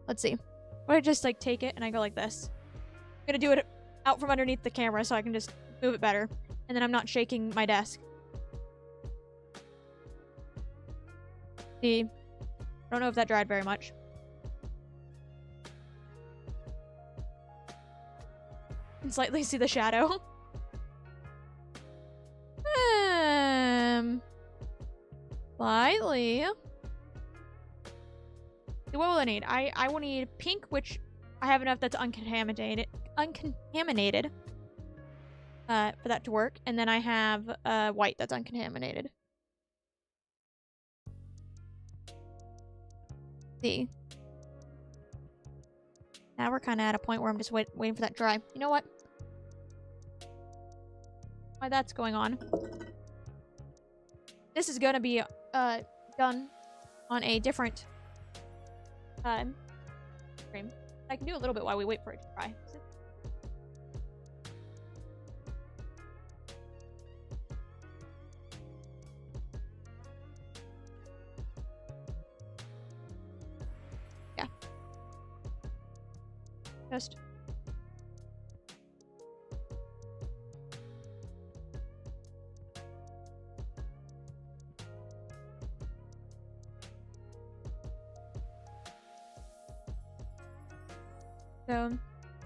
Let's see. What if I just like take it and I go like this? I'm gonna do it out from underneath the camera so I can just move it better. And then I'm not shaking my desk. See? I don't know if that dried very much. You can slightly see the shadow. Slightly. What will I need? I will need pink, which I have enough that's uncontaminated for that to work. And then I have white that's uncontaminated. See. Now we're kind of at a point where I'm just waiting for that dry. You know what? While that's going on, this is gonna be done on a different frame. I can do a little bit while we wait for it to dry. Yeah. Just so,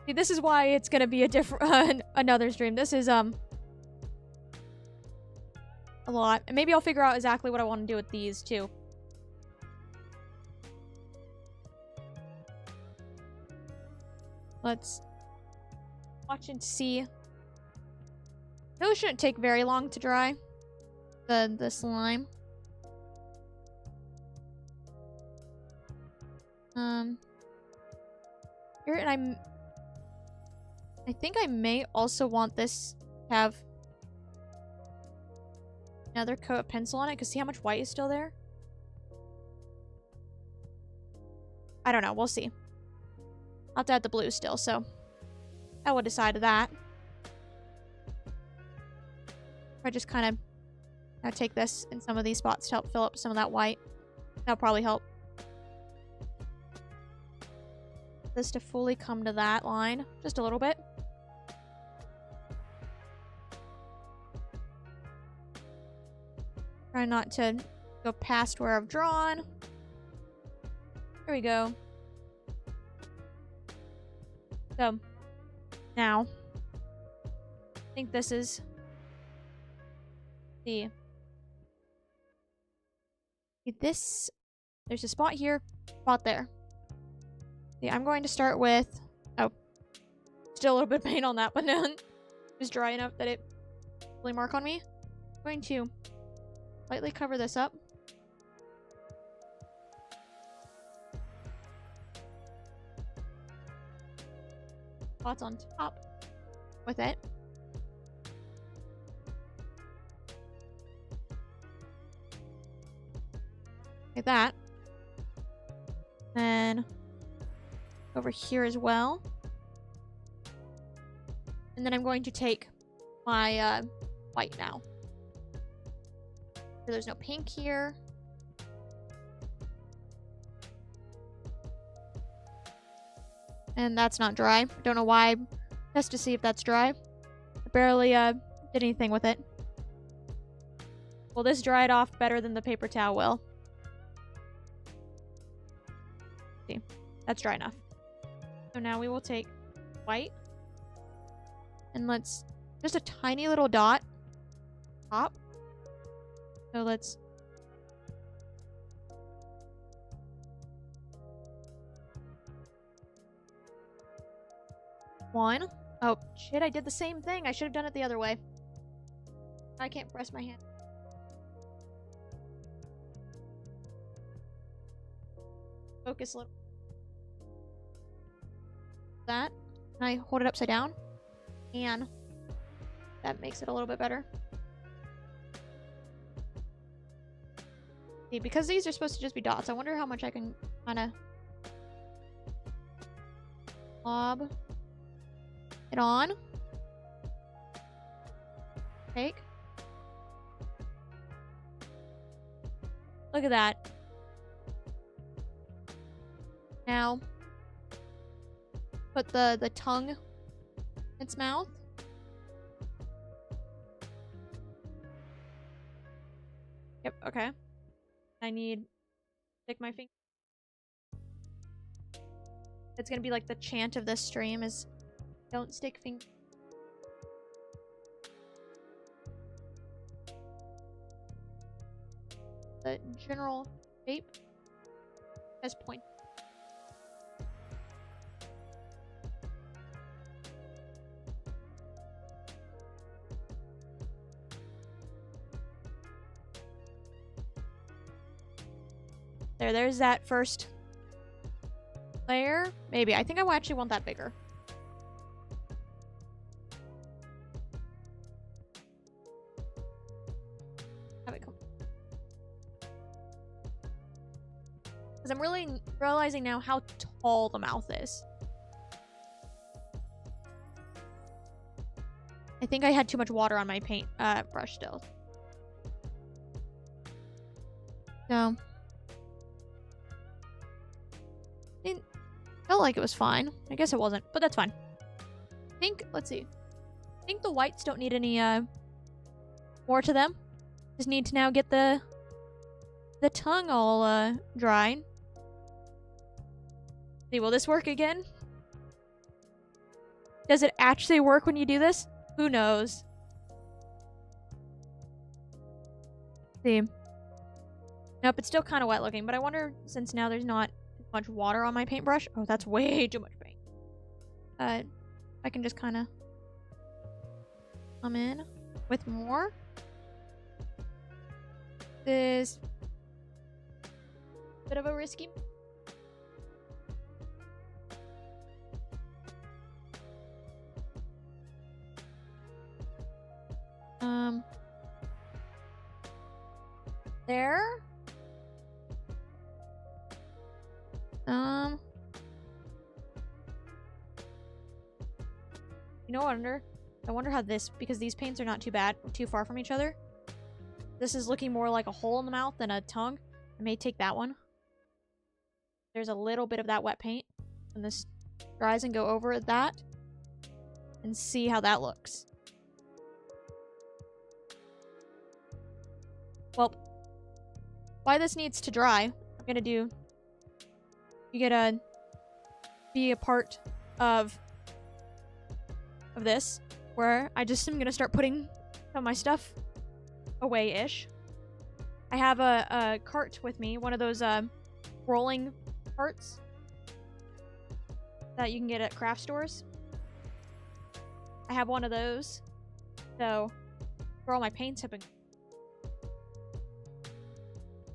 see, this is why it's gonna be a different another stream. This is a lot, and maybe I'll figure out exactly what I want to do with these too. Let's watch and see. Those shouldn't take very long to dry. The slime. Here, and I think I may also want this to have another coat of pencil on it, because see how much white is still there? I don't know, we'll see. I'll have to add the blue still, so I will decide that. I just kind of take this in some of these spots to help fill up some of that white. That'll probably help. This to fully come to that line just a little bit. Try not to go past where I've drawn. There we go. So now I think this is the this there's a spot here, spot there. I'm going to start with, oh, still a little bit of paint on that, but no, it's dry enough that it really mark on me. I'm going to lightly cover this up. Spots on top with it. Like that. Then over here as well. And then I'm going to take my white now. So there's no pink here. And that's not dry. Don't know why. Just to see if that's dry. I barely did anything with it. Well, this dried off better than the paper towel will. See, that's dry enough. So now we will take white and let's just a tiny little dot top. So let's 1. Oh, shit, I did the same thing. I should have done it the other way. I can't press my hand. Focus a little. That. And I hold it upside down. And that makes it a little bit better. See, because these are supposed to just be dots, I wonder how much I can kind of lob it on. Take. Look at that. Now, put the tongue in its mouth. Yep, okay. I need to stick my finger. It's gonna be like the chant of this stream is don't stick finger. The general shape has point. There's that first layer. Maybe. I think I actually want that bigger. Have it come. Because I'm really realizing now how tall the mouth is. I think I had too much water on my paint brush still. So... it felt like it was fine. I guess it wasn't, but that's fine. I think, let's see. I think the whites don't need any more to them. Just need to now get the tongue all dry. See, will this work again? Does it actually work when you do this? Who knows? See. Nope, it's still kind of wet looking, but I wonder, since now there's not much water on my paintbrush. Oh, that's way too much paint. I can just kind of come in with more. This bit of a risky. There. You know what, I wonder how this, because these paints are not too far from each other. This is looking more like a hole in the mouth than a tongue. I may take that one. There's a little bit of that wet paint. And this dries and go over that. And see how that looks. Well, why this needs to dry, I'm gonna do... You get to be a part of this, where I just am gonna start putting some of my stuff away-ish. I have a cart with me, one of those rolling carts that you can get at craft stores. I have one of those, so where all my paints have been.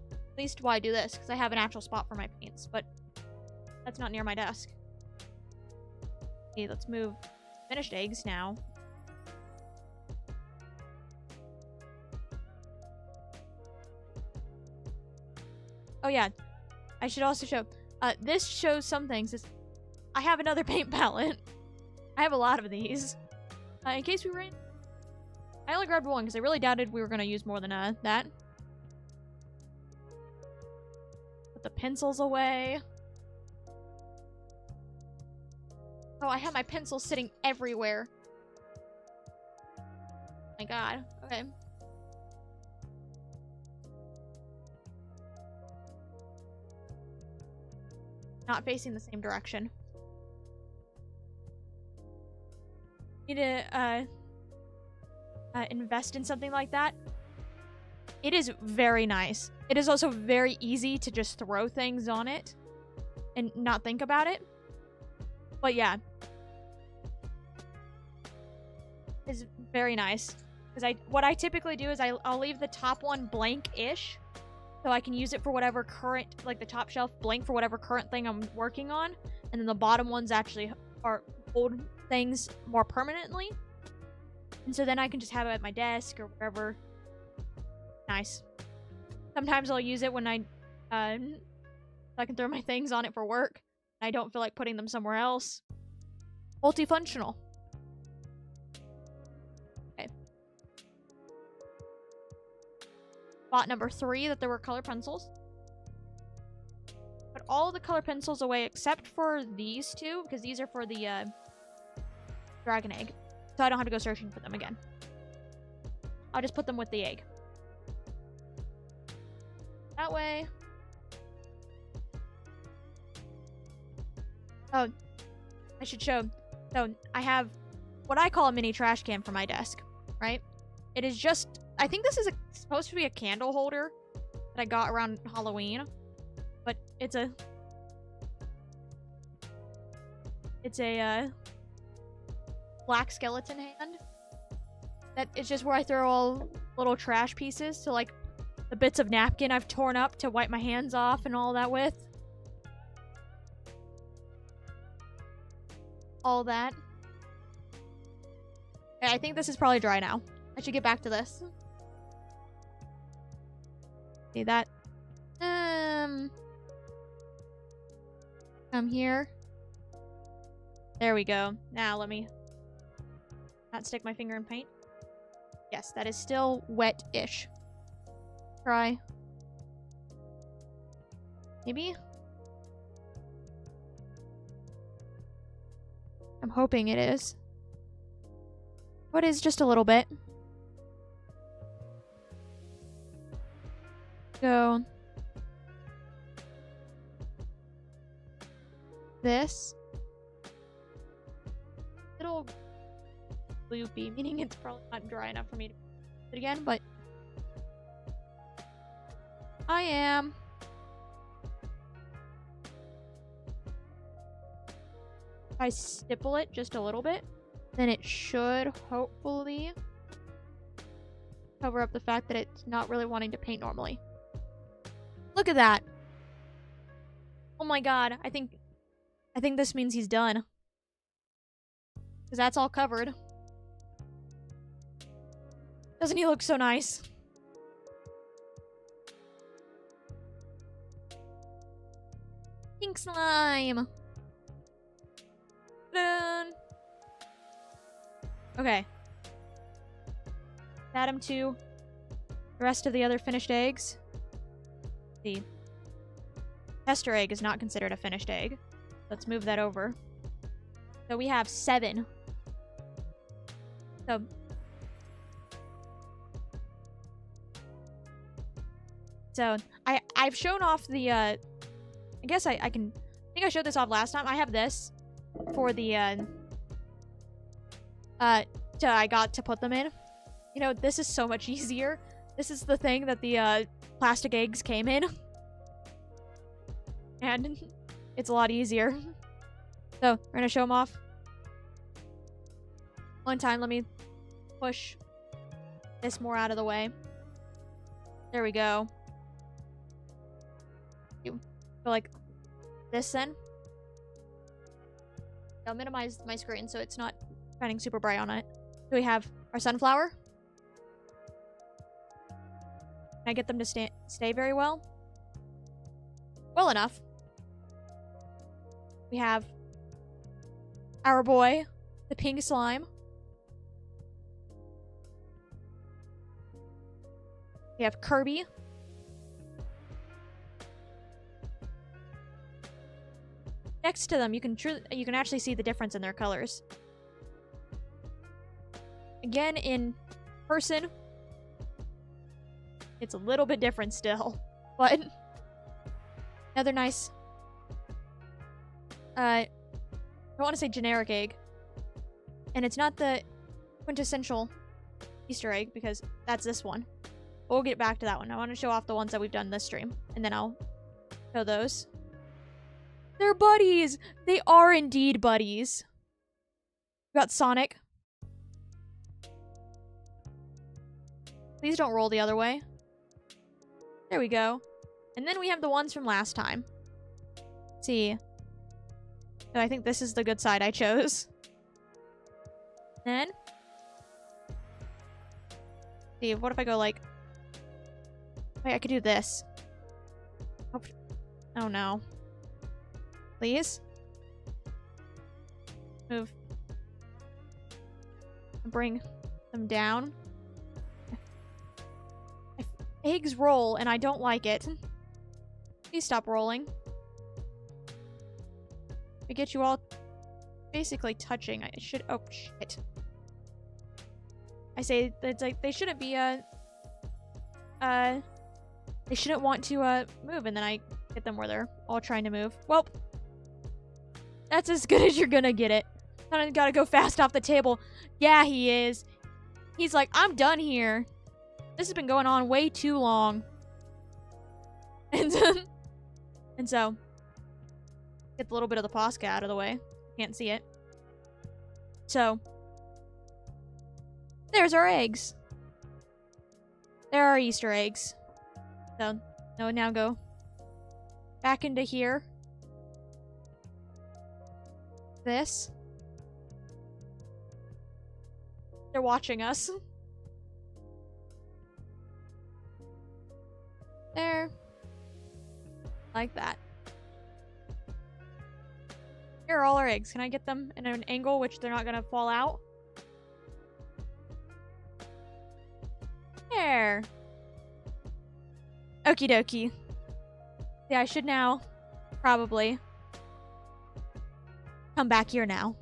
At least why I do this, because I have an actual spot for my paints, but that's not near my desk. Okay, let's move finished eggs now. Oh yeah, I should also show. This shows some things. I have another paint palette. I have a lot of these. In case we ran. I only grabbed one because I really doubted we were going to use more than that. Put the pencils away. Oh, I have my pencils sitting everywhere. My god. Okay. Not facing the same direction. Need to invest in something like that. It is very nice. It is also very easy to just throw things on it and not think about it. But yeah. is very nice. Because what I typically do is I'll leave the top one blank-ish. So I can use it for whatever current, like the top shelf blank for whatever current thing I'm working on. And then the bottom ones actually hold things more permanently. And so then I can just have it at my desk or wherever. Nice. Sometimes I'll use it when so I can throw my things on it for work. I don't feel like putting them somewhere else. Multifunctional. Okay. Spot number 3 that there were color pencils. Put all the color pencils away except for these 2, because these are for the dragon egg. So I don't have to go searching for them again. I'll just put them with the egg. That way. Oh, I should show. So I have what I call a mini trash can for my desk, right? It is just, I think this is supposed to be a candle holder that I got around Halloween, but it's a black skeleton hand. That it's just where I throw all little trash pieces, so like the bits of napkin I've torn up to wipe my hands off and all that with. All that. Okay, I think this is probably dry now. I should get back to this. See that? Come here. There we go. Now let me not stick my finger in paint. Yes, that is still wet-ish. Try. Maybe? I'm hoping it is. But it's just a little bit. Go. This. Little loopy, meaning it's probably not dry enough for me to do it again, but I am. If I stipple it just a little bit, then it should hopefully cover up the fact that it's not really wanting to paint normally. Look at that. Oh my god, I think this means he's done. Because that's all covered. Doesn't he look so nice? Pink slime. Dun. Okay. Add him to the rest of the other finished eggs. The tester egg is not considered a finished egg. Let's move that over. So we have 7. So I've shown off the I guess I think I showed this off last time. I have this for the I got to put them in. You know, this is so much easier. This is the thing that the plastic eggs came in. And it's a lot easier. So, we're gonna show them off. One time, let me push this more out of the way. There we go. You go like this then. I'll minimize my screen so it's not shining super bright on it. So we have our sunflower. Can I get them to stay very well? Well enough. We have our boy, the pink slime. We have Kirby. Next to them, you can actually see the difference in their colors. Again, in person, it's a little bit different still, but another nice. I don't want to say generic egg, and it's not the quintessential Easter egg because that's this one. We'll get back to that one. I want to show off the ones that we've done this stream, and then I'll show those. They're buddies! They are indeed buddies. We got Sonic. Please don't roll the other way. There we go. And then we have the ones from last time. Let's see. So I think this is the good side I chose. Then. See, what if I go like... Wait, I could do this. Oh no. Please? Move. Bring them down. Eggs roll, and I don't like it. Please stop rolling. I get you all basically touching. I should... Oh, shit. I say it's like they shouldn't be, they shouldn't want to, move, and then I hit them where they're all trying to move. Well, that's as good as you're gonna get it. I gotta go fast off the table. Yeah, he is. He's like, I'm done here. This has been going on way too long. And so, get a little bit of the Posca out of the way. Can't see it. So, there's our eggs. There are Easter eggs. So, now go back into here. This. They're watching us. There. Like that. Here are all our eggs. Can I get them in an angle which they're not gonna fall out? There. Okie dokie. Yeah, I should now probably come back here now.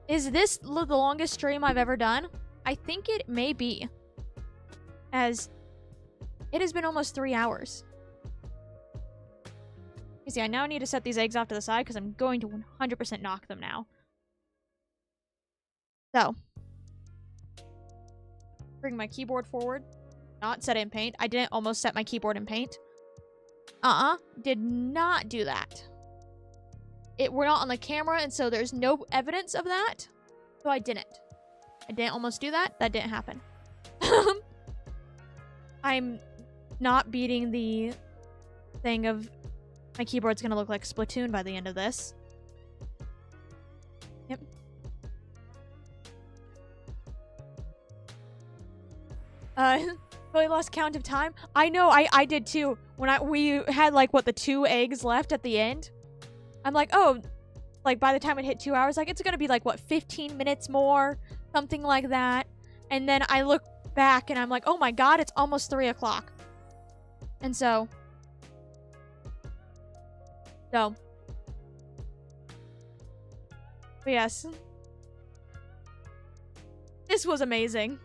Is this the longest stream I've ever done? I think it may be. As it has been almost 3 hours. You see, I now need to set these eggs off to the side because I'm going to 100% knock them now. So. Bring my keyboard forward. Not set it in paint. I didn't almost set my keyboard in paint. Did not do that. We're not on the camera, and so there's no evidence of that. So I didn't. I didn't almost do that. That didn't happen. I'm not beating the thing of my keyboard's gonna look like Splatoon by the end of this. Yep. Really lost count of time. I know, I did too. When we had like what, the 2 eggs left at the end. I'm like, oh, like by the time it hit 2 hours, like it's gonna be like what, 15 minutes more, something like that. And then I look back and I'm like, oh my god, it's almost 3 o'clock. And so, but yes, this was amazing.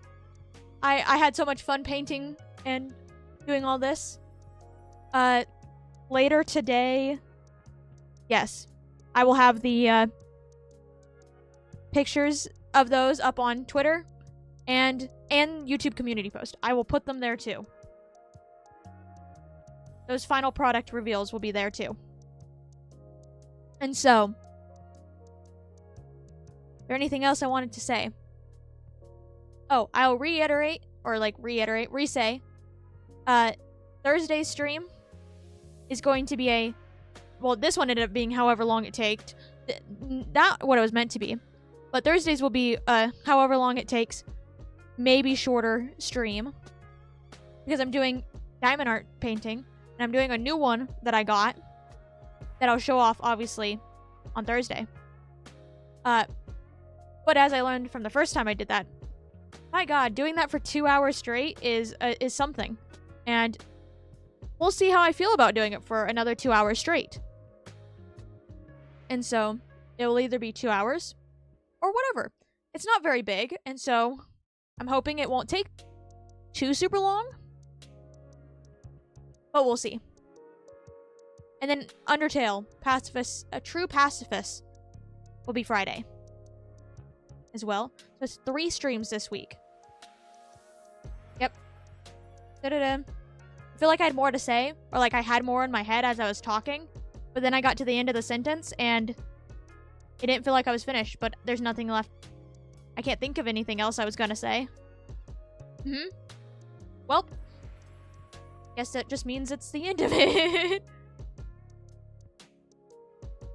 I had so much fun painting and doing all this. Later today, yes, I will have the pictures of those up on Twitter and YouTube community post. I will put them there too. Those final product reveals will be there too. And so, is there anything else I wanted to say? Oh, I'll re-say. Thursday's stream is going to be well, this one ended up being however long it takes. Not what it was meant to be. But Thursdays will be however long it takes, maybe shorter stream. Because I'm doing diamond art painting. And I'm doing a new one that I got. That I'll show off, obviously, on Thursday. But as I learned from the first time I did that, my god, doing that for 2 hours straight is something. And we'll see how I feel about doing it for another 2 hours straight. And so, it will either be 2 hours or whatever. It's not very big, and so I'm hoping it won't take too super long. But we'll see. And then Undertale, Pacifist, a true pacifist, will be Friday as well. So it's 3 streams this week. Yep. Da-da-da. I feel like I had more to say, or like I had more in my head as I was talking, but then I got to the end of the sentence and it didn't feel like I was finished, but there's nothing left. I can't think of anything else I was gonna say. Well, guess that just means it's the end of it.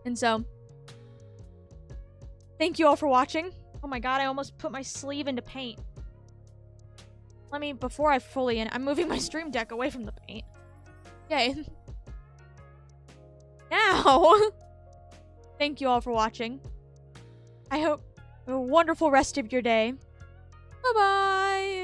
And so, thank you all for watching. Oh my god, I almost put my sleeve into paint. Let me, before I fully end, I'm moving my stream deck away from the paint. Okay. Now, thank you all for watching. I hope you have a wonderful rest of your day. Bye-bye.